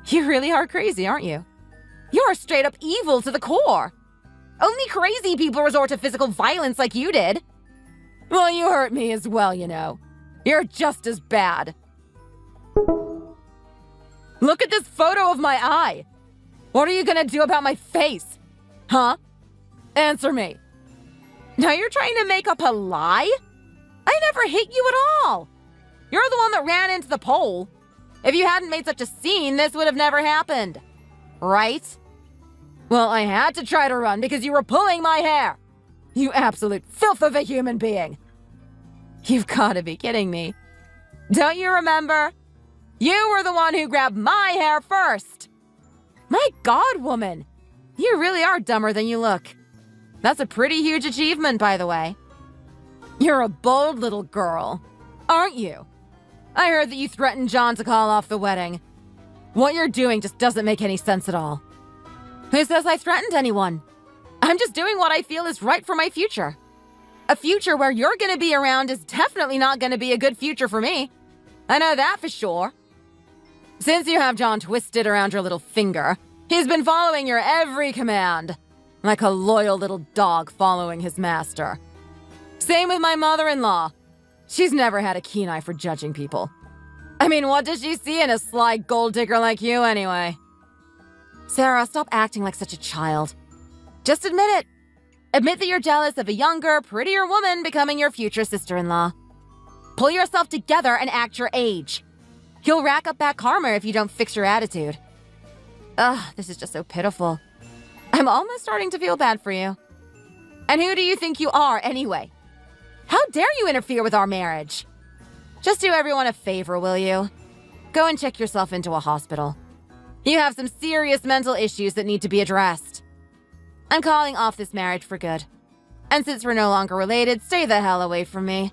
You really are crazy, aren't you? You're straight up evil to the core. Only crazy people resort to physical violence like you did. Well, you hurt me as well, you know. You're just as bad. Look at this photo of my eye. What are you gonna do about my face? Huh? Answer me. Now you're trying to make up a lie? I never hit you at all. You're the one that ran into the pole. If you hadn't made such a scene, this would have never happened. Right? Well, I had to try to run because you were pulling my hair. You absolute filth of a human being. You've got to be kidding me. Don't you remember? You were the one who grabbed my hair first. My God, woman. You really are dumber than you look. That's a pretty huge achievement, by the way. You're a bold little girl, aren't you? I heard that you threatened John to call off the wedding. What you're doing just doesn't make any sense at all. Who says I threatened anyone? I'm just doing what I feel is right for my future. A future where you're gonna be around is definitely not gonna be a good future for me. I know that for sure. Since you have John twisted around your little finger, he's been following your every command, like a loyal little dog following his master. Same with my mother-in-law. She's never had a keen eye for judging people. I mean, what does she see in a sly gold digger like you anyway? Sarah, stop acting like such a child. Just admit it. Admit that you're jealous of a younger, prettier woman becoming your future sister-in-law. Pull yourself together and act your age. You'll rack up bad karma if you don't fix your attitude. Ugh, this is just so pitiful. I'm almost starting to feel bad for you. And who do you think you are, anyway? How dare you interfere with our marriage? Just do everyone a favor, will you? Go and check yourself into a hospital. You have some serious mental issues that need to be addressed. I'm calling off this marriage for good. And since we're no longer related, stay the hell away from me.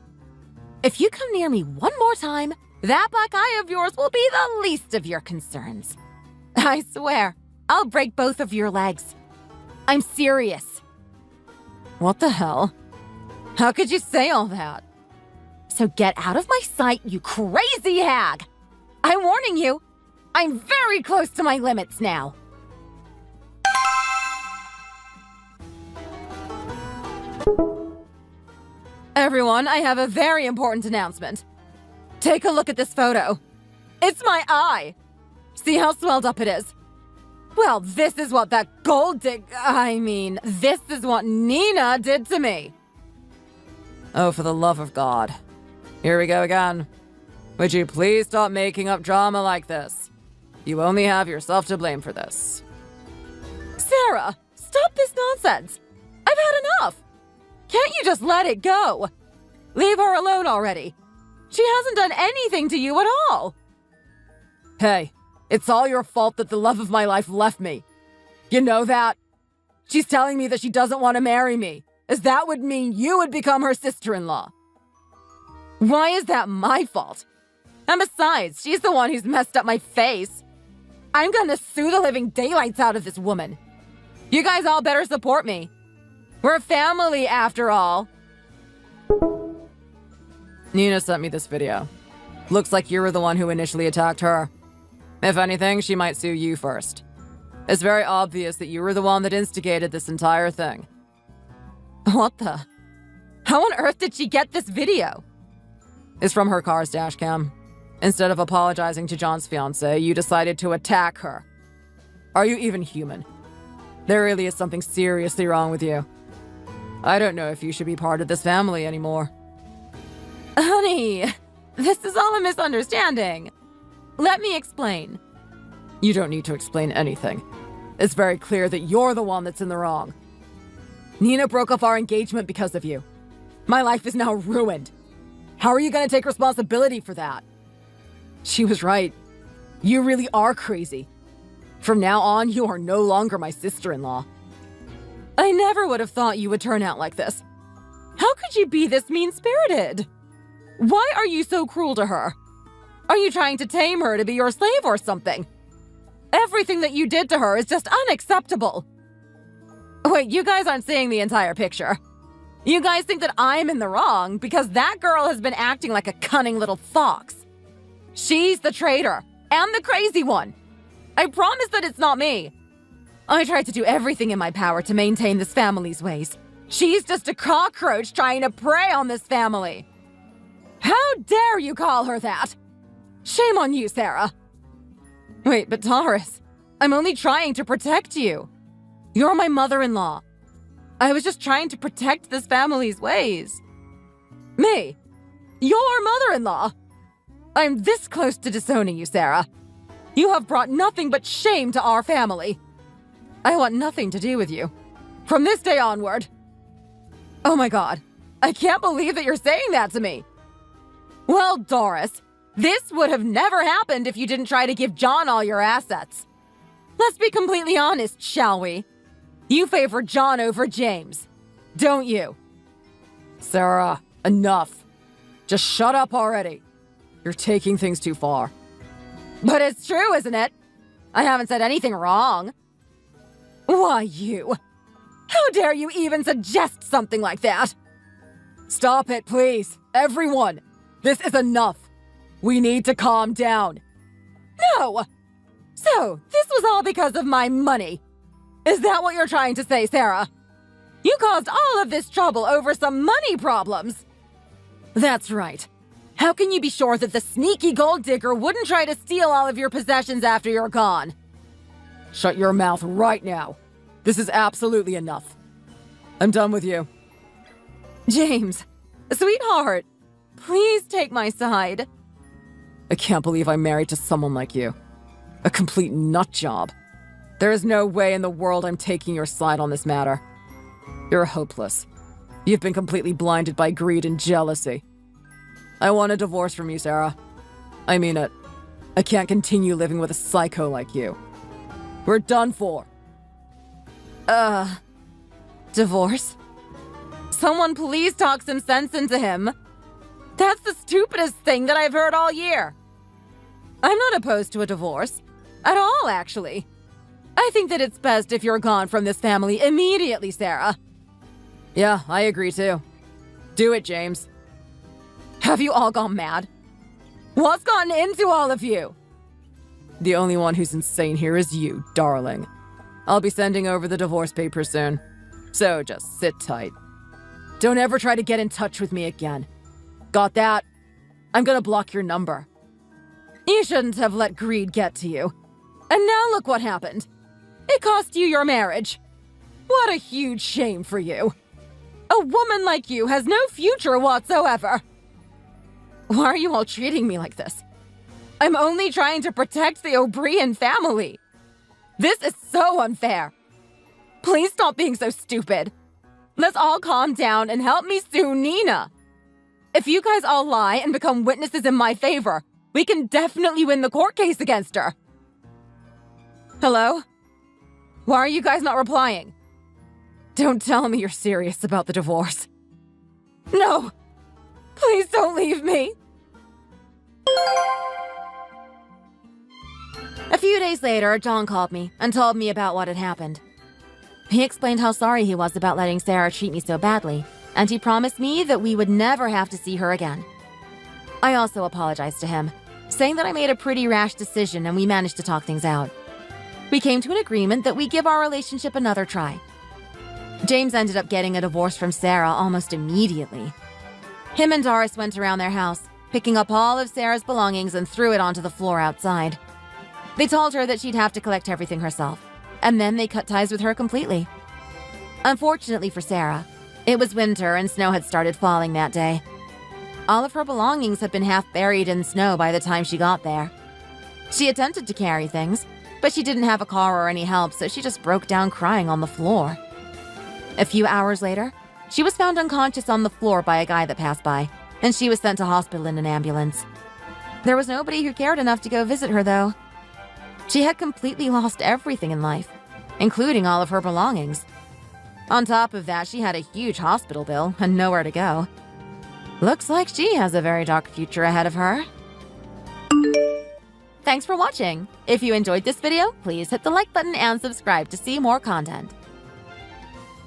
If you come near me one more time, that black eye of yours will be the least of your concerns. I swear, I'll break both of your legs. I'm serious. What the hell? How could you say all that? So get out of my sight, you crazy hag! I'm warning you, I'm very close to my limits now. Everyone, I have a very important announcement. Take a look at this photo. It's my eye. See how swelled up it is? Well, this is what that this is what Nina did to me. Oh, for the love of God. Here we go again. Would you please stop making up drama like this? You only have yourself to blame for this. Sarah, stop this nonsense. I've had enough. Can't you just let it go? Leave her alone already. She hasn't done anything to you at all. Hey, it's all your fault that the love of my life left me. You know that? She's telling me that she doesn't want to marry me, as that would mean you would become her sister-in-law. Why is that my fault? And besides, she's the one who's messed up my face. I'm gonna sue the living daylights out of this woman. You guys all better support me. We're family, after all. Nina sent me this video. Looks like you were the one who initially attacked her. If anything, she might sue you first. It's very obvious that you were the one that instigated this entire thing. What the? How on earth did she get this video? It's from her car's dashcam. Instead of apologizing to John's fiancée, you decided to attack her. Are you even human? There really is something seriously wrong with you. I don't know if you should be part of this family anymore. Honey, this is all a misunderstanding. Let me explain. You don't need to explain anything. It's very clear that you're the one that's in the wrong. Nina broke off our engagement because of you. My life is now ruined. How are you going to take responsibility for that? She was right. You really are crazy. From now on, you are no longer my sister-in-law. I never would have thought you would turn out like this. How could you be this mean-spirited? Why are you so cruel to her? Are you trying to tame her to be your slave or something? Everything that you did to her is just unacceptable. Wait, you guys aren't seeing the entire picture. You guys think that I'm in the wrong because that girl has been acting like a cunning little fox. She's the traitor and the crazy one. I promise that it's not me. I tried to do everything in my power to maintain this family's ways. She's just a cockroach trying to prey on this family. How dare you call her that? Shame on you, Sarah. Wait, but Taurus, I'm only trying to protect you. You're my mother-in-law. I was just trying to protect this family's ways. Me? Your mother-in-law? I'm this close to disowning you, Sarah. You have brought nothing but shame to our family. I want nothing to do with you. From this day onward. Oh my God. I can't believe that you're saying that to me. Well, Doris, this would have never happened if you didn't try to give John all your assets. Let's be completely honest, shall we? You favor John over James, don't you? Sarah, enough. Just shut up already. You're taking things too far. But it's true, isn't it? I haven't said anything wrong. Why, you? How dare you even suggest something like that? Stop it, please. Everyone. This is enough. We need to calm down. No! So, this was all because of my money. Is that what you're trying to say, Sarah? You caused all of this trouble over some money problems. That's right. How can you be sure that the sneaky gold digger wouldn't try to steal all of your possessions after you're gone? Shut your mouth right now. This is absolutely enough. I'm done with you. James, sweetheart, please take my side. I can't believe I'm married to someone like you. A complete nut job. There is no way in the world I'm taking your side on this matter. You're hopeless. You've been completely blinded by greed and jealousy. I want a divorce from you, Sarah. I mean it. I can't continue living with a psycho like you. We're done for. Divorce? Someone please talk some sense into him. That's the stupidest thing that I've heard all year. I'm not opposed to a divorce. At all, actually. I think that it's best if you're gone from this family immediately, Sarah. Yeah, I agree too. Do it, James. Have you all gone mad? What's gotten into all of you? The only one who's insane here is you, darling. I'll be sending over the divorce papers soon. So just sit tight. Don't ever try to get in touch with me again. Got that? I'm gonna block your number. You shouldn't have let greed get to you. And now look what happened. It cost you your marriage. What a huge shame for you. A woman like you has no future whatsoever. Why are you all treating me like this? I'm only trying to protect the O'Brien family. This is so unfair. Please stop being so stupid. Let's all calm down and help me sue Nina. If you guys all lie and become witnesses in my favor, we can definitely win the court case against her. Hello? Why are you guys not replying? Don't tell me you're serious about the divorce. No! Please don't leave me! A few days later, John called me and told me about what had happened. He explained how sorry he was about letting Sarah treat me so badly, and he promised me that we would never have to see her again. I also apologized to him, saying that I made a pretty rash decision and we managed to talk things out. We came to an agreement that we give our relationship another try. James ended up getting a divorce from Sarah almost immediately. Him and Doris went around their house, picking up all of Sarah's belongings and threw it onto the floor outside. They told her that she'd have to collect everything herself, and then they cut ties with her completely. Unfortunately for Sarah, it was winter and snow had started falling that day. All of her belongings had been half buried in snow by the time she got there. She attempted to carry things, but she didn't have a car or any help, so she just broke down crying on the floor. A few hours later, she was found unconscious on the floor by a guy that passed by, and she was sent to hospital in an ambulance. There was nobody who cared enough to go visit her, though. She had completely lost everything in life, including all of her belongings. On top of that, she had a huge hospital bill and nowhere to go. Looks like she has a very dark future ahead of her. Thanks for watching. If you enjoyed this video, please hit the like button and subscribe to see more content.